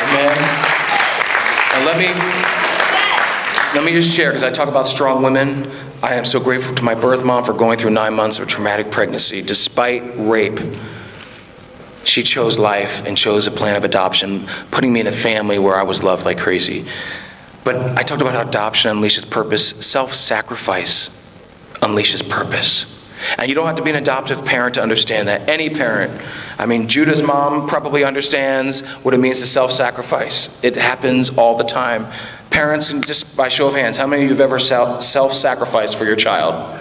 Amen. And let me just share, because I talk about strong women. I am so grateful to my birth mom for going through 9 months of traumatic pregnancy. Despite rape, she chose life and chose a plan of adoption, putting me in a family where I was loved like crazy. But I talked about how adoption unleashes purpose. Self-sacrifice unleashes purpose. And you don't have to be an adoptive parent to understand that. Any parent, I mean, Judah's mom probably understands what it means to self-sacrifice. It happens all the time. Parents, just by show of hands, how many of you have ever self-sacrificed for your child?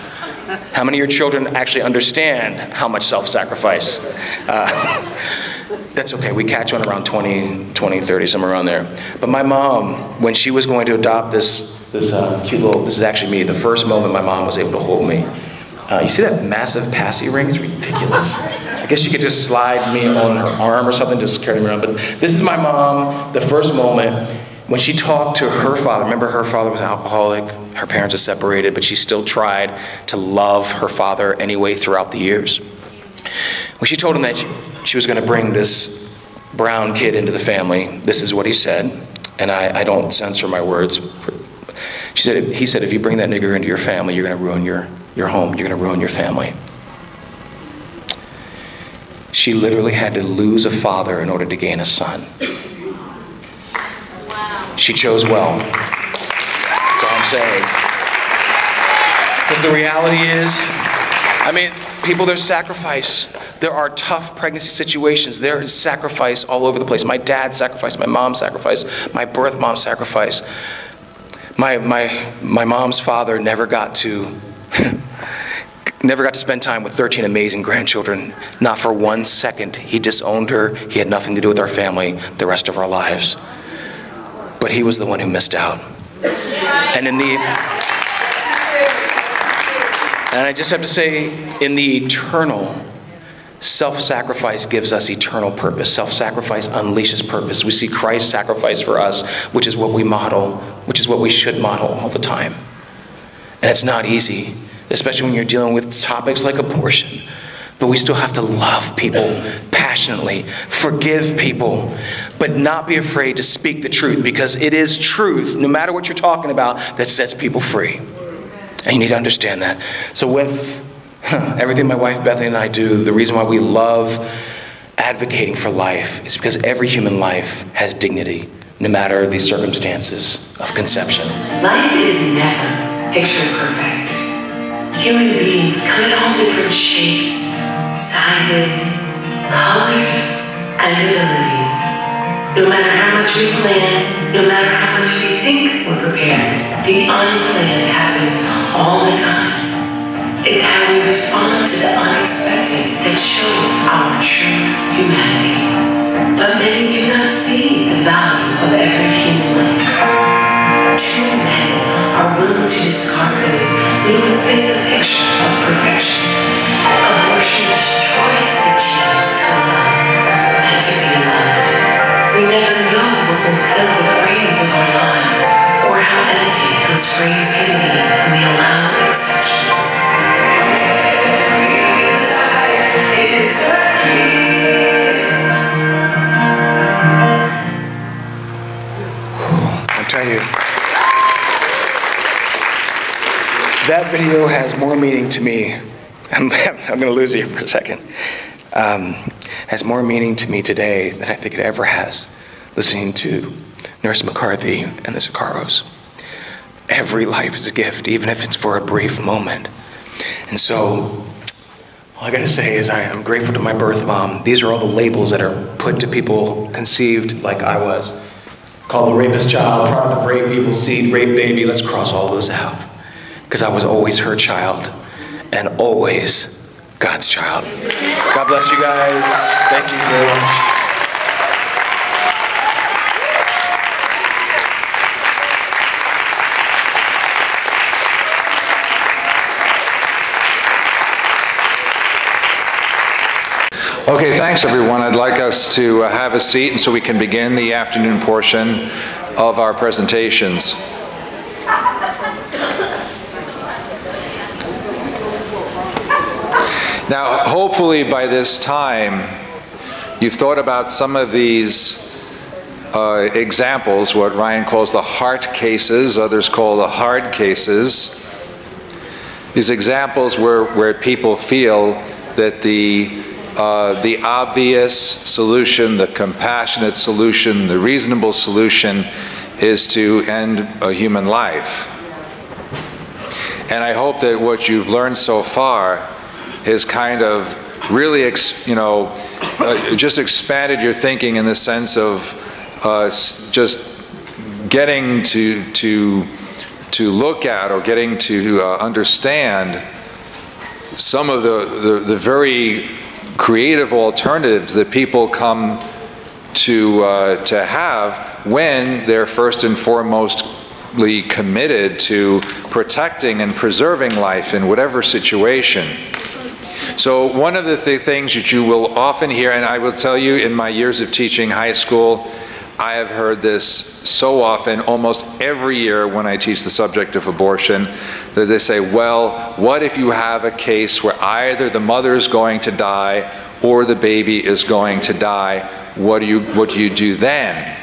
How many of your children actually understand how much self-sacrifice? That's okay, we catch on around 20, 30, somewhere around there. But my mom, when she was going to adopt this cute little, this is actually me, the first moment my mom was able to hold me. You see that massive passy ring? It's ridiculous. I guess she could just slide me on her arm or something, just carry me around. But this is my mom, the first moment when she talked to her father. Remember, her father was an alcoholic. Her parents are separated, but she still tried to love her father anyway throughout the years. When she told him that she was going to bring this brown kid into the family, this is what he said, and I don't censor my words. He said, if you bring that nigger into your family, you're going to ruin your home, you're going to ruin your family. She literally had to lose a father in order to gain a son. Wow. She chose well. That's all I'm saying. Because the reality is, I mean, people, there's sacrifice. There are tough pregnancy situations. There is sacrifice all over the place. My dad sacrificed, my mom sacrificed, my birth mom sacrificed. My mom's father never got to spend time with 13 amazing grandchildren. Not for 1 second. He disowned her. He had nothing to do with our family the rest of our lives. But he was the one who missed out. And I just have to say, in the eternal, self-sacrifice gives us eternal purpose. Self-sacrifice unleashes purpose. We see Christ's sacrifice for us, which is what we model, which is what we should model all the time. And it's not easy, especially when you're dealing with topics like abortion. But we still have to love people passionately, forgive people, but not be afraid to speak the truth, because it is truth, no matter what you're talking about, that sets people free. And you need to understand that. So with everything my wife Bethany and I do, the reason why we love advocating for life is because every human life has dignity, no matter the circumstances of conception.
Life is never picture perfect. Human beings come in all different shapes, sizes, colors, and abilities. No matter how much we plan, no matter how much we think we're prepared, the unplanned happens all the time. It's how we respond to the unexpected that shows our true humanity. But many do not see the value of every human life. Too many are willing to discard those who don't fit the picture of perfection. Abortion destroys the chance to love and to be loved. We never know what will fill the frames of our lives, or how empty those frames can be when we allow exceptions. Every life is a gift.
I'll tell you, that video has more meaning to me. I'm going to lose you for a second. Has more meaning to me today than I think it ever has, listening to Nurse McCarthy and the Sicaros. Every life is a gift, even if it's for a brief moment. And so, all I gotta say is I'm grateful to my birth mom. These are all the labels that are put to people conceived like I was. Called the rapist child, product of rape, evil seed, rape baby. Let's cross all those out. Because I was always her child, and always God's child. God bless you guys. Thank you very much.
Okay, thanks everyone. I'd like us to have a seat and so we can begin the afternoon portion of our presentations. Now, hopefully by this time, you've thought about some of these examples, what Ryan calls the heart cases, others call the hard cases. These examples where people feel that the obvious solution, the compassionate solution, the reasonable solution is to end a human life. And I hope that what you've learned so far has kind of really, just expanded your thinking in the sense of just getting to look at or getting to understand some of the very creative alternatives that people come to have when they're first and foremostly committed to protecting and preserving life in whatever situation. So one of the things that you will often hear, and I will tell you in my years of teaching high school, I have heard this so often, almost every year when I teach the subject of abortion, that they say, well, what if you have a case where either the mother is going to die or the baby is going to die? What do you do then?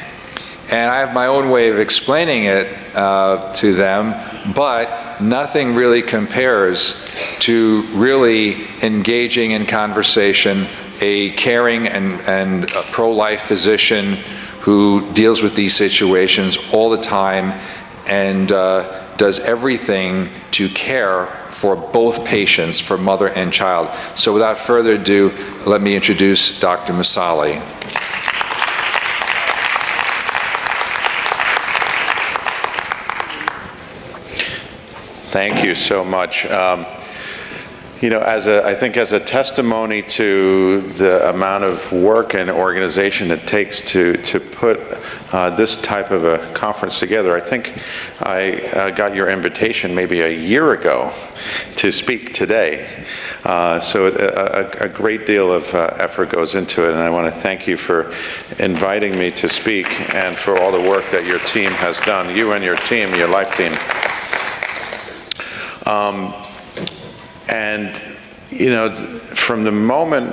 And I have my own way of explaining it to them, but nothing really compares to really engaging in conversation a caring and a pro-life physician who deals with these situations all the time and does everything to care for both patients, for mother and child. So without further ado, let me introduce Dr. Masali.
Thank you so much. You know, I think as a testimony to the amount of work and organization it takes to put this type of a conference together, I think I got your invitation maybe a year ago to speak today. So a great deal of effort goes into it, and I want to thank you for inviting me to speak and for all the work that your team has done, you and your team, your life team. And, you know, from the moment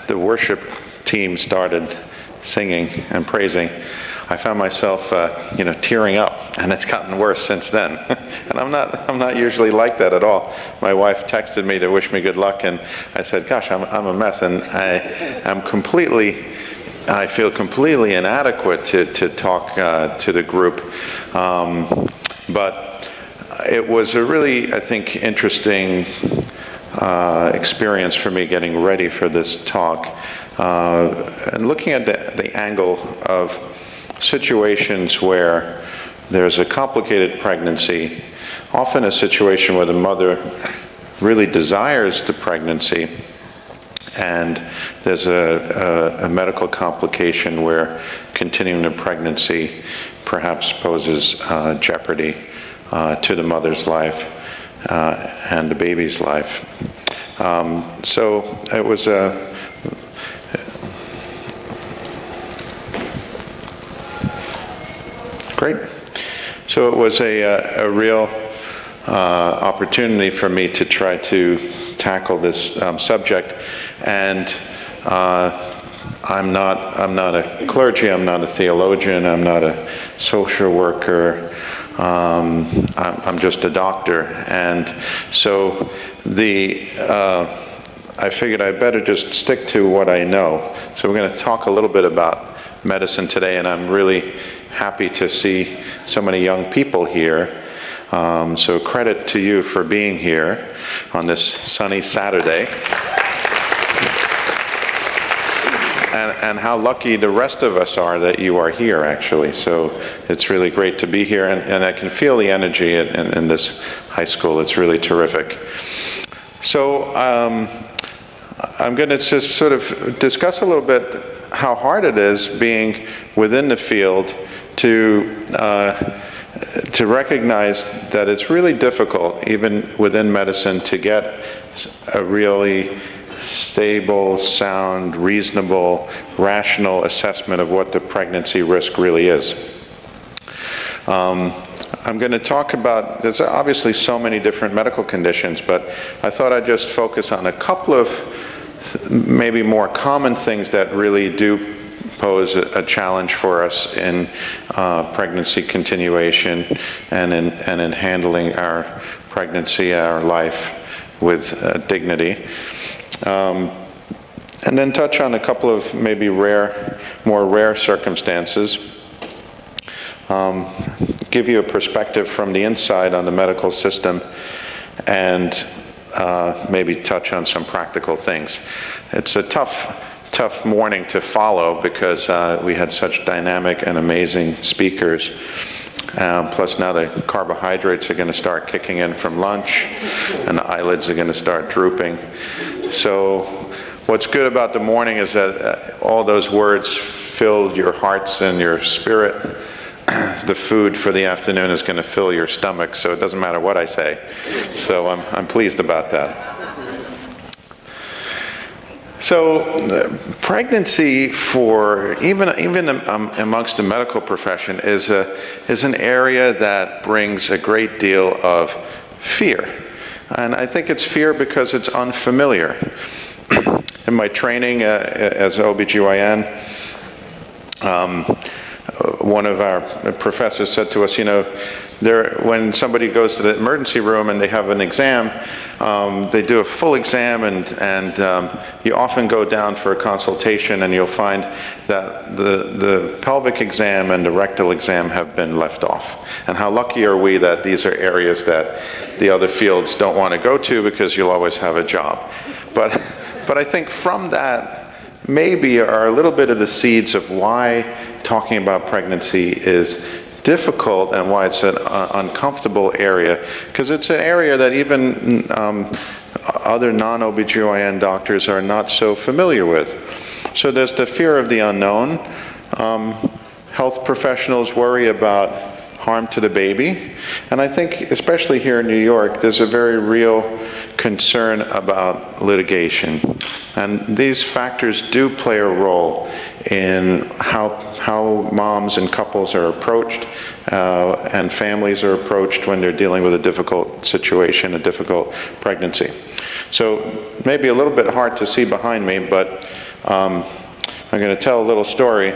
the worship team started singing and praising, I found myself, you know, tearing up, and it's gotten worse since then. And I'm not usually like that at all. My wife texted me to wish me good luck, and I said, gosh, I'm a mess, and I feel completely inadequate to talk to the group. But it was a really, I think, interesting experience for me getting ready for this talk and looking at the angle of situations where there's a complicated pregnancy, often a situation where the mother really desires the pregnancy, and there's a medical complication where continuing the pregnancy perhaps poses jeopardy to the mother's life and the baby's life. So it was great. So it was a real opportunity for me to try to tackle this subject, and I'm not a clergy, I'm not a theologian, I'm not a social worker. I'm just a doctor, and so I figured I'd better just stick to what I know. So we're going to talk a little bit about medicine today, and I'm really happy to see so many young people here. So credit to you for being here on this sunny Saturday. And how lucky the rest of us are that you are here, actually. So it's really great to be here, and I can feel the energy in this high school. It's really terrific. So I'm going to just sort of discuss a little bit how hard it is being within the field to recognize that it's really difficult, even within medicine, to get a really stable, sound, reasonable, rational assessment of what the pregnancy risk really is. I'm going to talk about, there's obviously so many different medical conditions, but I thought I'd just focus on a couple of maybe more common things that really do pose a challenge for us in pregnancy continuation and in handling our pregnancy, our life with dignity. And then touch on a couple of maybe more rare circumstances. Give you a perspective from the inside on the medical system, and maybe touch on some practical things. It's a tough morning to follow because we had such dynamic and amazing speakers. Plus now the carbohydrates are going to start kicking in from lunch, and the eyelids are going to start drooping. So what's good about the morning is that all those words fill your hearts and your spirit. The food for the afternoon is going to fill your stomach, so it doesn't matter what I say. So I'm pleased about that. So pregnancy, for even amongst the medical profession, is an area that brings a great deal of fear. And I think it's fear because it's unfamiliar. In my training as OBGYN, one of our professors said to us, you know, when somebody goes to the emergency room and they have an exam, they do a full exam, and you often go down for a consultation, and you'll find that the pelvic exam and the rectal exam have been left off. And how lucky are we that these are areas that the other fields don't want to go to, because you'll always have a job. But I think from that maybe are a little bit of the seeds of why talking about pregnancy is difficult and why it's an uncomfortable area, because it's an area that even other non-OBGYN doctors are not so familiar with. So there's the fear of the unknown. Health professionals worry about harm to the baby, and I think especially here in New York there's a very real concern about litigation, and these factors do play a role in how moms and couples are approached and families are approached when they're dealing with a difficult situation, a difficult pregnancy. So maybe a little bit hard to see behind me, but I'm going to tell a little story.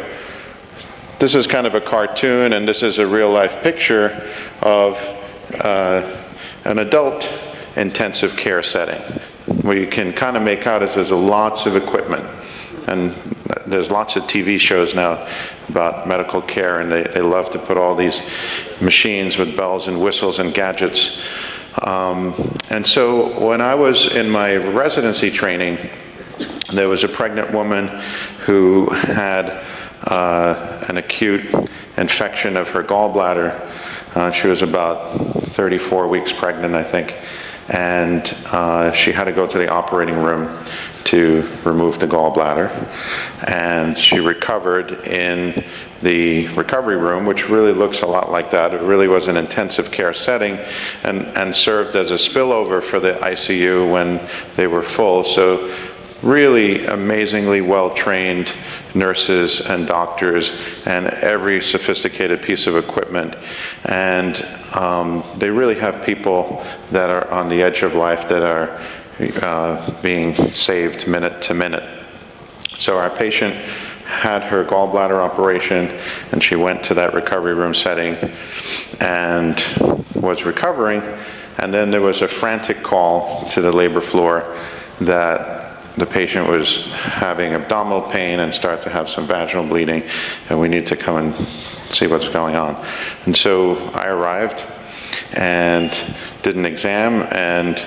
This is kind of a cartoon, and this is a real-life picture of an adult intensive care setting, where you can kind of make out as there's lots of equipment. And there's lots of TV shows now about medical care, and they love to put all these machines with bells and whistles and gadgets. And so when I was in my residency training, there was a pregnant woman who had an acute infection of her gallbladder. She was about 34 weeks pregnant, I think, and she had to go to the operating room to remove the gallbladder, and she recovered in the recovery room, which really looks a lot like that. It really was an intensive care setting, and served as a spillover for the ICU when they were full. So really amazingly well-trained nurses and doctors, and every sophisticated piece of equipment. And they really have people that are on the edge of life that are being saved minute to minute. So our patient had her gallbladder operation, and she went to that recovery room setting and was recovering, and then there was a frantic call to the labor floor that the patient was having abdominal pain and started to have some vaginal bleeding, and we need to come and see what's going on. And so I arrived and did an exam, and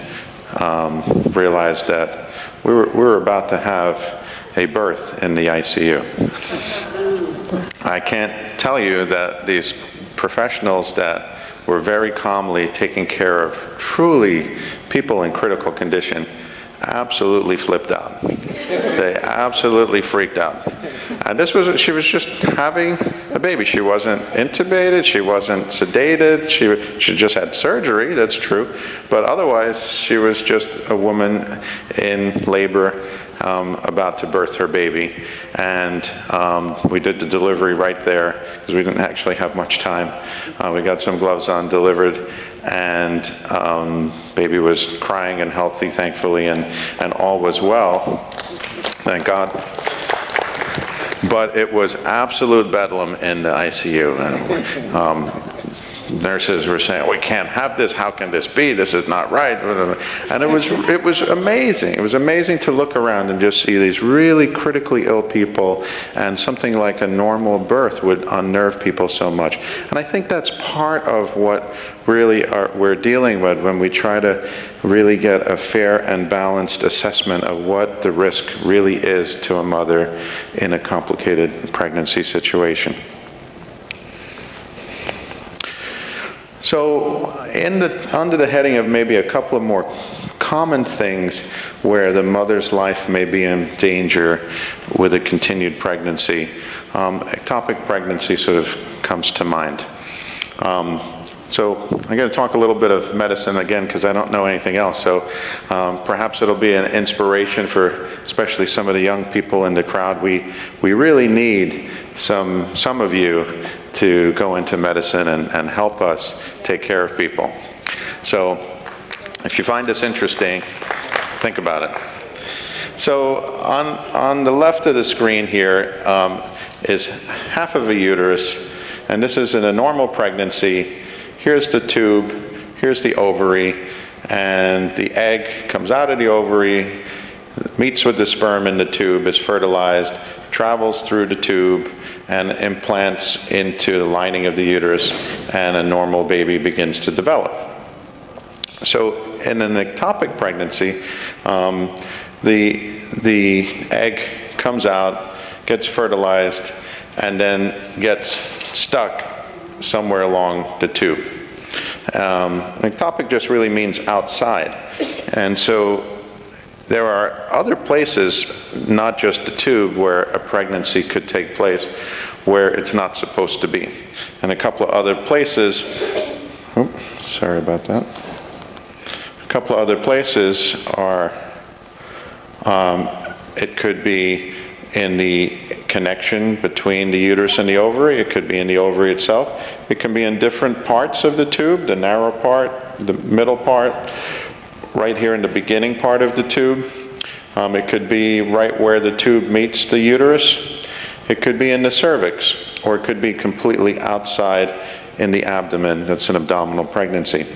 realized that we were about to have a birth in the ICU. I can't tell you that these professionals that were very calmly taking care of truly people in critical condition absolutely flipped out. They absolutely freaked out. And she was just having a baby. She wasn't intubated, she wasn't sedated, she just had surgery, that's true, but otherwise she was just a woman in labor about to birth her baby. And we did the delivery right there, because we didn't actually have much time. We got some gloves on, delivered, and baby was crying and healthy, thankfully, and all was well, thank God. But it was absolute bedlam in the ICU. Nurses were saying, "We can't have this. How can this be? This is not right." And it was amazing. It was amazing to look around and just see these really critically ill people, and something like a normal birth would unnerve people so much. And I think that's part of what really we're dealing with when we try to really get a fair and balanced assessment of what the risk really is to a mother in a complicated pregnancy situation. So under the heading of maybe a couple of more common things where the mother's life may be in danger with a continued pregnancy, ectopic pregnancy sort of comes to mind. So I'm going to talk a little bit of medicine again because I don't know anything else. So perhaps it'll be an inspiration for especially some of the young people in the crowd. We really need some of you to go into medicine and help us take care of people. So if you find this interesting, think about it. So on the left of the screen here is half of a uterus, and this is in a normal pregnancy. Here's the tube, here's the ovary, and the egg comes out of the ovary, meets with the sperm in the tube, is fertilized, travels through the tube, and implants into the lining of the uterus, and a normal baby begins to develop. So in an ectopic pregnancy, the egg comes out, gets fertilized, and then gets stuck somewhere along the tube. Ectopic just really means outside. And so there are other places, not just the tube, where a pregnancy could take place where it's not supposed to be. And a couple of other places, oops, sorry about that. A couple of other places are, it could be in the connection between the uterus and the ovary. It could be in the ovary itself. It can be in different parts of the tube, the narrow part, the middle part, right here in the beginning part of the tube. It could be right where the tube meets the uterus. It could be in the cervix, or it could be completely outside in the abdomen. That's an abdominal pregnancy.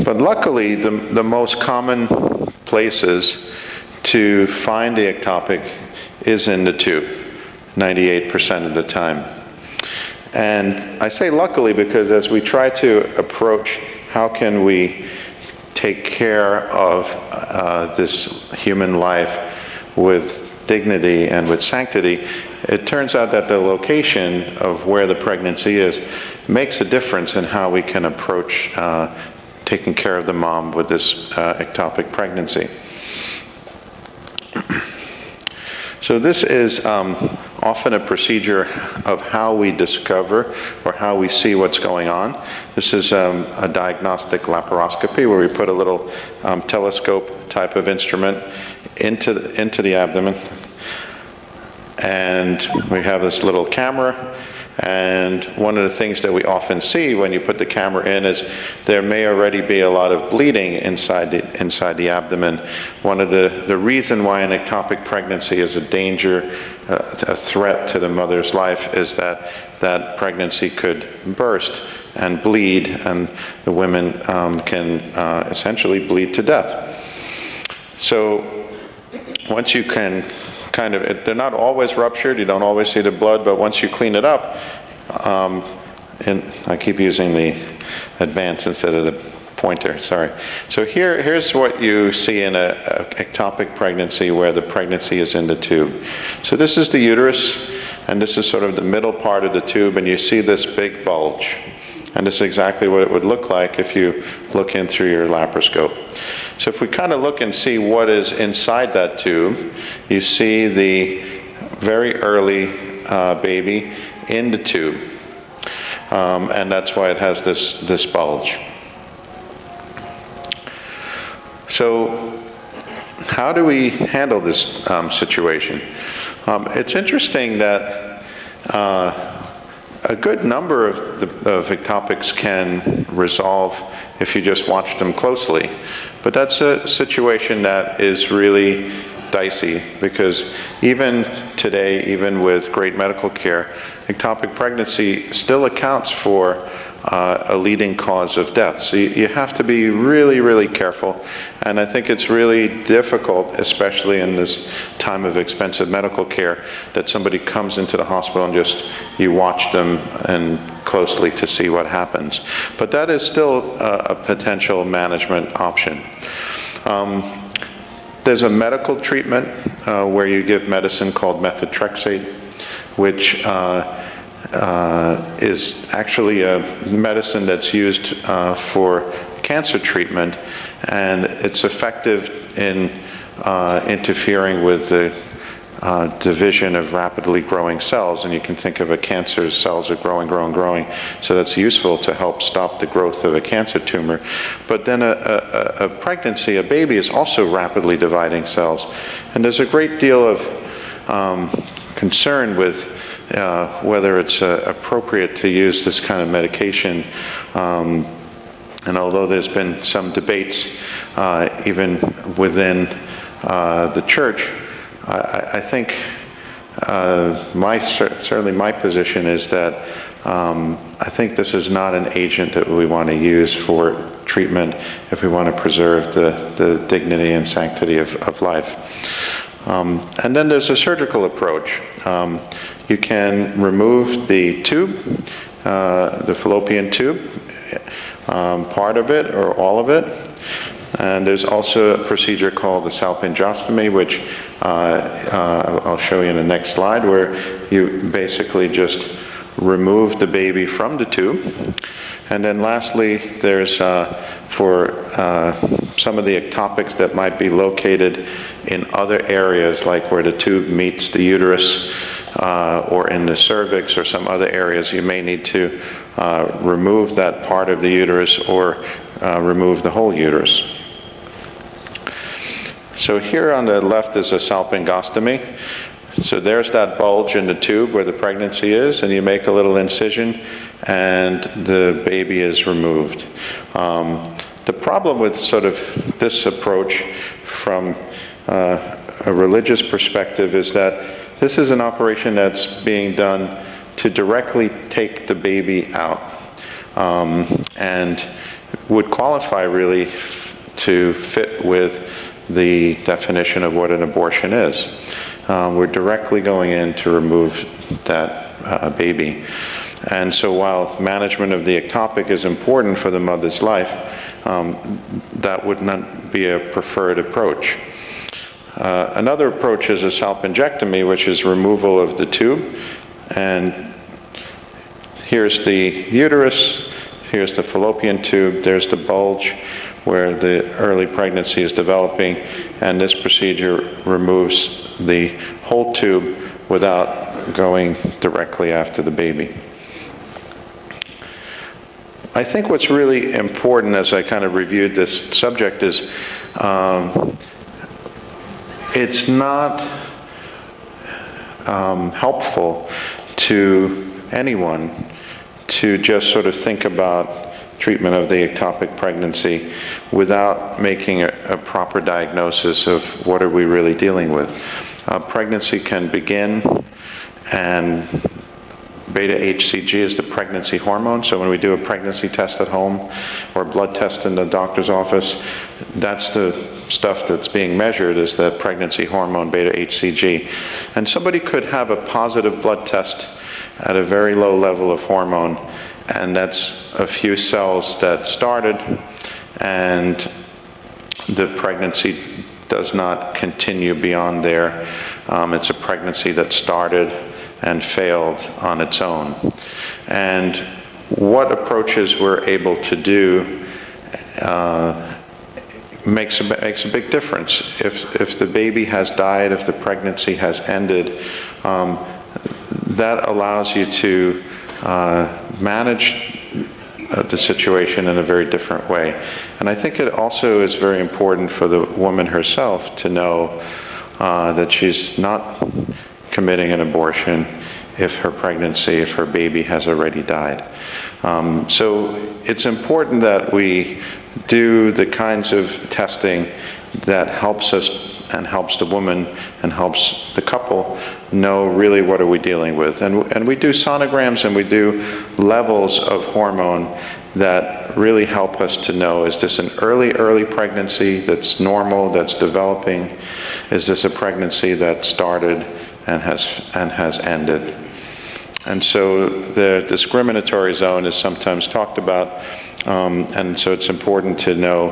But luckily, the most common places to find the ectopic is in the tube, 98% of the time. And I say luckily because as we try to approach how can we take care of this human life with dignity and with sanctity, it turns out that the location of where the pregnancy is makes a difference in how we can approach taking care of the mom with this ectopic pregnancy. So this is often a procedure of how we discover or how we see what's going on. This is a diagnostic laparoscopy where we put a little telescope type of instrument into the abdomen, and we have this little camera. And one of the things that we often see when you put the camera in is there may already be a lot of bleeding inside the abdomen. One of the reason why an ectopic pregnancy is a danger, a threat to the mother's life, is that that pregnancy could burst and bleed, and the women can essentially bleed to death. So once you can kind of, they're not always ruptured, you don't always see the blood, but once you clean it up, and I keep using the advance instead of the pointer, sorry. So here's what you see in a ectopic pregnancy where the pregnancy is in the tube. So this is the uterus, and this is sort of the middle part of the tube, and you see this big bulge. And this is exactly what it would look like if you look in through your laparoscope. So if we kind of look and see what is inside that tube, you see the very early baby in the tube. And that's why it has this bulge. So how do we handle this situation? It's interesting that a good number of ectopics can resolve if you just watch them closely. But that's a situation that is really dicey, because even today, even with great medical care, ectopic pregnancy still accounts for a leading cause of death. So you have to be really, really careful. And I think it's really difficult, especially in this time of expensive medical care, that somebody comes into the hospital and just you watch them and closely to see what happens. But that is still a potential management option. There's a medical treatment where you give medicine called methotrexate, which is actually a medicine that's used for cancer treatment, and it's effective in interfering with the division of rapidly growing cells, and you can think of a cancer cells are growing, so that's useful to help stop the growth of a cancer tumor. But then a pregnancy, a baby, is also rapidly dividing cells, and there's a great deal of concern with whether it's appropriate to use this kind of medication. And although there's been some debates even within the church, I think certainly my position is that I think this is not an agent that we want to use for treatment if we want to preserve the dignity and sanctity of life. And then there's a surgical approach. You can remove the tube, the fallopian tube, part of it or all of it. And there's also a procedure called the salpingostomy, which I'll show you in the next slide, where you basically just remove the baby from the tube. And then lastly, there's for some of the ectopics that might be located in other areas, like where the tube meets the uterus or in the cervix or some other areas, you may need to remove that part of the uterus or remove the whole uterus. So here on the left is a salpingostomy. So there's that bulge in the tube where the pregnancy is, and you make a little incision and the baby is removed. The problem with sort of this approach from a religious perspective is that this is an operation that's being done to directly take the baby out, and would qualify really to fit with the definition of what an abortion is. We're directly going in to remove that baby. And so while management of the ectopic is important for the mother's life, that would not be a preferred approach. Another approach is a salpingectomy, which is removal of the tube. And here's the uterus, here's the fallopian tube, there's the bulge where the early pregnancy is developing, and this procedure removes the whole tube without going directly after the baby. I think what's really important as I kind of reviewed this subject is it's not helpful to anyone to just sort of think about treatment of the ectopic pregnancy without making a proper diagnosis of what are we really dealing with. Pregnancy can begin, and beta-HCG is the pregnancy hormone. So when we do a pregnancy test at home or a blood test in the doctor's office, that's the stuff that's being measured, is the pregnancy hormone beta-HCG. And somebody could have a positive blood test at a very low level of hormone, and that's a few cells that started, and the pregnancy does not continue beyond there. It's a pregnancy that started and failed on its own. And what approaches we're able to do makes a big difference. If the baby has died, if the pregnancy has ended, that allows you to manage the situation in a very different way. And I think it also is very important for the woman herself to know that she's not committing an abortion if her pregnancy, if her baby has already died. So it's important that we do the kinds of testing that helps us and helps the woman and helps the couple know really what are we dealing with. And we do sonograms and we do levels of hormone that really help us to know, is this an early pregnancy that's normal, that's developing? Is this a pregnancy that started and has ended? And so the discriminatory zone is sometimes talked about, and so it's important to know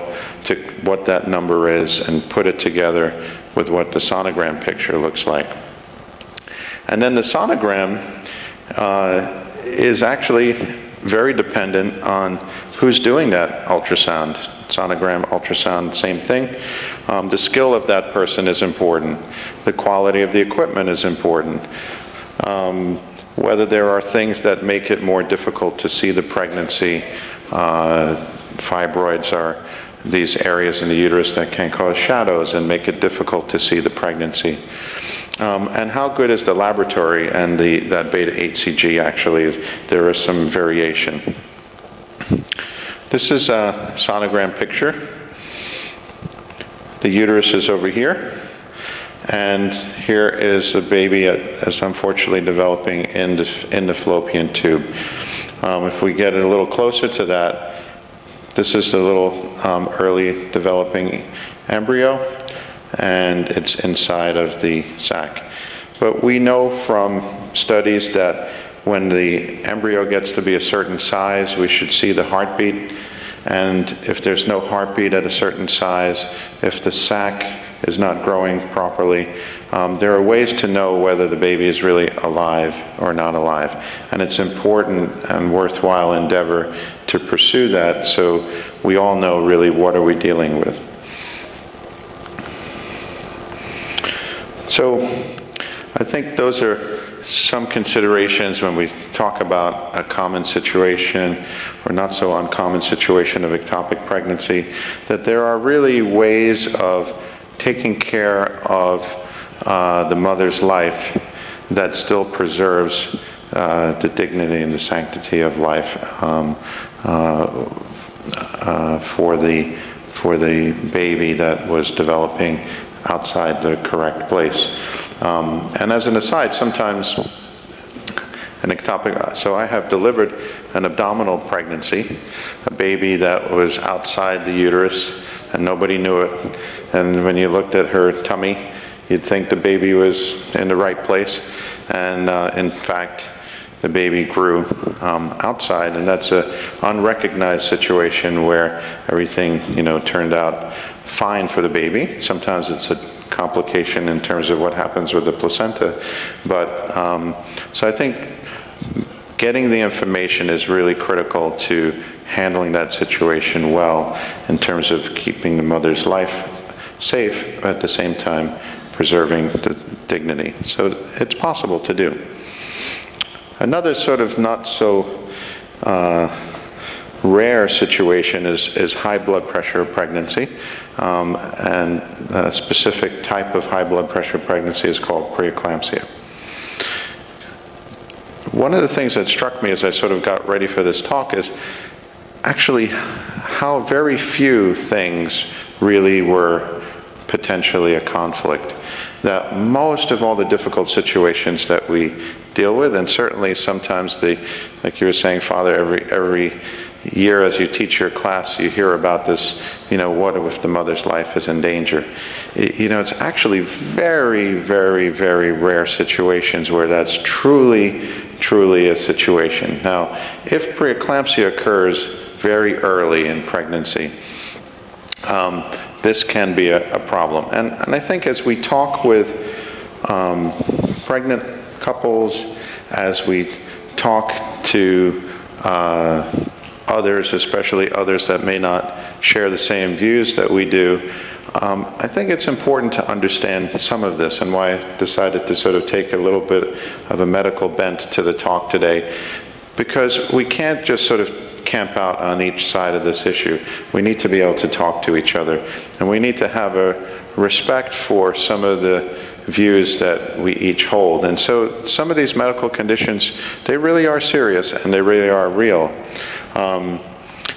what that number is and put it together with what the sonogram picture looks like. And then the sonogram is actually very dependent on who's doing that ultrasound. Sonogram, ultrasound, same thing. The skill of that person is important. The quality of the equipment is important. Whether there are things that make it more difficult to see the pregnancy. Fibroids are these areas in the uterus that can cause shadows and make it difficult to see the pregnancy. And how good is the laboratory and that beta HCG actually? There is some variation. This is a sonogram picture. The uterus is over here. And here is a baby that's unfortunately developing in the fallopian tube. If we get it a little closer to that, this is the little early developing embryo, and it's inside of the sac. But we know from studies that when the embryo gets to be a certain size, we should see the heartbeat. And if there's no heartbeat at a certain size, if the sac is not growing properly, there are ways to know whether the baby is really alive or not alive. And it's important and worthwhile endeavor to pursue that so we all know really what are we dealing with. So I think those are some considerations when we talk about a common situation or not so uncommon situation of ectopic pregnancy, that there are really ways of taking care of the mother's life that still preserves the dignity and the sanctity of life for the baby that was developing outside the correct place. And as an aside, sometimes an ectopic, so I have delivered an abdominal pregnancy, a baby that was outside the uterus and nobody knew it. And when you looked at her tummy, you'd think the baby was in the right place. And in fact, the baby grew outside, and that's an unrecognized situation where everything, turned out fine for the baby. Sometimes it's a complication in terms of what happens with the placenta. But so I think getting the information is really critical to handling that situation well in terms of keeping the mother's life safe, at the same time preserving the dignity. So it's possible to do. Another sort of not so rare situation is high blood pressure pregnancy. And a specific type of high blood pressure pregnancy is called preeclampsia. One of the things that struck me as I sort of got ready for this talk is actually how very few things really were potentially a conflict. That most of all the difficult situations that we deal with, and certainly sometimes like you were saying, Father, every year as you teach your class, you hear about this, what if the mother's life is in danger? It's actually very, very, very rare situations where that's truly a situation. Now, if preeclampsia occurs very early in pregnancy, this can be a problem. And I think as we talk with pregnant couples, as we talk to others, especially others that may not share the same views that we do, I think it's important to understand some of this, and why I decided to sort of take a little bit of a medical bent to the talk today, because we can't just sort of camp out on each side of this issue. We need to be able to talk to each other, and we need to have a respect for some of the views that we each hold. And so some of these medical conditions, they really are serious and they really are real.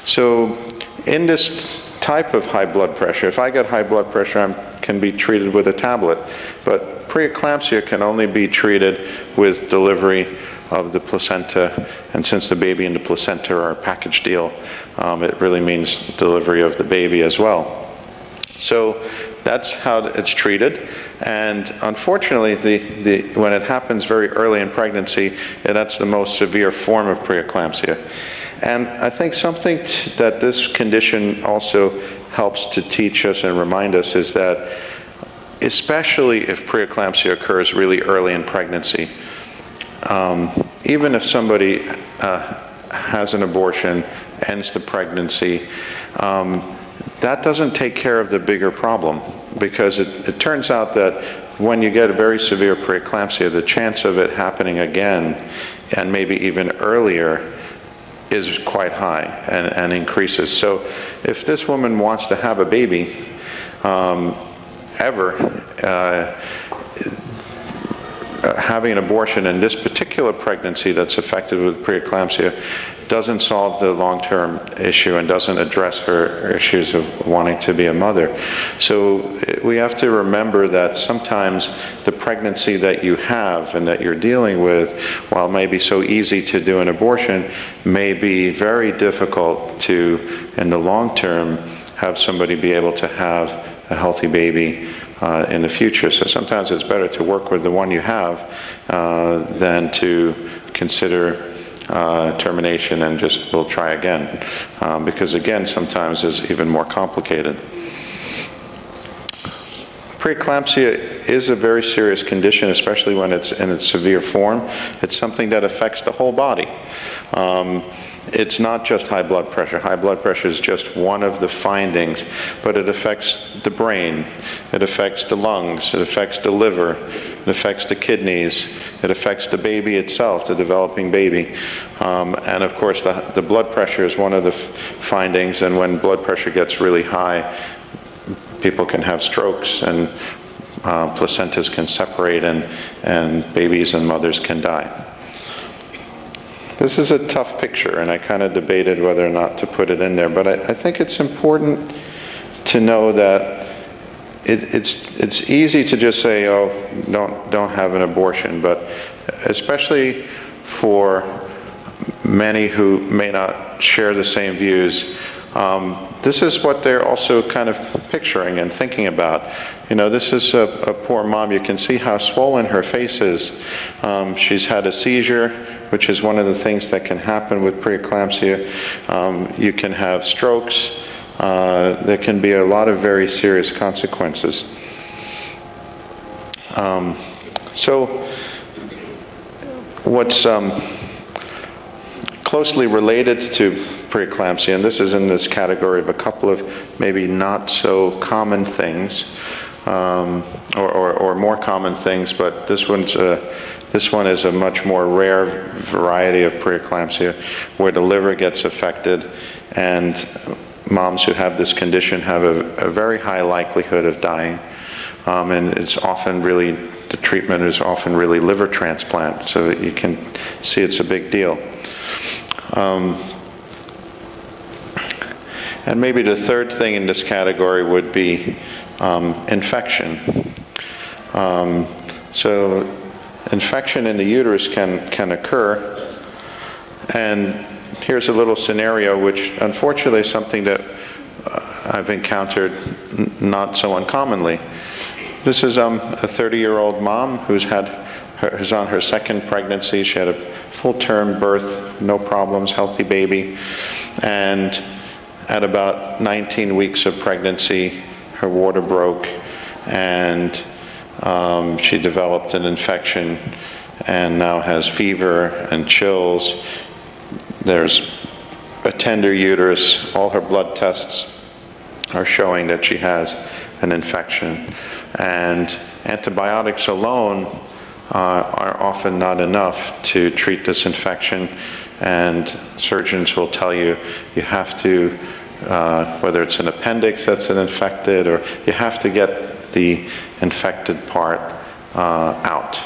So in this type of high blood pressure, if I get high blood pressure, I can be treated with a tablet, but preeclampsia can only be treated with delivery of the placenta, and since the baby and the placenta are a package deal, it really means delivery of the baby as well. So that's how it's treated, and unfortunately, when it happens very early in pregnancy, that's the most severe form of preeclampsia. And I think something that this condition also helps to teach us and remind us is that, especially if preeclampsia occurs really early in pregnancy, even if somebody has an abortion, ends the pregnancy, that doesn't take care of the bigger problem, because it turns out that when you get a very severe preeclampsia, the chance of it happening again, and maybe even earlier, is quite high and increases. So if this woman wants to have a baby, having an abortion in this particular pregnancy that's affected with preeclampsia doesn't solve the long-term issue and doesn't address her issues of wanting to be a mother. So we have to remember that sometimes the pregnancy that you have and that you're dealing with, while it may be so easy to do an abortion, may be very difficult to, in the long term, have somebody be able to have a healthy baby in the future. So sometimes it's better to work with the one you have than to consider termination and just we'll try again, because again sometimes it's even more complicated. Preeclampsia is a very serious condition, especially when it's in its severe form. It's something that affects the whole body. It's not just high blood pressure. High blood pressure is just one of the findings, but it affects the brain, it affects the lungs, it affects the liver, it affects the kidneys, it affects the baby itself, the developing baby. And of course, the blood pressure is one of the findings, and when blood pressure gets really high, people can have strokes, and placentas can separate, and babies and mothers can die. This is a tough picture, and I kind of debated whether or not to put it in there, but I think it's important to know that it's easy to just say, oh, don't have an abortion, but especially for many who may not share the same views, this is what they're also kind of picturing and thinking about. You know, this is a poor mom. You can see how swollen her face is. She's had a seizure, which is one of the things that can happen with preeclampsia. You can have strokes. There can be a lot of very serious consequences. So what's closely related to preeclampsia, and this is in this category of a couple of maybe not so common things, or more common things, but this one is a much more rare variety of preeclampsia, where the liver gets affected, and moms who have this condition have a very high likelihood of dying, and it's often really, the treatment is often really liver transplant, so you can see it's a big deal. And maybe the third thing in this category would be infection. So infection in the uterus can occur, and here's a little scenario which unfortunately is something that I've encountered not so uncommonly. This is a 30-year-old mom who's on her second pregnancy. She had a full-term birth, no problems, healthy baby, and at about 19 weeks of pregnancy, her water broke, and she developed an infection and now has fever and chills. There's a tender uterus. All her blood tests are showing that she has an infection. And antibiotics alone are often not enough to treat this infection. And surgeons will tell you, you have to, whether it's an appendix that's infected, or you have to get the infected part out,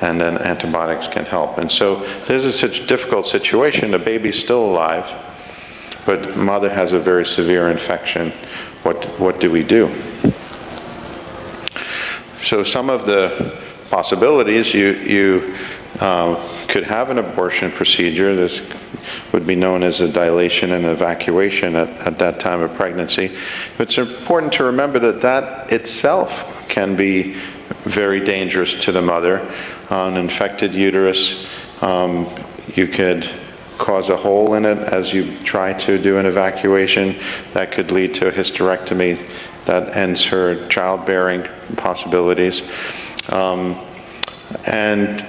and then antibiotics can help. And so this is such a difficult situation. The baby's still alive, but mother has a very severe infection. What do we do? So some of the possibilities, you could have an abortion procedure. This would be known as a dilation and evacuation at that time of pregnancy. But it's important to remember that that itself can be very dangerous to the mother. An infected uterus, you could cause a hole in it as you try to do an evacuation. That could lead to a hysterectomy that ends her childbearing possibilities. And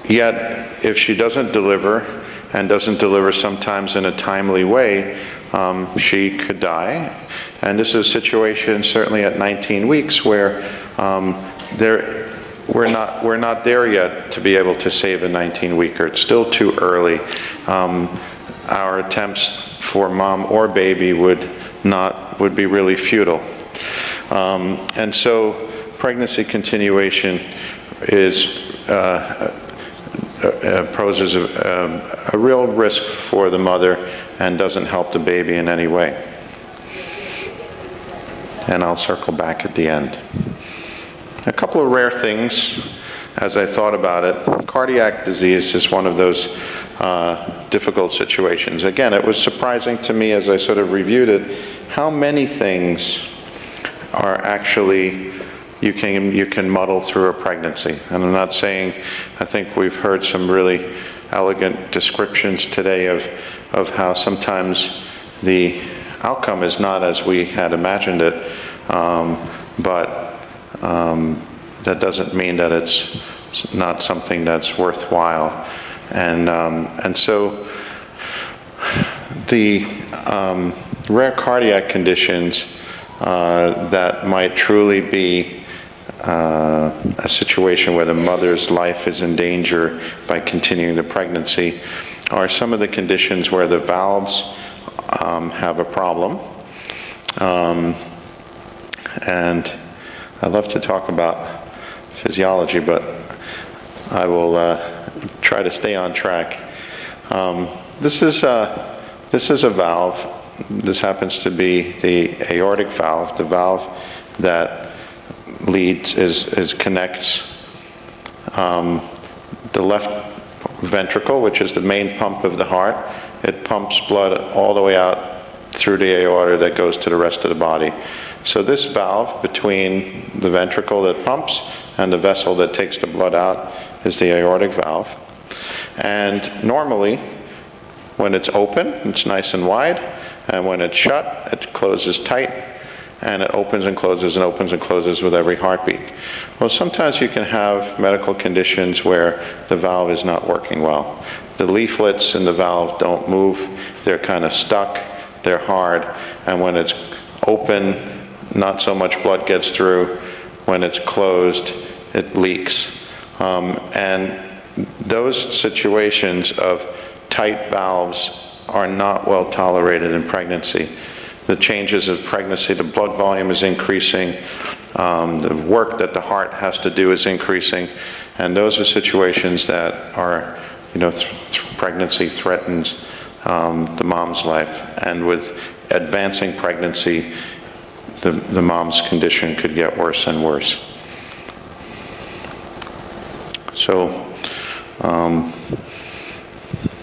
yet, if she doesn't deliver, and doesn't deliver sometimes in a timely way, she could die. And this is a situation certainly at 19 weeks where we're not there yet to be able to save a 19-weeker. It's still too early. Our attempts for mom or baby would be really futile. And so pregnancy continuation poses a real risk for the mother and doesn't help the baby in any way. And I'll circle back at the end. A couple of rare things as I thought about it. Cardiac disease is one of those difficult situations. Again, it was surprising to me as I sort of reviewed it, how many things are actually you can muddle through a pregnancy. And I'm not saying, I think we've heard some really elegant descriptions today of how sometimes the outcome is not as we had imagined it, but that doesn't mean that it's not something that's worthwhile. And so the rare cardiac conditions that might truly be a situation where the mother's life is in danger by continuing the pregnancy are some of the conditions where the valves have a problem. And I love to talk about physiology, but I will try to stay on track. This is a valve. This happens to be the aortic valve, the valve that connects the left ventricle, which is the main pump of the heart. It pumps blood all the way out through the aorta that goes to the rest of the body. So this valve between the ventricle that pumps and the vessel that takes the blood out is the aortic valve. And normally, when it's open, it's nice and wide, and when it's shut, it closes tight, and it opens and closes and opens and closes with every heartbeat. Well, sometimes you can have medical conditions where the valve is not working well. The leaflets in the valve don't move, they're kind of stuck, they're hard, and when it's open, not so much blood gets through. When it's closed, it leaks. And those situations of tight valves are not well tolerated in pregnancy. The changes of pregnancy, the blood volume is increasing, the work that the heart has to do is increasing, and those are situations that are, pregnancy threatens the mom's life, and with advancing pregnancy, the mom's condition could get worse and worse. So, I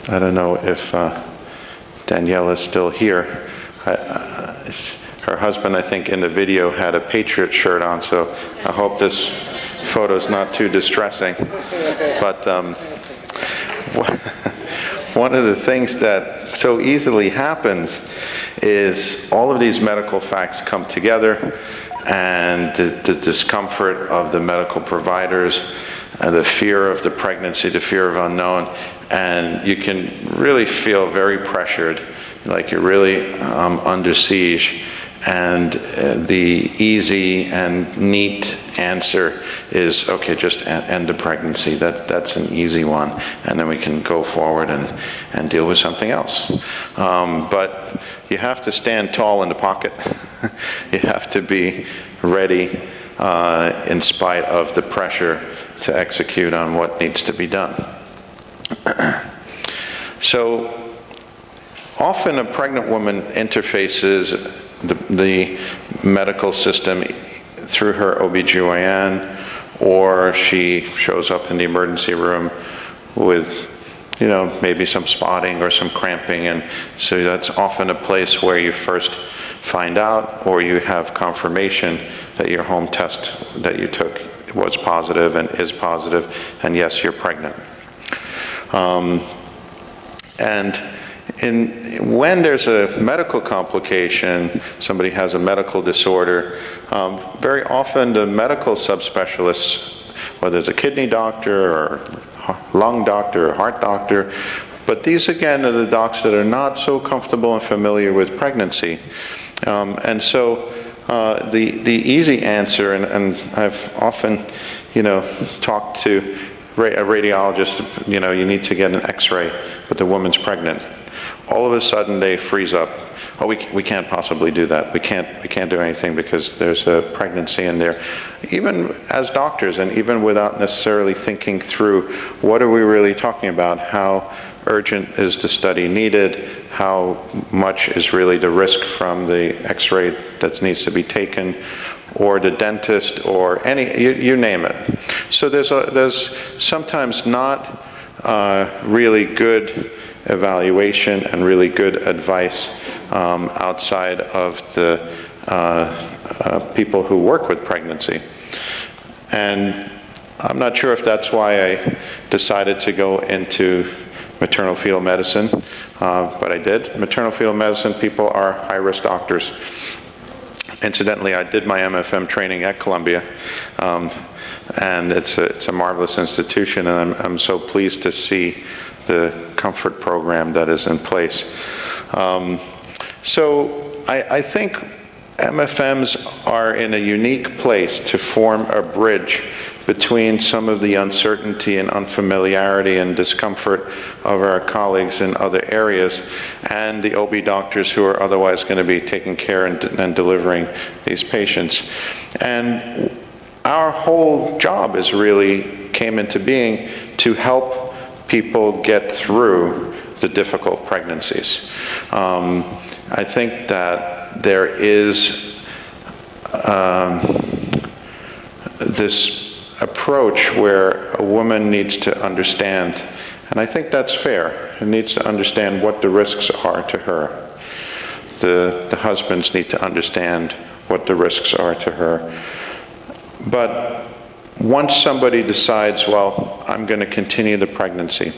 don't know if Danielle is still here. Her husband, I think, in the video had a Patriot shirt on, so I hope this photo's not too distressing. But one of the things that so easily happens is all of these medical facts come together, and the discomfort of the medical providers, the fear of the pregnancy, the fear of unknown, and you can really feel very pressured, like you're really under siege. And the easy and neat answer is, okay, just end the pregnancy. That's an easy one, and then we can go forward and deal with something else. But you have to stand tall in the pocket. You have to be ready in spite of the pressure to execute on what needs to be done. So often a pregnant woman interfaces the medical system through her OBGYN, or she shows up in the emergency room with, maybe some spotting or some cramping, and so that's often a place where you first find out, or you have confirmation that your home test that you took was positive and is positive, and yes, you're pregnant. When there's a medical complication, somebody has a medical disorder, very often the medical subspecialists, whether it's a kidney doctor or lung doctor or heart doctor, But these, again, are the docs that are not so comfortable and familiar with pregnancy. And so the easy answer, and I've often, talked to a radiologist, you need to get an x-ray, but the woman's pregnant. All of a sudden they freeze up. Oh, we can't possibly do that. We can't do anything because there's a pregnancy in there. Even as doctors, and even without necessarily thinking through what are we really talking about, how urgent is the study needed, how much is really the risk from the x-ray that needs to be taken, or the dentist, or you name it. So there's sometimes not really good evaluation and really good advice outside of the people who work with pregnancy. And I'm not sure if that's why I decided to go into maternal fetal medicine, but I did. Maternal fetal medicine people are high-risk doctors. Incidentally, I did my MFM training at Columbia, and it's a marvelous institution, and I'm so pleased to see the comfort program that is in place. So I think MFMs are in a unique place to form a bridge between some of the uncertainty and unfamiliarity and discomfort of our colleagues in other areas and the OB doctors who are otherwise going to be taking care and delivering these patients. And our whole job came into being to help people get through the difficult pregnancies. I think that there is this approach where a woman needs to understand, and I think that's fair, and needs to understand what the risks are to her. The husbands need to understand what the risks are to her. But once somebody decides, well, I'm going to continue the pregnancy,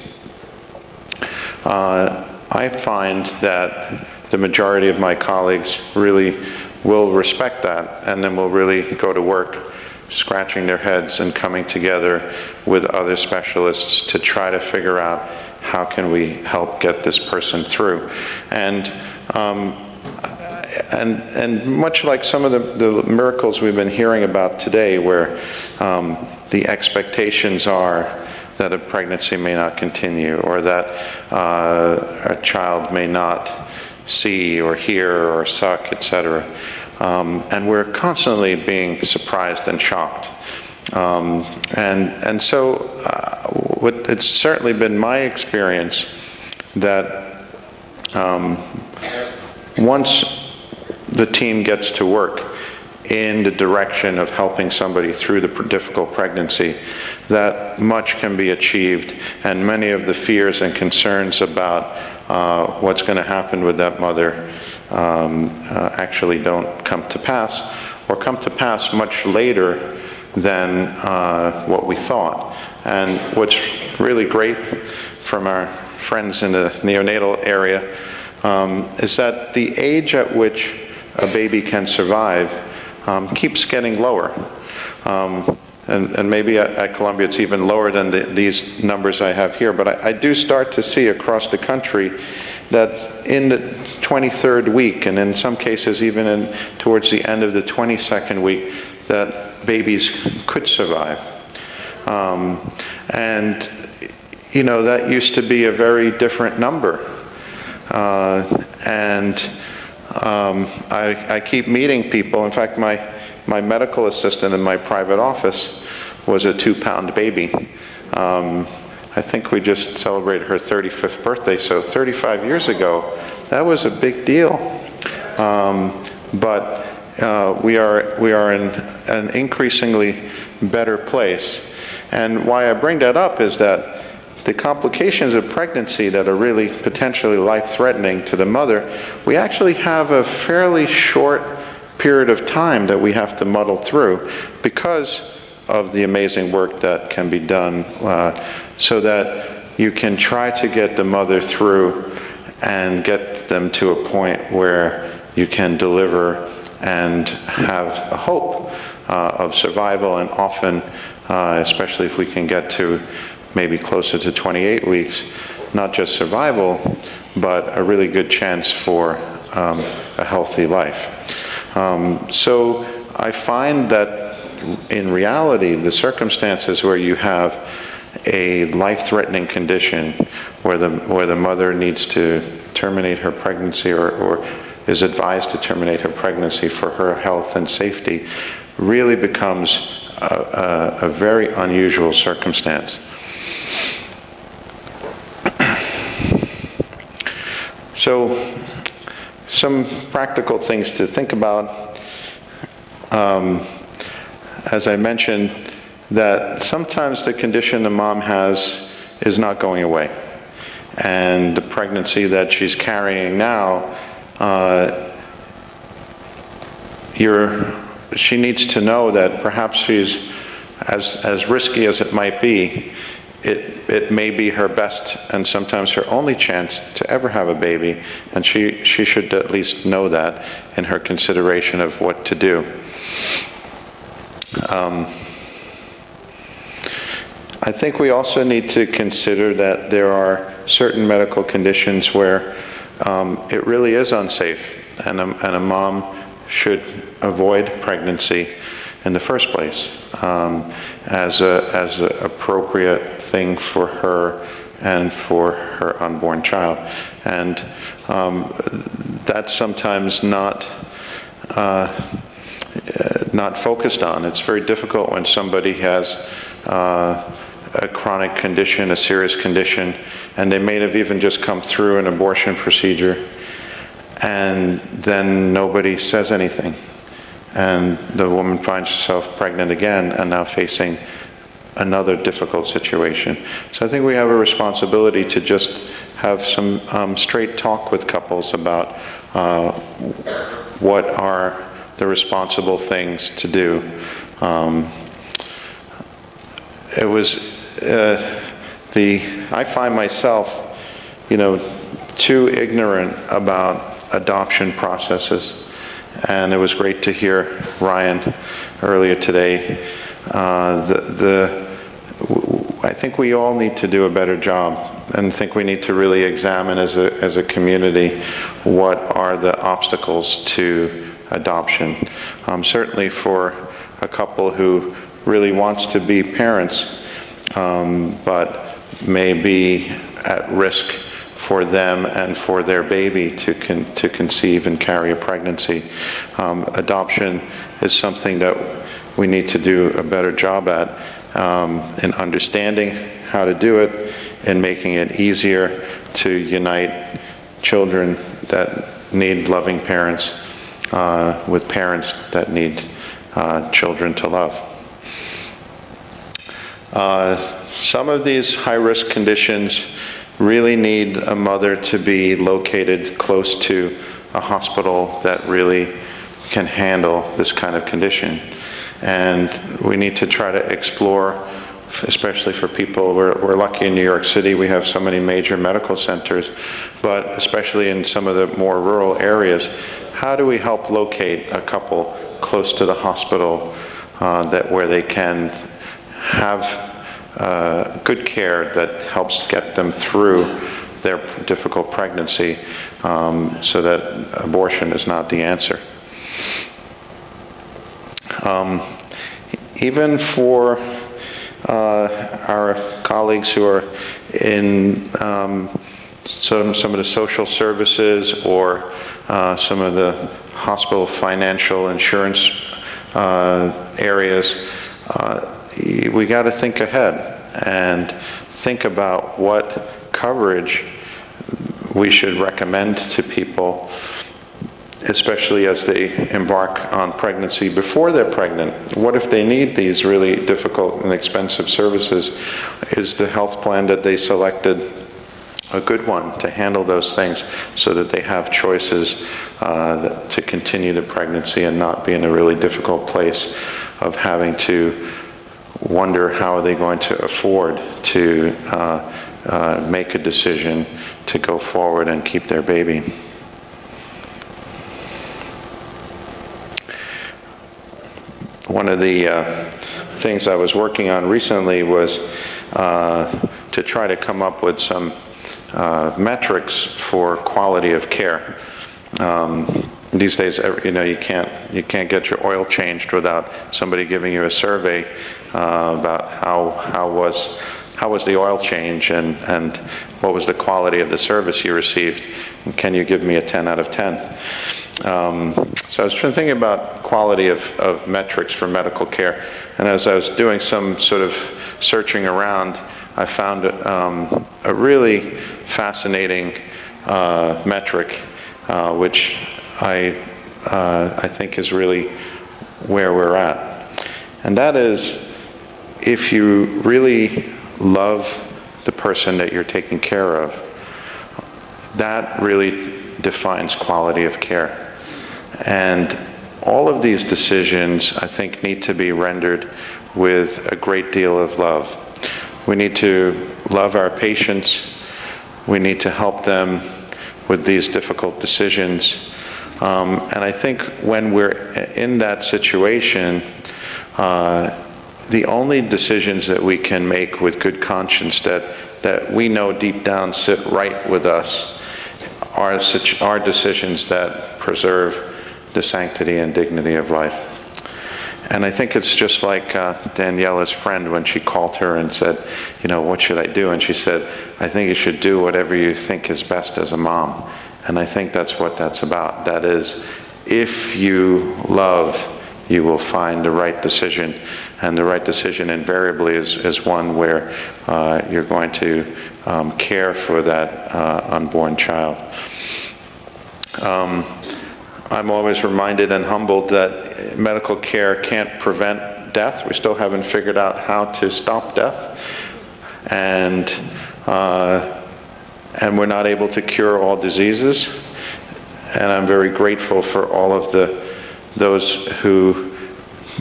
I find that the majority of my colleagues really will respect that, and then will really go to work scratching their heads and coming together with other specialists to try to figure out how can we help get this person through. And much like some of the miracles we've been hearing about today, where the expectations are that a pregnancy may not continue, or that a child may not see or hear or suck, etc. And we're constantly being surprised and shocked. And so it's certainly been my experience that once the team gets to work in the direction of helping somebody through the difficult pregnancy, that much can be achieved, and many of the fears and concerns about what's going to happen with that mother actually don't come to pass, or come to pass much later than what we thought. And what's really great from our friends in the neonatal area is that the age at which a baby can survive keeps getting lower. And maybe at Columbia it's even lower than these numbers I have here, but I do start to see across the country that in the 23rd week, and in some cases even towards the end of the 22nd week, that babies could survive. And that used to be a very different number. I keep meeting people. In fact, my medical assistant in my private office was a 2-pound baby. I think we just celebrated her 35th birthday, so 35 years ago, that was a big deal. But we are in an increasingly better place. And why I bring that up is that the complications of pregnancy that are really potentially life-threatening to the mother, we actually have a fairly short period of time that we have to muddle through because of the amazing work that can be done so that you can try to get the mother through and get them to a point where you can deliver and have a hope of survival. And often, especially if we can get to maybe closer to 28 weeks, not just survival, but a really good chance for a healthy life. So I find that in reality, the circumstances where you have a life-threatening condition, where the mother needs to terminate her pregnancy or is advised to terminate her pregnancy for her health and safety, really becomes a very unusual circumstance. So, some practical things to think about. As I mentioned, that sometimes the condition the mom has is not going away. And the pregnancy that she's carrying now, she needs to know that perhaps she's, as risky as it might be, it may be her best and sometimes her only chance to ever have a baby, and she should at least know that in her consideration of what to do. I think we also need to consider that there are certain medical conditions where it really is unsafe, and a mom should avoid pregnancy in the first place as an appropriate thing for her and for her unborn child. And that's sometimes not focused on. It's very difficult when somebody has a chronic condition, a serious condition, and they may have even just come through an abortion procedure, and then nobody says anything. And the woman finds herself pregnant again and now facing another difficult situation. So I think we have a responsibility to just have some straight talk with couples about what are the responsible things to do. I find myself, too ignorant about adoption processes. And it was great to hear Ryan earlier today. I think we all need to do a better job, and I think we need to really examine as a community what are the obstacles to adoption. Certainly for a couple who really wants to be parents, but may be at risk for them and for their baby to conceive and carry a pregnancy. Adoption is something that we need to do a better job at in understanding how to do it and making it easier to unite children that need loving parents with parents that need children to love. Some of these high-risk conditions really need a mother to be located close to a hospital that really can handle this kind of condition. And we need to try to explore, especially for people, we're lucky in New York City, we have so many major medical centers, but especially in some of the more rural areas, how do we help locate a couple close to the hospital where they can have good care that helps get them through their difficult pregnancy, so that abortion is not the answer. Even for our colleagues who are in some of the social services or some of the hospital financial insurance areas, we got to think ahead and think about what coverage we should recommend to people, especially as they embark on pregnancy before they're pregnant. What if they need these really difficult and expensive services? Is the health plan that they selected a good one to handle those things so that they have choices to continue the pregnancy and not be in a really difficult place of having to wonder how are they going to afford to make a decision to go forward and keep their baby. One of the things I was working on recently was to try to come up with some metrics for quality of care. These days, you can't get your oil changed without somebody giving you a survey about how was the oil change and what was the quality of the service you received. And can you give me a 10 out of 10? So I was thinking about quality of metrics for medical care, and as I was doing some sort of searching around, I found a really fascinating metric, which I think is really where we're at. And that is, if you really love the person that you're taking care of, that really defines quality of care. And all of these decisions, I think, need to be rendered with a great deal of love. We need to love our patients. We need to help them with these difficult decisions. And I think when we're in that situation, the only decisions that we can make with good conscience that we know deep down sit right with us are decisions that preserve the sanctity and dignity of life. And I think it's just like Daniela's friend when she called her and said, what should I do? And she said, I think you should do whatever you think is best as a mom. And I think that's what that's about. That is, if you love, you will find the right decision. And the right decision invariably is one where you're going to care for that unborn child. I'm always reminded and humbled that medical care can't prevent death. We still haven't figured out how to stop death. And we're not able to cure all diseases. And I'm very grateful for all of those who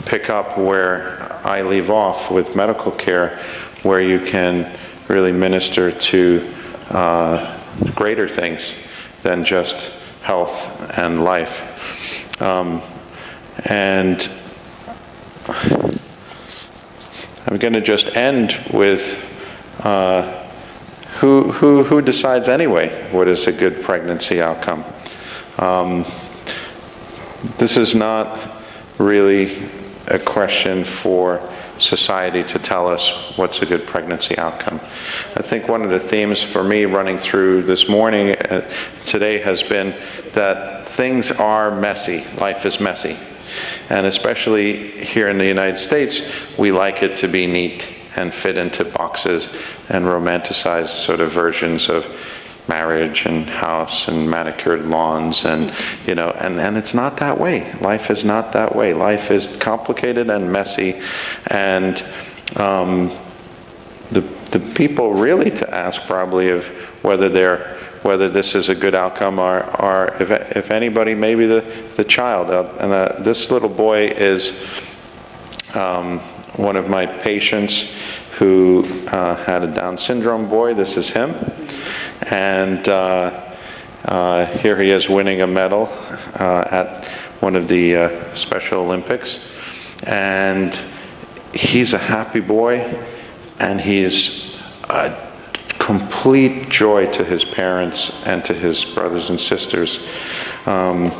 pick up where I leave off with medical care, where you can really minister to greater things than just health and life. And I'm going to just end with who decides anyway what is a good pregnancy outcome. This is not really a question for society to tell us what's a good pregnancy outcome. I think one of the themes for me running through this morning today has been that things are messy. Life is messy. And especially here in the United States, we like it to be neat and fit into boxes and romanticized sort of versions of marriage and house and manicured lawns, and and it's not that way. Life is not that way. Life is complicated and messy, and the people really to ask probably of whether this is a good outcome are if anybody, maybe the child. And this little boy is one of my patients who had a Down syndrome boy. This is him. And here he is winning a medal at one of the Special Olympics. And he's a happy boy, and he's a complete joy to his parents and to his brothers and sisters. And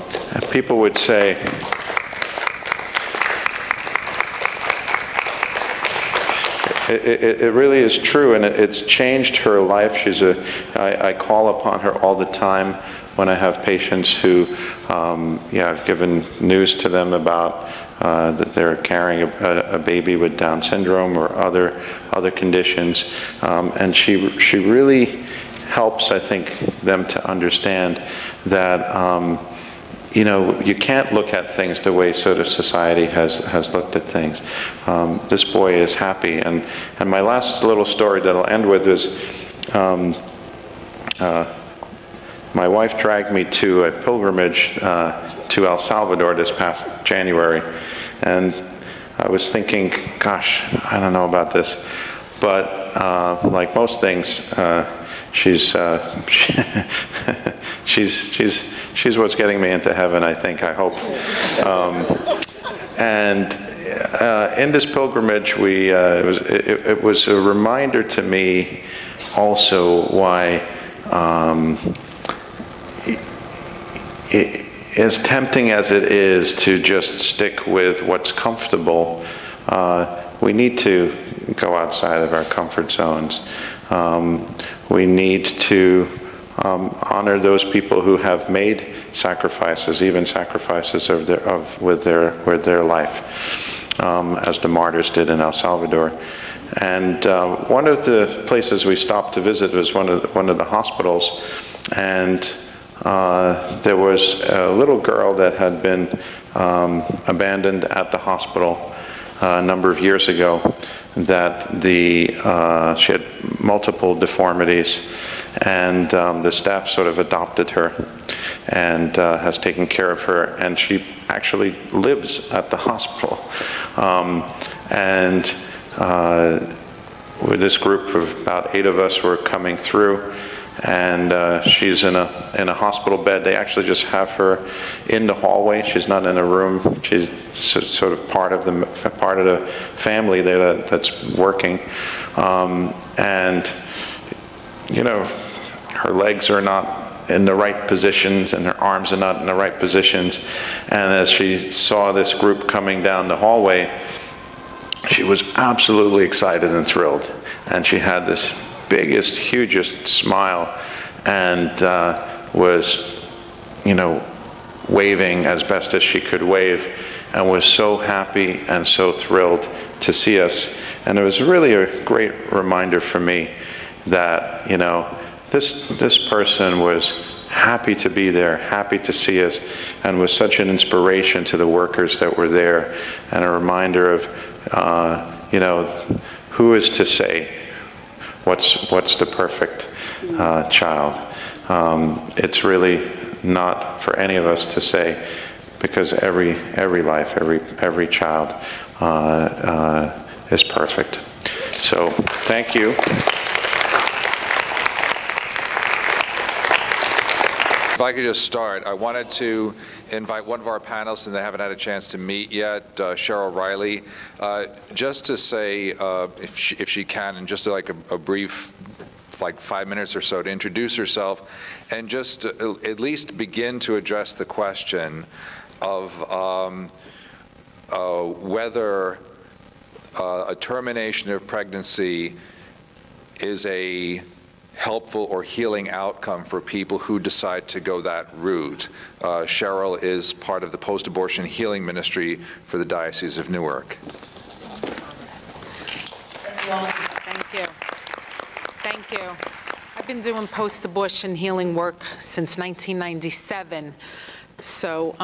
people would say, it really is true, and it's changed her life. I call upon her all the time when I have patients who, I've given news to them about that they're carrying a baby with Down syndrome or other conditions, and she really helps, I think, them to understand that you can't look at things the way sort of society has looked at things. This boy is happy, and my last little story that I'll end with is my wife dragged me to a pilgrimage to El Salvador this past January, and I was thinking, gosh, I don't know about this, but like most things, she's what's getting me into heaven, I think, I hope. And in this pilgrimage, it was a reminder to me also why as tempting as it is to just stick with what's comfortable, we need to go outside of our comfort zones. We need to honor those people who have made sacrifices, even sacrifices with their life, as the martyrs did in El Salvador. And one of the places we stopped to visit was one of the hospitals, and there was a little girl that had been abandoned at the hospital a number of years ago. That she had multiple deformities, and the staff sort of adopted her and has taken care of her, and she actually lives at the hospital. With this group of about 8 of us were coming through, and she's in a hospital bed. They actually just have her in the hallway. She's not in a room. She's sort of part of the family there that's working, and you know, her legs are not in the right positions and her arms are not in the right positions. And as she saw this group coming down the hallway, she was absolutely excited and thrilled, and she had this biggest, hugest smile, and was, you know, waving as best as she could wave, and was so happy and so thrilled to see us. And it was really a great reminder for me that, you know, this person was happy to be there, happy to see us, and was such an inspiration to the workers that were there, and a reminder of, you know, who is to say what's the perfect child. It's really not for any of us to say, because every life, every child is perfect. So thank you.
If I could just start, I wanted to invite one of our panelists, and they haven't had a chance to meet yet, Cheryl Riley, just to say, if she can, in just like a brief, like 5 minutes or so, to introduce herself, and just at least begin to address the question of whether a termination of pregnancy is a helpful or healing outcome for people who decide to go that route. Cheryl is part of the post-abortion healing ministry for the Diocese of Newark.
Thank you. Thank you. I've been doing post-abortion healing work since 1997. So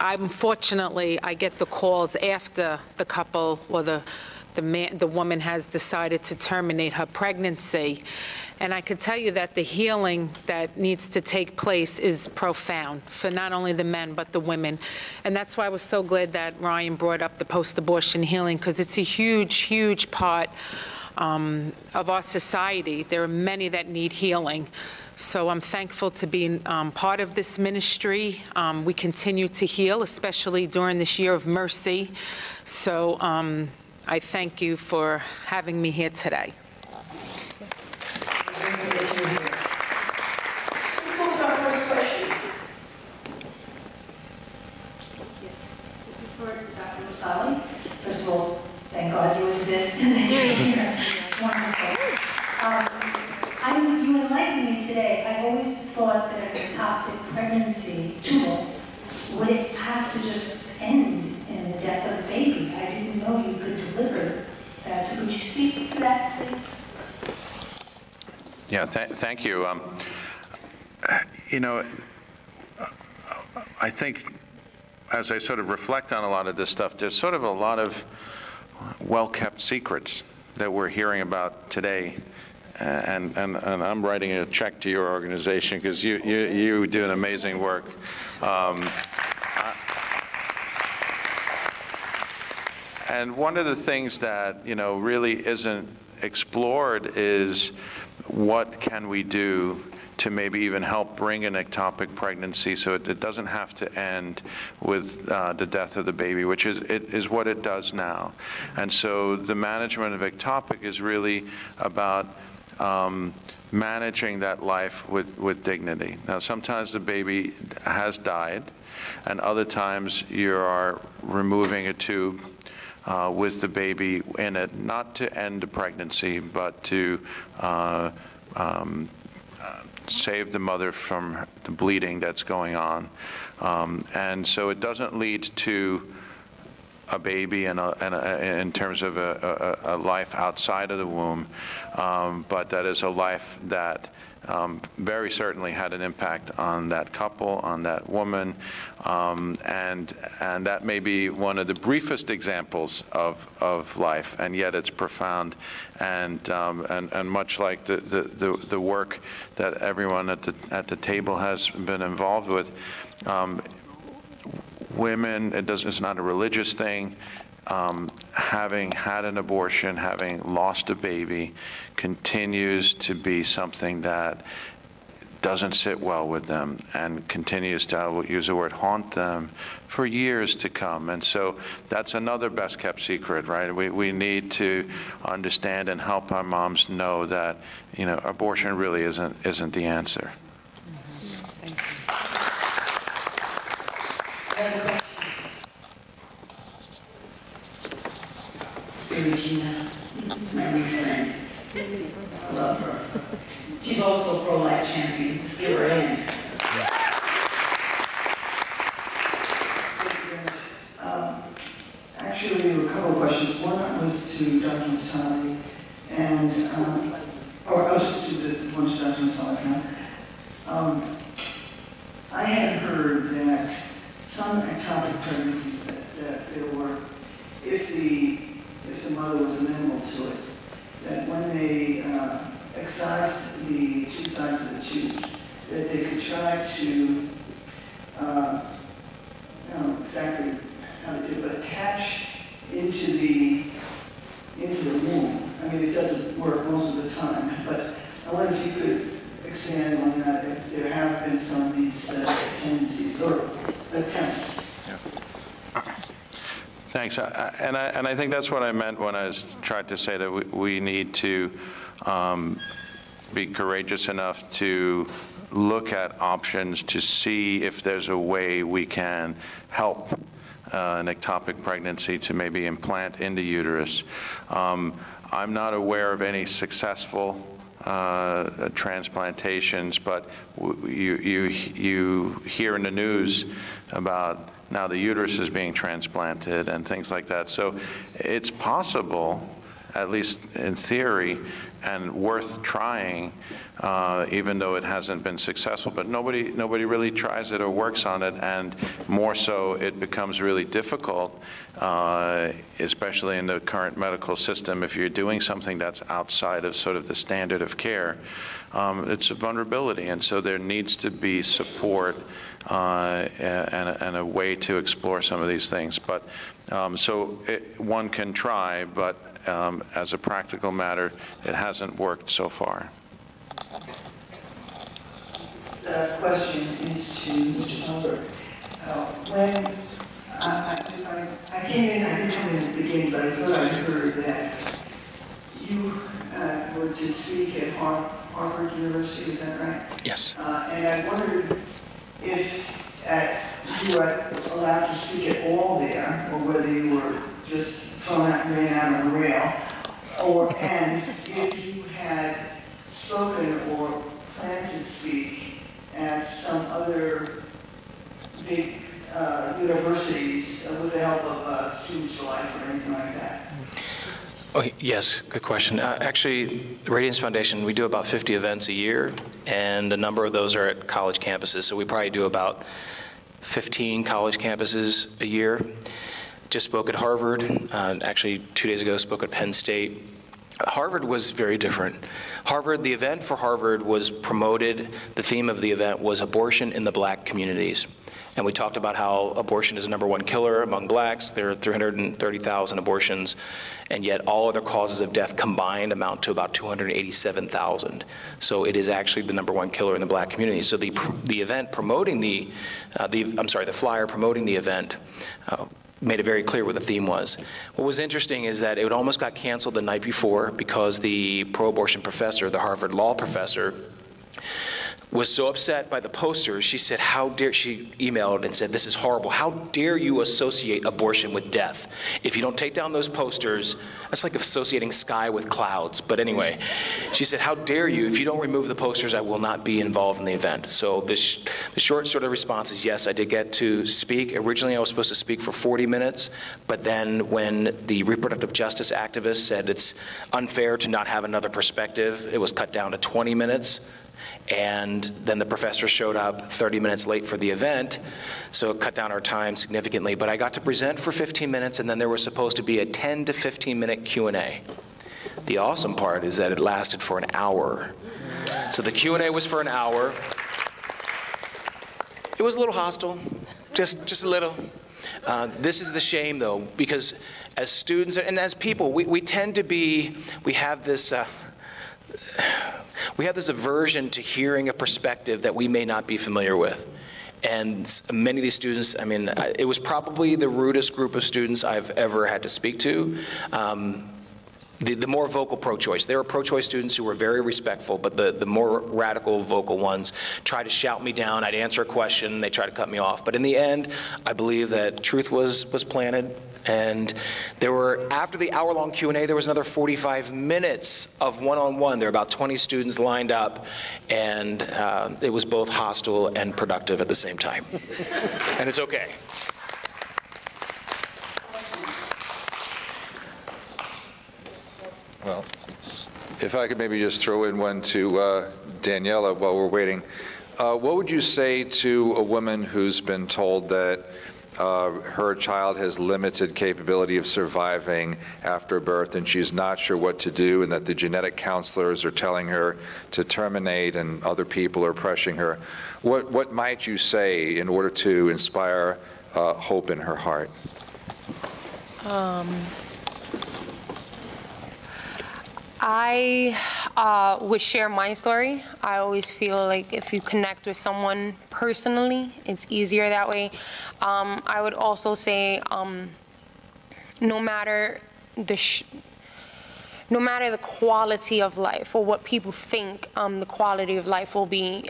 unfortunately, I get the calls after the couple or the woman has decided to terminate her pregnancy. And I could tell you that the healing that needs to take place is profound for not only the men, but the women. And that's why I was so glad that Ryan brought up the post-abortion healing, because it's a huge, huge part of our society. There are many that need healing. So I'm thankful to be part of this ministry. We continue to heal, especially during this year of mercy. So I thank you for having me here today.
This is for Dr. Rosali. First of all, thank God you exist and that you're here. It's wonderful. You enlightened me today. I've always thought that an ectopic pregnancy tumor would have to just end in the death of the baby. I didn't know you could deliver that. So could you speak to that, please?
Yeah, thank you. You know, I think as I sort of reflect on a lot of this stuff, there's sort of a lot of well-kept secrets that we're hearing about today. And I'm writing a check to your organization because you do an amazing work. And one of the things that, you know, really isn't explored is what can we do to maybe even help bring an ectopic pregnancy so it doesn't have to end with the death of the baby, which is what it does now. And so the management of ectopic is really about managing that life with dignity. Now, sometimes the baby has died, and other times you are removing a tube with the baby in it, not to end the pregnancy, but to save the mother from the bleeding that's going on. And so it doesn't lead to a baby in terms of a life outside of the womb, but that is a life that very certainly had an impact on that couple, on that woman, and that may be one of the briefest examples of life, and yet it's profound, and much like the work that everyone at the table has been involved with. Women, it's not a religious thing. Having had an abortion, having lost a baby, continues to be something that doesn't sit well with them and continues to, I will use the word, haunt them for years to come. And so that's another best kept secret, right? We need to understand and help our moms know that, you know, abortion really isn't the answer.
Regina, my new friend. I love her. She's also a pro-life champion. Let's give her a hand. Actually, there were a couple of questions. One was to Dr. Masali, and or I'll just do the one to Dr. Masali now. I had heard that some ectopic pregnancies that there were, if the mother was amenable to it, that when they excised the two sides of the tubes, that they could try to, I don't know exactly how to do it, but attach into the womb. I mean, it doesn't work most of the time, but I wonder if you could expand on that, if there have been some of these tendencies or attempts.
Thanks, and I think that's what I meant when I tried to say that we need to be courageous enough to look at options to see if there's a way we can help an ectopic pregnancy to maybe implant in the uterus. I'm not aware of any successful transplantations, but you hear in the news about now the uterus is being transplanted and things like that. So it's possible, at least in theory, and worth trying, even though it hasn't been successful. But nobody really tries it or works on it, and more so it becomes really difficult, especially in the current medical system. If you're doing something that's outside of sort of the standard of care, it's a vulnerability, and so there needs to be support and a way to explore some of these things. But one can try, but as a practical matter, it hasn't worked so far.
This question is to Mr. Pilsner. When I came in, I didn't come in at the beginning, but I thought I heard that you were to speak at Harvard University, is that right?
Yes.
And I wondered if you were allowed to speak at all there, or whether you were just thrown out and ran out on the rail, and if you had spoken or planned to speak at some other big universities with the help of Students for Life or anything like that.
Oh, yes, good question. Actually, the Radiance Foundation, we do about 50 events a year, and a number of those are at college campuses. So we probably do about 15 college campuses a year. Just spoke at Harvard. Actually, 2 days ago, spoke at Penn State. Harvard was very different. The event for Harvard was promoted, the theme of the event was abortion in the black communities. And we talked about how abortion is the #1 killer among blacks. There are 330,000 abortions, and yet all other causes of death combined amount to about 287,000. So it is actually the #1 killer in the black community. So the event promoting the flyer promoting the event made it very clear what the theme was. What was interesting is that it almost got canceled the night before because the pro-abortion professor, the Harvard law professor, was so upset by the posters. She said, how dare, she emailed and said, this is horrible. How dare you associate abortion with death? If you don't take down those posters, that's like associating sky with clouds. But anyway, she said, how dare you? If you don't remove the posters, I will not be involved in the event. So the short sort of response is, yes, I did get to speak. Originally, I was supposed to speak for 40 minutes, but then when the reproductive justice activists said it's unfair to not have another perspective, it was cut down to 20 minutes. And then the professor showed up 30 minutes late for the event, so it cut down our time significantly. But I got to present for 15 minutes, and then there was supposed to be a 10 to 15 minute Q&A. The awesome part is that it lasted for an hour. So the Q&A was for an hour. It was a little hostile, just a little. This is the shame, though, because as students and as people, we tend to be, we have this aversion to hearing a perspective that we may not be familiar with. And many of these students, I mean, it was probably the rudest group of students I've ever had to speak to. The more vocal pro-choice. There were pro-choice students who were very respectful, but the more radical vocal ones tried to shout me down. I'd answer a question, they tried to cut me off. But in the end, I believe that truth was planted. And there were, after the hour-long Q&A, there was another 45 minutes of one-on-one. There were about 20 students lined up, and it was both hostile and productive at the same time. And it's okay.
Well, if I could maybe just throw in one to Daniela while we're waiting. What would you say to a woman who's been told that her child has limited capability of surviving after birth and she's not sure what to do, and that the genetic counselors are telling her to terminate and other people are pressuring her? What might you say in order to inspire hope in her heart?
I would share my story. I always feel like if you connect with someone personally, it's easier that way. I would also say, no matter the quality of life or what people think the quality of life will be,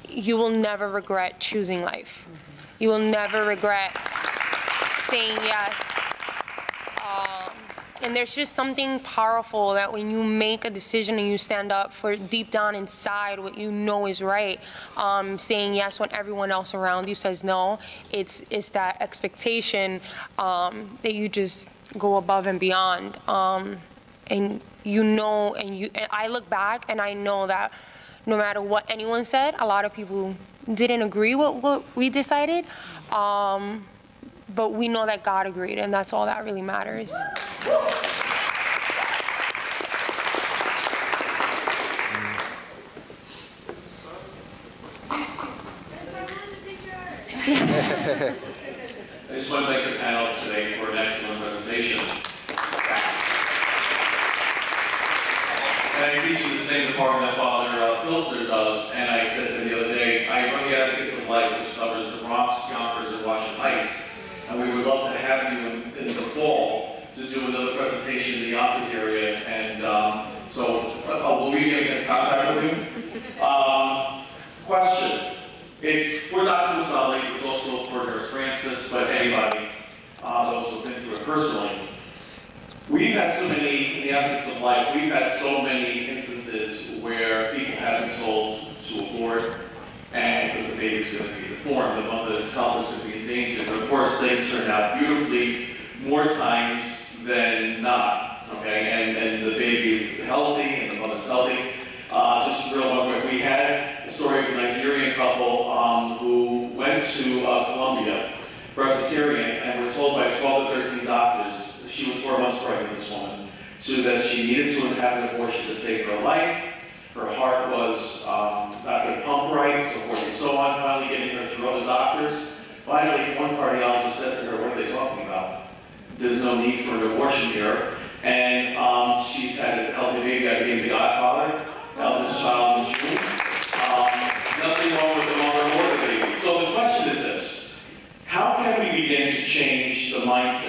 you will never regret choosing life. You will never regret saying yes. And there's just something powerful that when you make a decision and you stand up for deep down inside what you know is right, saying yes when everyone else around you says no, it's that expectation that you just go above and beyond. And you know, and I look back and I know that no matter what anyone said, a lot of people didn't agree with what we decided, but we know that God agreed, and that's all that really matters.
I just want to thank the panel today for an excellent presentation. And I teach in the same department that Father Pilsner does, and I said to him the other day, I run the Advocates of Life, which covers the Bronx, Yonkers, and Washington Heights, and we would love to have you in the fall to do another presentation in the Yonkers area, and so will we get in contact with you? Question. We're not Muslim, it's also for Nurse Francis, but anybody, those who have been through it personally. We've had so many, in the Advocates of Life, we've had so many instances where people have been told to abort, and because the baby's going to be deformed, the mother's health is going to be in danger. But of course, things turn out beautifully more times than not, okay? And the baby is healthy, and the mother's healthy. Just real one quick, we had a story of a Nigerian couple who went to Columbia, Presbyterian, and were told by 12 to 13 doctors, she was 4 months pregnant, this woman, that she needed to have an abortion to save her life. Her heart was not going to pump right, so forth and so on, finally getting her to other doctors. Finally, one cardiologist said to her, what are they talking about? There's no need for an abortion here. And she's had a healthy baby. I became the godfather, eldest child in June. Nothing wrong with the mother or the baby. So the question is this: how can we begin to change the mindset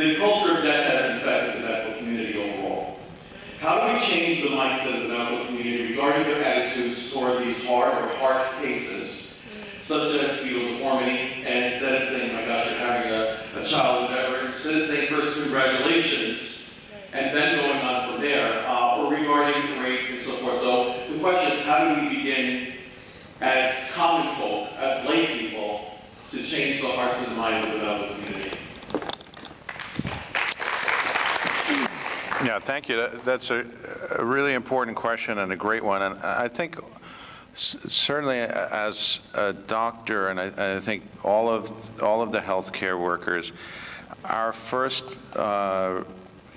The culture of death has infected the medical community overall. How do we change the mindset of the medical community regarding their attitudes toward these hard or heart cases, such as fetal deformity, and instead of saying, my gosh, you're having a child or whatever, instead of saying first congratulations, and then going on from there, or regarding rape and so forth. So the question is, how do we begin as common folk, as lay people, to change the hearts and minds of the medical community?
Yeah, thank you. That's a really important question and a great one. And I think certainly as a doctor, and I think all of the healthcare workers, our first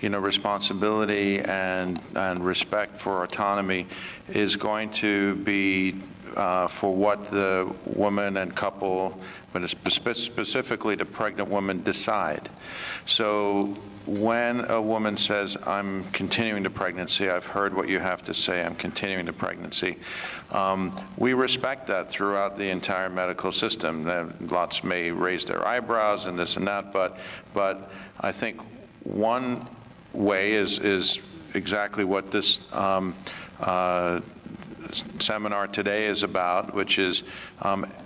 responsibility and respect for autonomy is going to be for what the woman and couple, but specifically the pregnant woman, decide. So when a woman says, I'm continuing the pregnancy, I've heard what you have to say, I'm continuing the pregnancy, we respect that throughout the entire medical system. Lots may raise their eyebrows and this and that, but I think one way is exactly what this seminar today is about, which is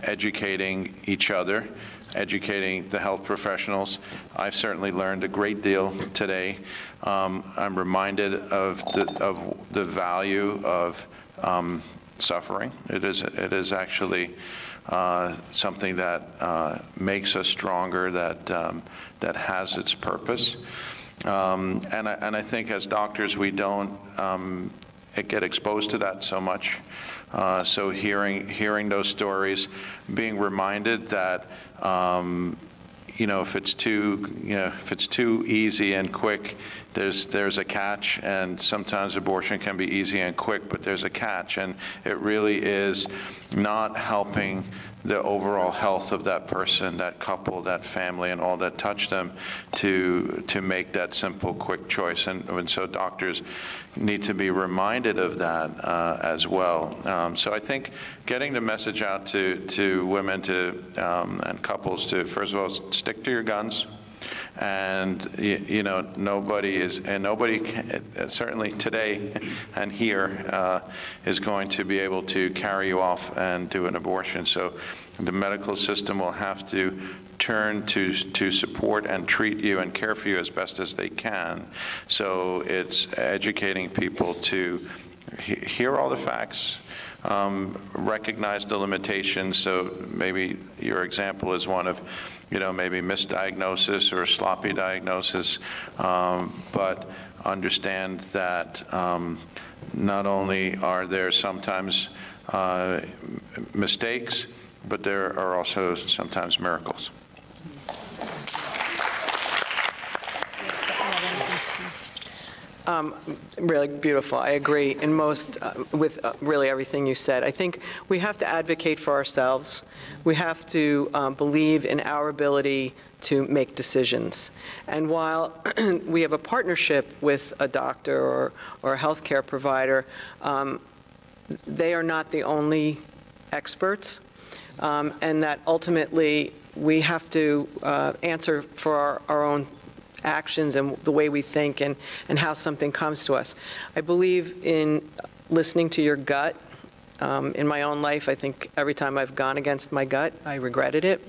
educating each other, educating the health professionals. I've certainly learned a great deal today. I'm reminded of the value of suffering. It is actually something that makes us stronger, that has its purpose. And I think as doctors we don't get exposed to that so much. So hearing those stories, being reminded that if it's too easy and quick, there's a catch, and sometimes abortion can be easy and quick, but there's a catch, and it really is not helping the overall health of that person, that couple, that family, and all that touch them to make that simple, quick choice. And so doctors need to be reminded of that as well. So I think getting the message out to women and couples to, first of all, stick to your guns. And nobody can, certainly today and here, is going to be able to carry you off and do an abortion. So the medical system will have to turn to support and treat you and care for you as best as they can. So it's educating people to hear all the facts, recognize the limitations. So maybe your example is one of, maybe misdiagnosis or sloppy diagnosis, but understand that not only are there sometimes mistakes, but there are also sometimes miracles.
Really beautiful. I agree in with really everything you said. I think we have to advocate for ourselves. We have to believe in our ability to make decisions. And while we have a partnership with a doctor or a healthcare provider, they are not the only experts, and that ultimately we have to answer for our own actions and the way we think and how something comes to us. I believe in listening to your gut. In my own life, I think every time I've gone against my gut, I regretted it.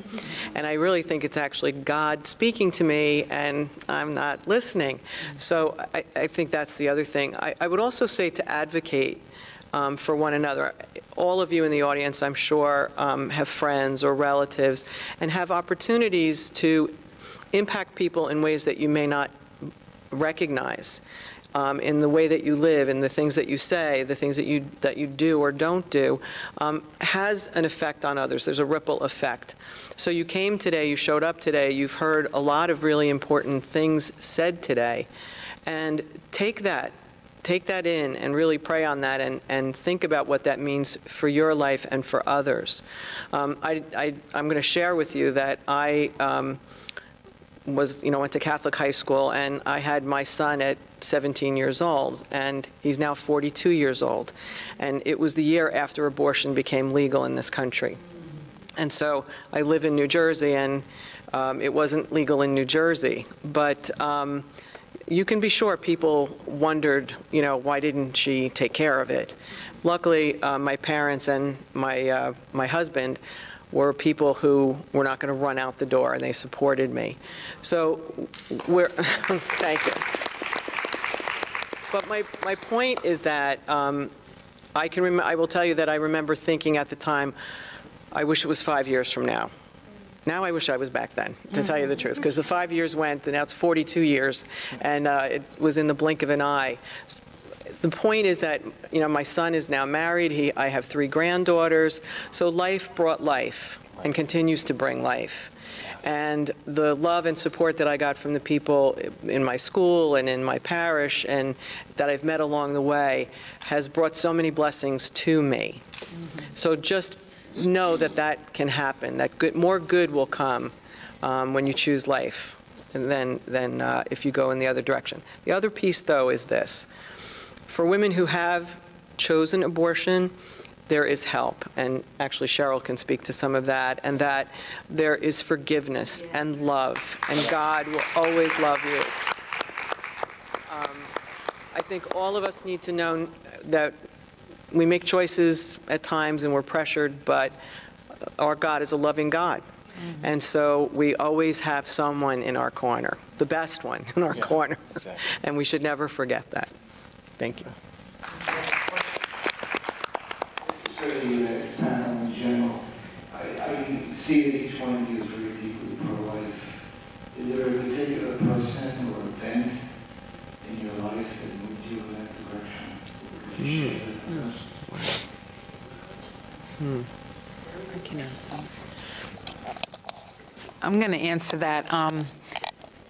And I really think it's actually God speaking to me and I'm not listening. So I think that's the other thing. I would also say to advocate for one another. All of you in the audience, I'm sure, have friends or relatives and have opportunities to impact people in ways that you may not recognize, in the way that you live, in the things that you say, the things that you do or don't do, has an effect on others. There's a ripple effect. So you came today, you showed up today, you've heard a lot of really important things said today, and take that in and really pray on that and think about what that means for your life and for others. I'm going to share with you that I went to Catholic high school, and I had my son at 17 years old, and he's now 42 years old. And it was the year after abortion became legal in this country. And so I live in New Jersey, and It wasn't legal in New Jersey, but you can be sure people wondered, you know, why didn't she take care of it? Luckily, my parents and my husband were people who were not going to run out the door, and they supported me. So we're, thank you. But my point is that I will tell you that I remember thinking at the time, I wish it was 5 years from now. Now I wish I was back then, to tell you the truth, because the 5 years went, and now it's 42 years, and it was in the blink of an eye. The point is that, you know, my son is now married. I have 3 granddaughters, so life brought life and continues to bring life. And the love and support that I got from the people in my school and in my parish and that I've met along the way has brought so many blessings to me. So just know that that can happen, that more good will come when you choose life than if you go in the other direction. The other piece, though, is this. For women who have chosen abortion, there is help, and actually Cheryl can speak to some of that, and that there is forgiveness and love, and God will always love you. I think all of us need to know that we make choices at times and we're pressured, but our God is a loving God. And so we always have someone in our corner, the best one in our corner. Exactly. And we should never forget that. Thank you.
Panel in general, I see that each one of you is very deeply pro-life. Is there a particular person or event in your life that moved you in that direction? Would you share that with us?
I'm going to answer that.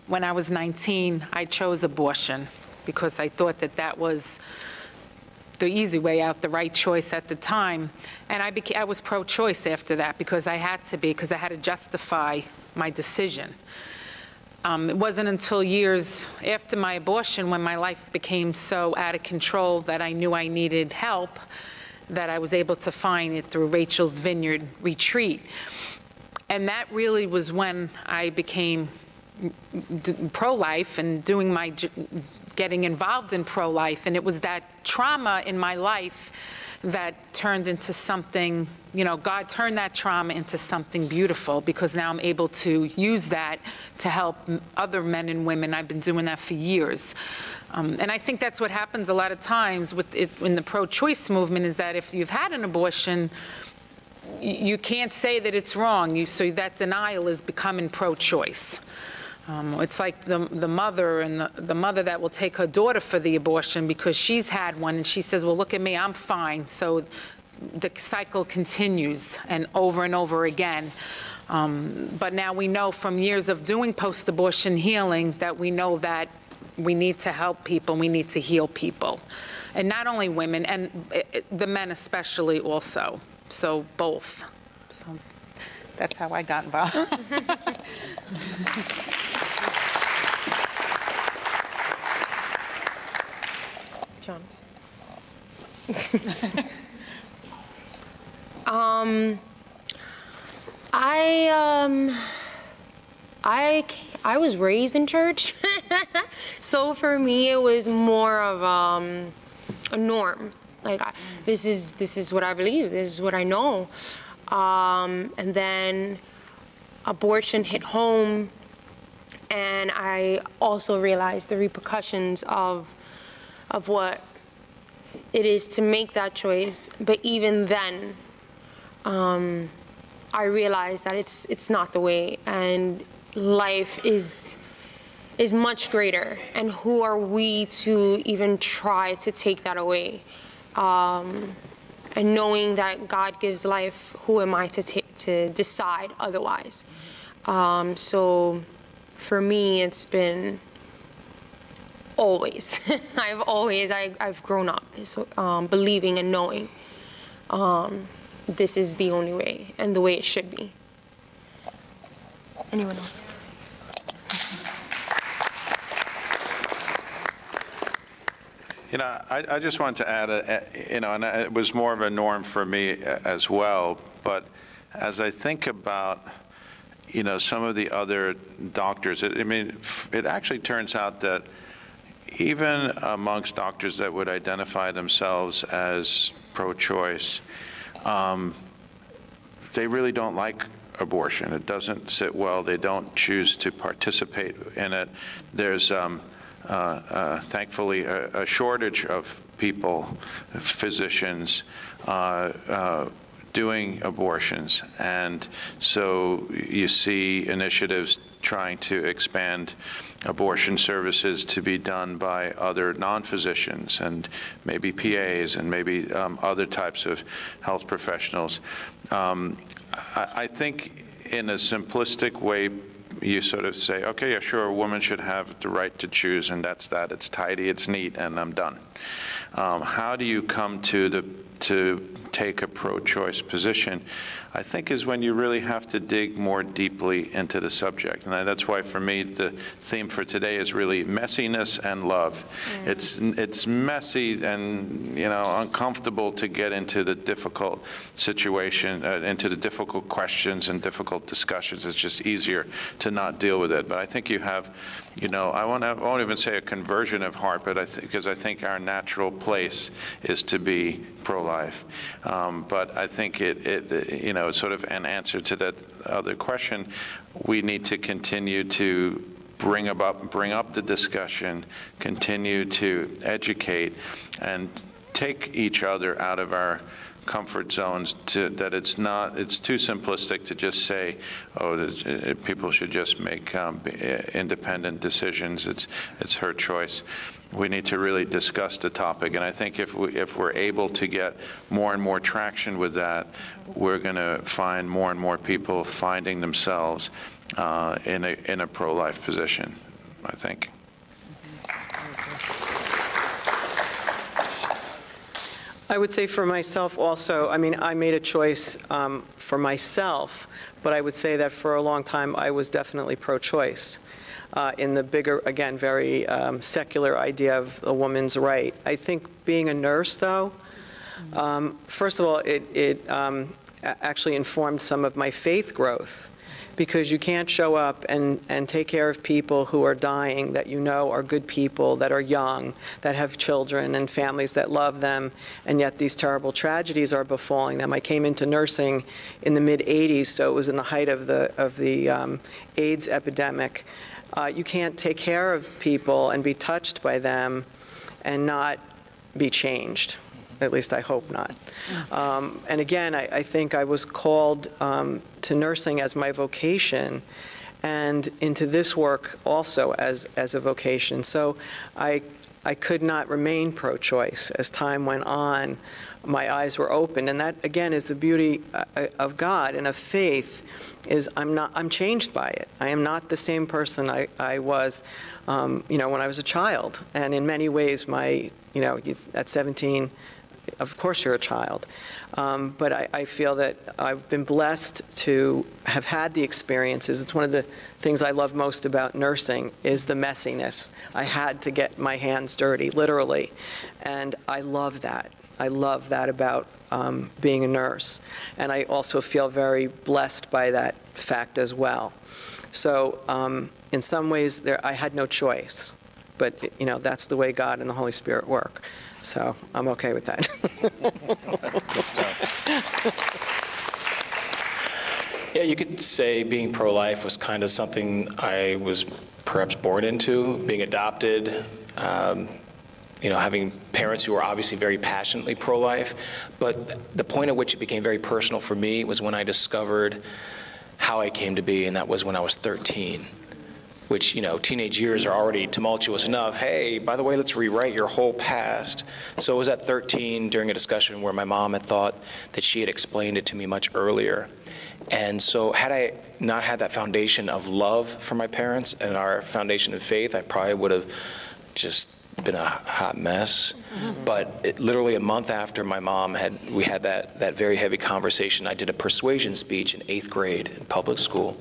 When I was 19, I chose abortion because I thought that that was the easy way out, the right choice at the time. And I was pro-choice after that because I had to be, because I had to justify my decision. It wasn't until years after my abortion when my life became so out of control that I knew I needed help that I was able to find it through Rachel's Vineyard retreat. And that really was when I became pro-life and getting involved in pro-life. And it was that trauma in my life that turned into something, you know, God turned that trauma into something beautiful, because now I'm able to use that to help other men and women. I've been doing that for years. And I think that's what happens a lot of times with in the pro-choice movement, is that if you've had an abortion, you can't say that it's wrong. So that denial is becoming pro-choice. It's like the mother and the mother that will take her daughter for the abortion because she's had one, and she says, well, look at me, I'm fine. So the cycle continues and over again. But now we know from years of doing post-abortion healing that we know that we need to help people, we need to heal people. And not only women, and the men especially also. So both. So that's how I got involved.
John. I was raised in church, so for me it was more of a norm. Like this is what I believe. This is what I know. And then abortion hit home, and I also realized the repercussions of what it is to make that choice. But even then, I realized that it's not the way, and life is much greater. And who are we to even try to take that away? And knowing that God gives life, who am I to decide otherwise? So for me, it's been always. I've grown up believing and knowing this is the only way and the way it should be. Anyone else?
You know, I just want to add, and it was more of a norm for me as well, but as I think about you know, some of the other doctors, I mean, it actually turns out that even amongst doctors that would identify themselves as pro-choice, they really don't like abortion. It doesn't sit well. They don't choose to participate in it. There's thankfully a shortage of people, physicians, doing abortions. And so you see initiatives trying to expand abortion services to be done by other non-physicians and maybe PAs and maybe other types of health professionals. I think in a simplistic way, you sort of say, okay, yeah, sure, a woman should have the right to choose, and that's that. It's tidy, it's neat, and I'm done. How do you come to take a pro-choice position, I think, is when you really have to dig more deeply into the subject. And that's why, for me, the theme for today is really messiness and love. It's messy and, you know, uncomfortable to get into the difficult situation, into the difficult questions and difficult discussions. It's just easier to not deal with it. But I think you have, you know, I won't even say a conversion of heart, but because I think our natural place is to be pro-life. But I think you know, sort of an answer to that other question, we need to continue to bring up the discussion, continue to educate, and take each other out of our comfort zones, that it's too simplistic to just say, oh, people should just make independent decisions. It's her choice. We need to really discuss the topic, and I think if we're able to get more and more traction with that, we're going to find more and more people finding themselves in a pro-life position, I think.
I would say for myself also, I mean, I made a choice for myself, but I would say that for a long time I was definitely pro-choice in the bigger, again, very secular idea of a woman's right. I think being a nurse, though, first of all, it actually informed some of my faith growth, because you can't show up and take care of people who are dying that you know are good people, that are young, that have children and families that love them, and yet these terrible tragedies are befalling them. I came into nursing in the mid-'80s, so it was in the height of the AIDS epidemic. You can't take care of people and be touched by them and not be changed. At least I hope not. And again, I think I was called to nursing as my vocation, and into this work also as a vocation. So I could not remain pro-choice. As time went on, my eyes were opened, and that again is the beauty of God and of faith. Is I'm changed by it. I am not the same person I was, you know, when I was a child. And in many ways, at 17. Of course you're a child, but I feel that I've been blessed to have had the experiences. It's one of the things I love most about nursing is the messiness. I had to get my hands dirty, literally, and I love that. I love that about being a nurse, and I also feel very blessed by that fact as well. So in some ways, I had no choice, but you know, that's the way God and the Holy Spirit work. So I'm okay with that.
That's dope. Yeah, you could say being pro-life was kind of something I was perhaps born into, being adopted, you know, having parents who were obviously very passionately pro-life. But the point at which it became very personal for me was when I discovered how I came to be, and that was when I was 13. Which, you know, teenage years are already tumultuous enough. Hey, by the way, let's rewrite your whole past. So it was at 13 during a discussion where my mom had thought that she had explained it to me much earlier. And so had I not had that foundation of love for my parents and our foundation of faith, I probably would have just been a hot mess. But literally a month after my mom we had that very heavy conversation, I did a persuasion speech in 8th grade in public school,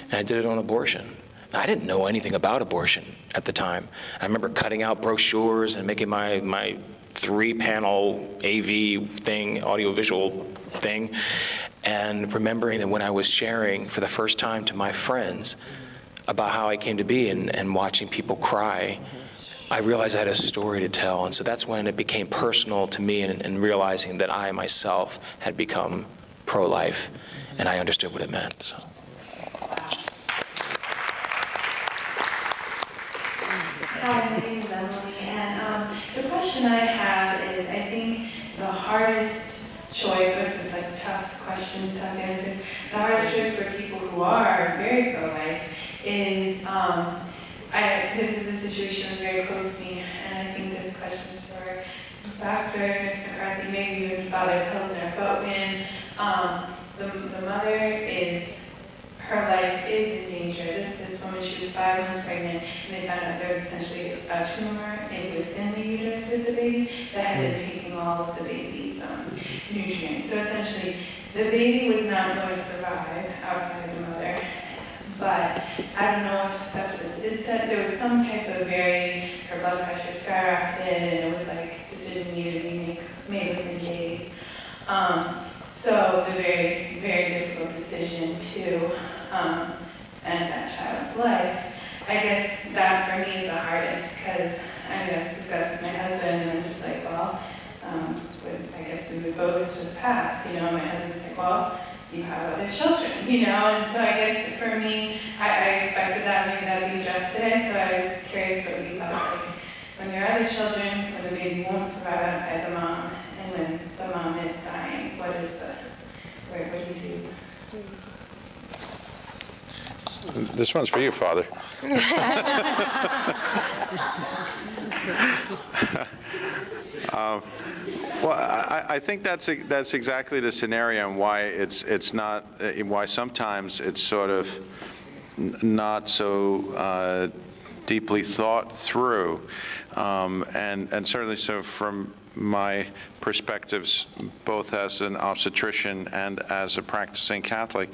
and I did it on abortion. I didn't know anything about abortion at the time. I remember cutting out brochures and making my 3-panel AV thing, audiovisual thing, and remembering that when I was sharing for the first time to my friends about how I came to be and watching people cry, I realized I had a story to tell. And so that's when it became personal to me, and realizing that I myself had become pro-life, and I understood what it meant. So.
Hi, my name is Emily, and the question I have is, I think the hardest choice, this is like tough questions, tough answers, the hardest choice for people who are very pro-life is, this is a situation that's very close to me, and I think this question is for Dr. McCarthy, maybe even Father Pilsner, but when the mother is, her life is in danger. This woman, she was 5 months pregnant, and they found out there was essentially a tumor within the uterus of the baby that had been taking all of the baby's nutrients. So essentially, the baby was not going to survive outside the mother. But I don't know if sepsis, it said there was some type of her blood pressure skyrocketed, and it was like decision needed to be made within days. So the very, very difficult decision to end that child's life. I guess that for me is the hardest, because I just discussed with my husband, and I'm just like, well, I guess we would both just pass, you know. My husband's like, well, you have other children, you know, and so I guess for me, I expected that maybe that would be addressed today, so I was curious what you thought, like, when there are other children, when the baby won't survive outside the mom, and when the mom is dying, what do you do?
This one's for you, Father. Well, I think that's exactly the scenario, and why it's not, why sometimes it's sort of not so deeply thought through, and certainly so from my perspectives, both as an obstetrician and as a practicing Catholic.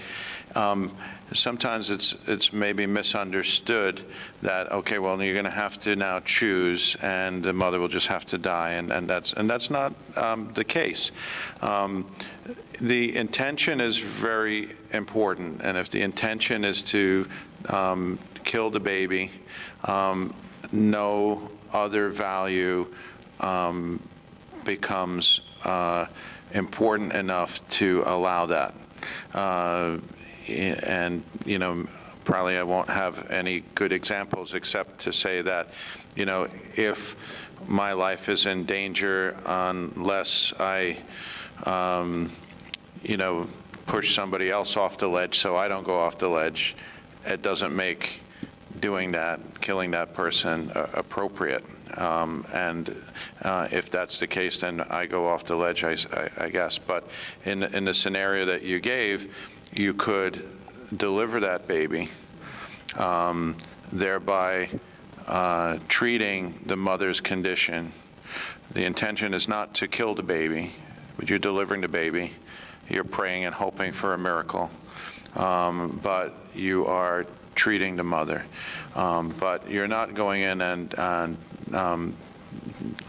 Sometimes it's maybe misunderstood that, okay, well, you're going to have to now choose, and the mother will just have to die, and that's not the case. The intention is very important, and if the intention is to kill the baby, no other value becomes important enough to allow that. And, you know, probably I won't have any good examples except to say that, you know, if my life is in danger unless I, you know, push somebody else off the ledge so I don't go off the ledge, it doesn't make doing that, killing that person, appropriate. And if that's the case, then I go off the ledge, I guess. But in the scenario that you gave, you could deliver that baby, thereby treating the mother's condition. The intention is not to kill the baby, but you're delivering the baby. You're praying and hoping for a miracle, but you are treating the mother. But you're not going in and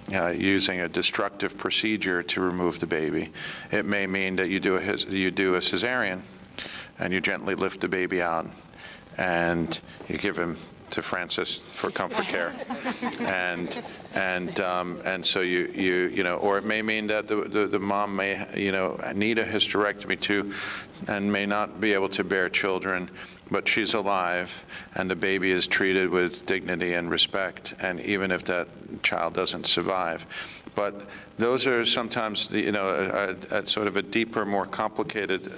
using a destructive procedure to remove the baby. It may mean that you do a cesarean, and you gently lift the baby out, and you give him to Francis for comfort care, and so you know, or it may mean that the mom may, you know, need a hysterectomy too, and may not be able to bear children, but she's alive, and the baby is treated with dignity and respect, and even if that child doesn't survive. But those are sometimes, you know, a sort of a deeper, more complicated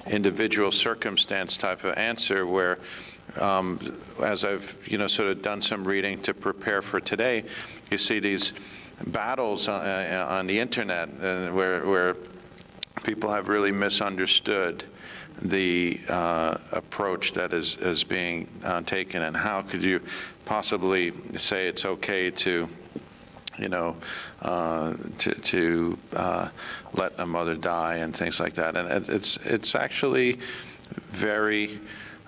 individual circumstance type of answer, where as I've, you know, sort of done some reading to prepare for today, you see these battles on the internet where people have really misunderstood the approach that is being taken, and how could you possibly say it's okay to, you know, to let a mother die and things like that. And it's actually very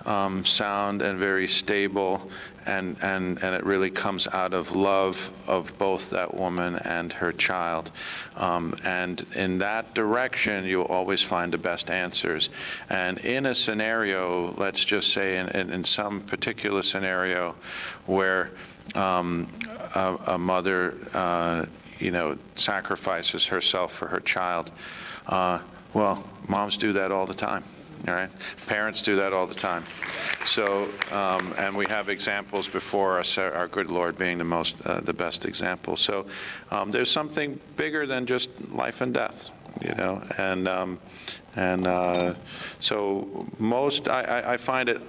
sound and very stable, and it really comes out of love of both that woman and her child. And in that direction, you'll always find the best answers. And in a scenario, let's just say in some particular scenario where a mother sacrifices herself for her child, well, moms do that all the time. All right, parents do that all the time. So, and we have examples before us. Our good Lord being the best example. So, there's something bigger than just life and death, so I find it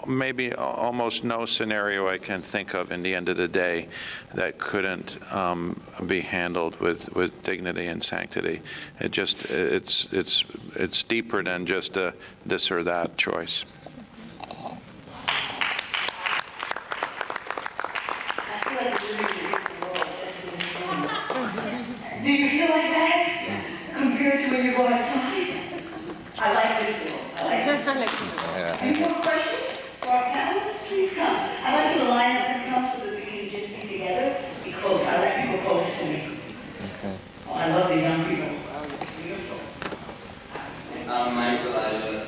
maybe almost no scenario I can think of in the end of the day that couldn't be handled with dignity and sanctity. It's deeper than just a this or that choice.
Do you feel like that compared to when you go outside? I like this one. I like this one. Any more questions for our panelists? Please come. I like you to line up and come so that we can just be together, be close. I like people close to me. Okay. Oh, I love the young people. Beautiful.
My name is Elijah,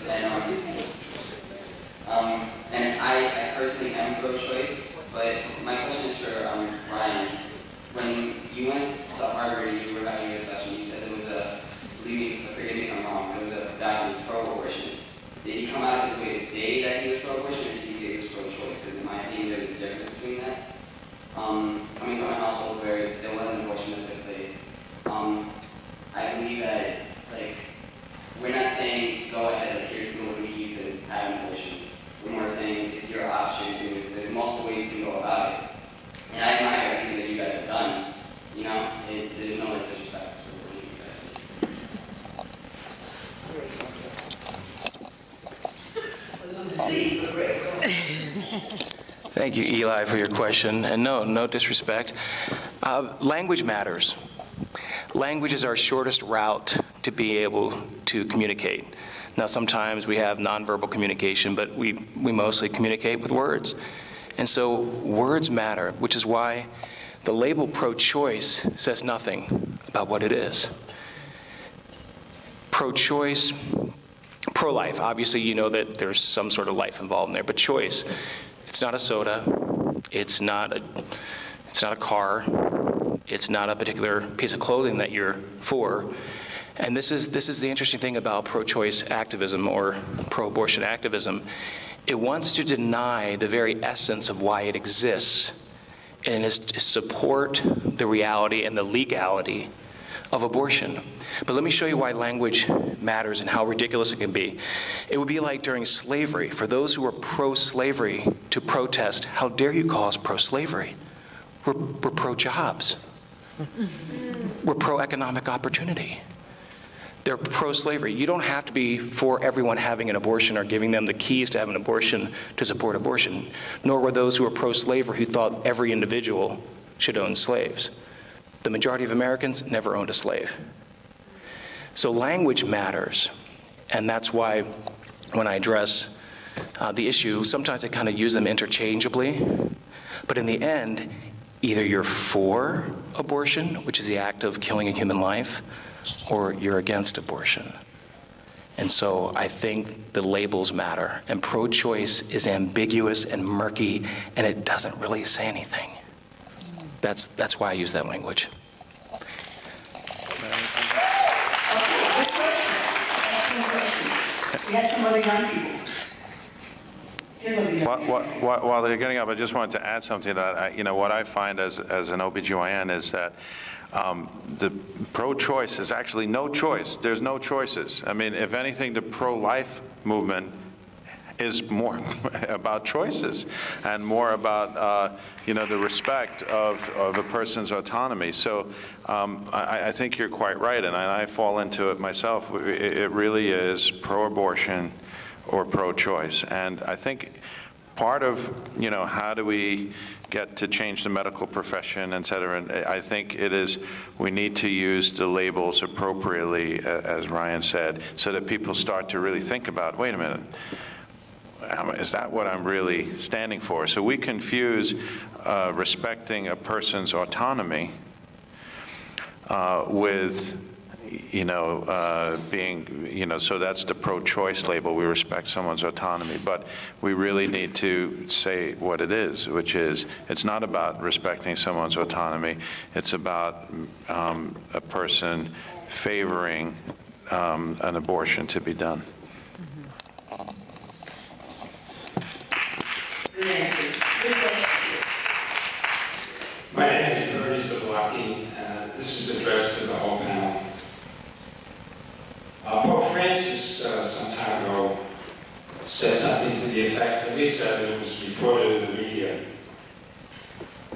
and I personally am pro-choice, but my question is for Ryan. When you went to Harvard and you were having your discussion, you said there was forgive me if I'm wrong, there was a guy who was pro-abortion. Did he come out of his way to say that he was pro-abortion, or did he say he was pro-choice? Because in my opinion, there's a difference between that. Coming from a household where there was an abortion that took place, I believe that, we're not saying, go ahead, here's the golden keys and have an abortion. We're more saying, it's your option, there's multiple ways you can go about it. And I admire everything that you guys have done. There's no disrespect for what you guys do.
Thank you, Eli, for your question. And no disrespect. Language matters. Language is our shortest route to be able to communicate. Now, sometimes we have nonverbal communication, but we mostly communicate with words. And so words matter, which is why the label pro-choice says nothing about what it is. Pro-choice, pro-life, obviously you know that there's some sort of life involved in there, but choice, it's not a soda, it's not a car, it's not a particular piece of clothing that you're for. And this is the interesting thing about pro-choice activism or pro-abortion activism. It wants to deny the very essence of why it exists, and is to support the reality and the legality of abortion. But let me show you why language matters and how ridiculous it can be. It would be like during slavery, for those who are pro-slavery to protest, how dare you call us pro-slavery? We're pro-jobs. We're pro-economic opportunity. They're pro-slavery. You don't have to be for everyone having an abortion or giving them the keys to have an abortion to support abortion, nor were those who were pro-slavery who thought every individual should own slaves. The majority of Americans never owned a slave. So language matters, and that's why when I address the issue, sometimes I kind of use them interchangeably, but in the end, either you're for abortion, which is the act of killing a human life, or you're against abortion. And so I think the labels matter, and pro-choice is ambiguous and murky, and it doesn't really say anything. That's why I use that language.
We had some other young people.
While they're getting up, I just wanted to add something to that. What I find as an OBGYN is that the pro-choice is actually no choice. There's no choices. I mean, if anything, the pro-life movement is more about choices and more about the respect of a person's autonomy. So I think you're quite right, and I fall into it myself. It really is pro-abortion or pro-choice, and I think part of how do we get to change the medical profession, et cetera, and I think it is we need to use the labels appropriately, as Ryan said, so that people start to really think about, wait a minute, is that what I'm really standing for? So we confuse respecting a person's autonomy with, being, so that's the pro-choice label. We respect someone's autonomy, but we really need to say what it is, which is, it's not about respecting someone's autonomy. It's about a person favoring an abortion to be done.
Good answers. Good questions.
My name is Bernie Zablocki. This is addressed to the whole panel. Pope Francis some time ago said something to the effect, at least as it was reported in the media,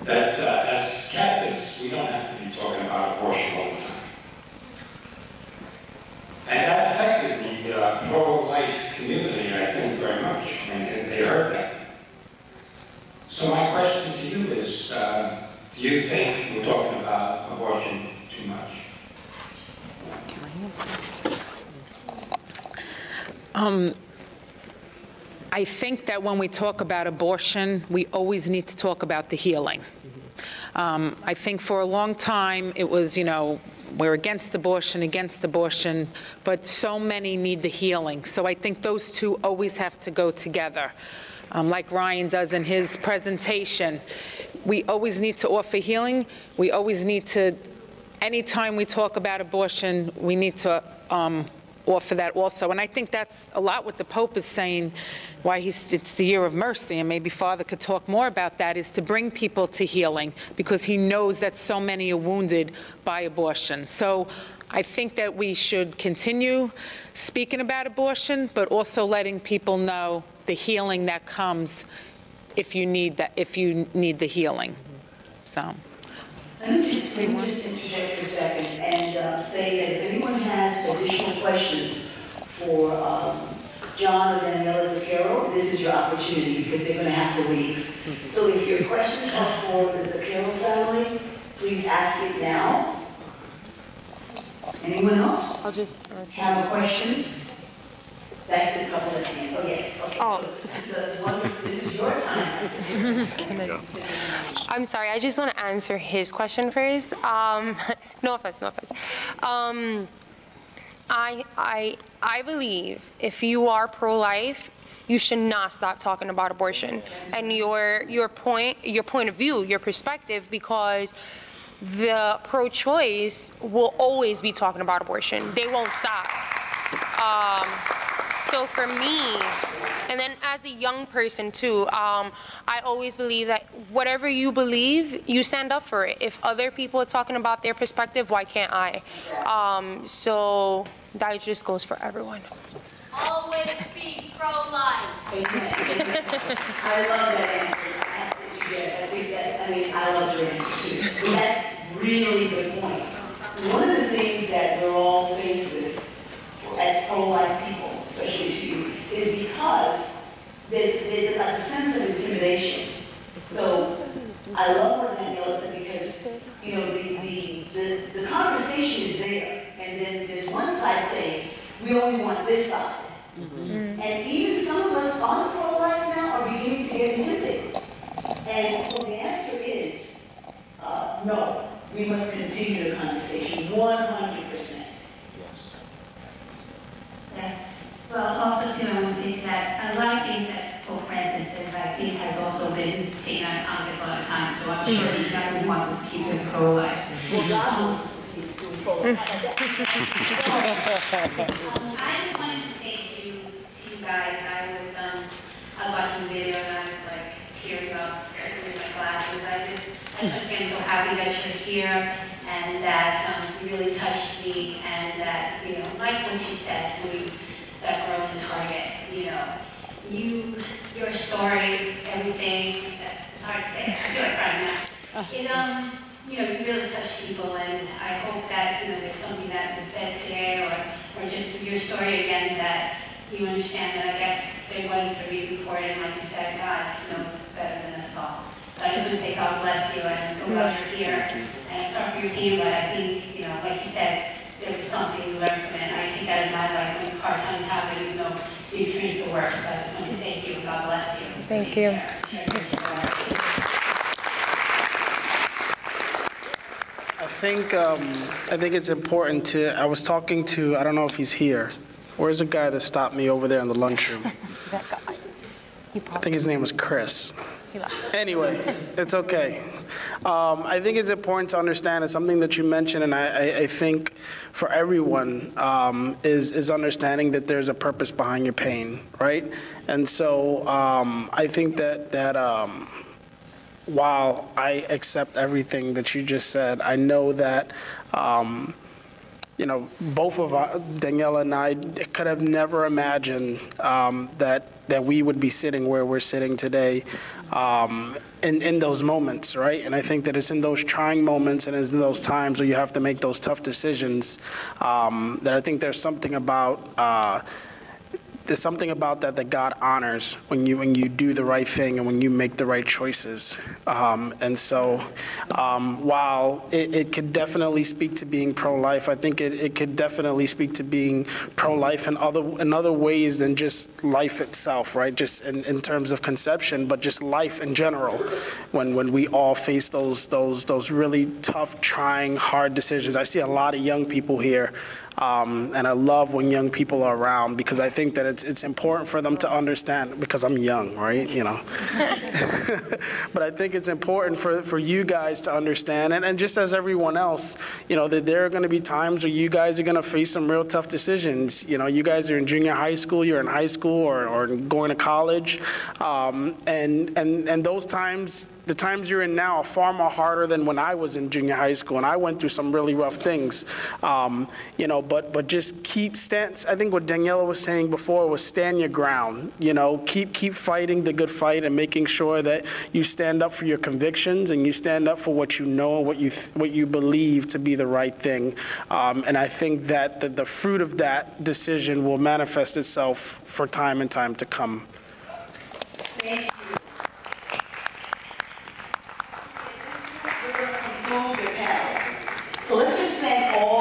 that as Catholics, we don't have to be talking about abortion all the time. And that affected the pro-life community, I think, very much, and they heard that. So my question to you is, do you think we're talking about abortion too much?
I think that when we talk about abortion, we always need to talk about the healing. I think for a long time it was, we're against abortion, but so many need the healing. So I think those two always have to go together. Like Ryan does in his presentation, we always need to offer healing. We always need to, anytime we talk about abortion, we need to offer that also. And I think that's a lot what the Pope is saying, why it's the year of mercy, and maybe Father could talk more about that, is to bring people to healing, because he knows that so many are wounded by abortion. So I think that we should continue speaking about abortion, but also letting people know the healing that comes if you need the healing. So.
Let me just interject for a second and say that if anyone has additional questions for John or Daniela Zaccaro, this is your opportunity, because they're going to have to leave. So if your questions are for the Zaccaro family, please ask it now. Anyone else?
I'll just
have a question. That's the couple at the end. Oh, yes. Okay.
Oh.
So this is your time.
I'm sorry, I just want to answer his question first. No offense. I believe if you are pro-life, you should not stop talking about abortion and your point of view, your perspective, because the pro-choice will always be talking about abortion. They won't stop. So for me, and then as a young person too, I always believe that whatever you believe, you stand up for it. If other people are talking about their perspective, why can't I? So that just goes for everyone.
Always be pro-life.
Amen. I love that answer. I love your answer too. But that's really the point. One of the things that we're all faced with as pro-life people, especially to you, is because there's like a sense of intimidation. So I love what Daniela said, because the conversation is there, and then there's one side saying we only want this side, and even some of us on pro-life now are beginning to get intimidated. And so the answer is no. We must continue the conversation 100%.
Well, also too, I want to say to that, a lot of things that Pope Francis says, I think, has also been taken out of context a lot of times, so I'm sure he definitely wants us to keep it pro-life.
Well, God wants us to keep it pro-life.
I just wanted to say to you guys, I was watching the video and I was like tearing up with my glasses. I just am so happy that you're here, and that you really touched me, and that, like what you said, that girl in Target, your story, everything, it's hard to say, I feel like crying now. You really touched people, and I hope that, there's something that was said today, or just your story again, that you understand that I guess there was a reason for it, and like you said, God knows better than us all. So I just want to say God bless you, and I'm so glad you're here, and I'm sorry for your pain, but I think, like you said, there was something to learn from it. I take that in my life when hard times happen, the experience the worst. So I just want to thank you and God bless you.
Thank you.
I think it's important to, I was talking to, I don't know if he's here. Where's the guy that stopped me over there in the lunchroom?
That guy.
I think his name was Chris. Anyway, it's okay. I think it's important to understand, it's something that you mentioned, and I think for everyone is understanding that there's a purpose behind your pain, right? And so I think that while I accept everything that you just said, I know that you know, both of Daniela and I could have never imagined that we would be sitting where we're sitting today in those moments, right? And I think that it's in those trying moments and it's in those times where you have to make those tough decisions that I think there's something about that God honors when you do the right thing and when you make the right choices. And so while it could definitely speak to being pro-life, I think it could definitely speak to being pro-life in other ways than just life itself, right? Just in terms of conception, but just life in general. When we all face those really tough, trying, hard decisions. I see a lot of young people here. And I love when young people are around because I think that it's important for them to understand, because I'm young, right? You know. But I think it's important for you guys to understand, and just as everyone else, you know, that there are going to be times where you guys are going to face some real tough decisions. You know, you guys are in junior high school, you're in high school or going to college, and those times, the times you're in now are far more harder than when I was in junior high school, and I went through some really rough things. You know, but just I think what Daniela was saying before was stand your ground. You know, keep fighting the good fight and making sure that you stand up for your convictions and you stand up for what you know and what you believe to be the right thing. And I think that the fruit of that decision will manifest itself for time and time to come.
Thank you. We're going to conclude the panel. So let's just thank all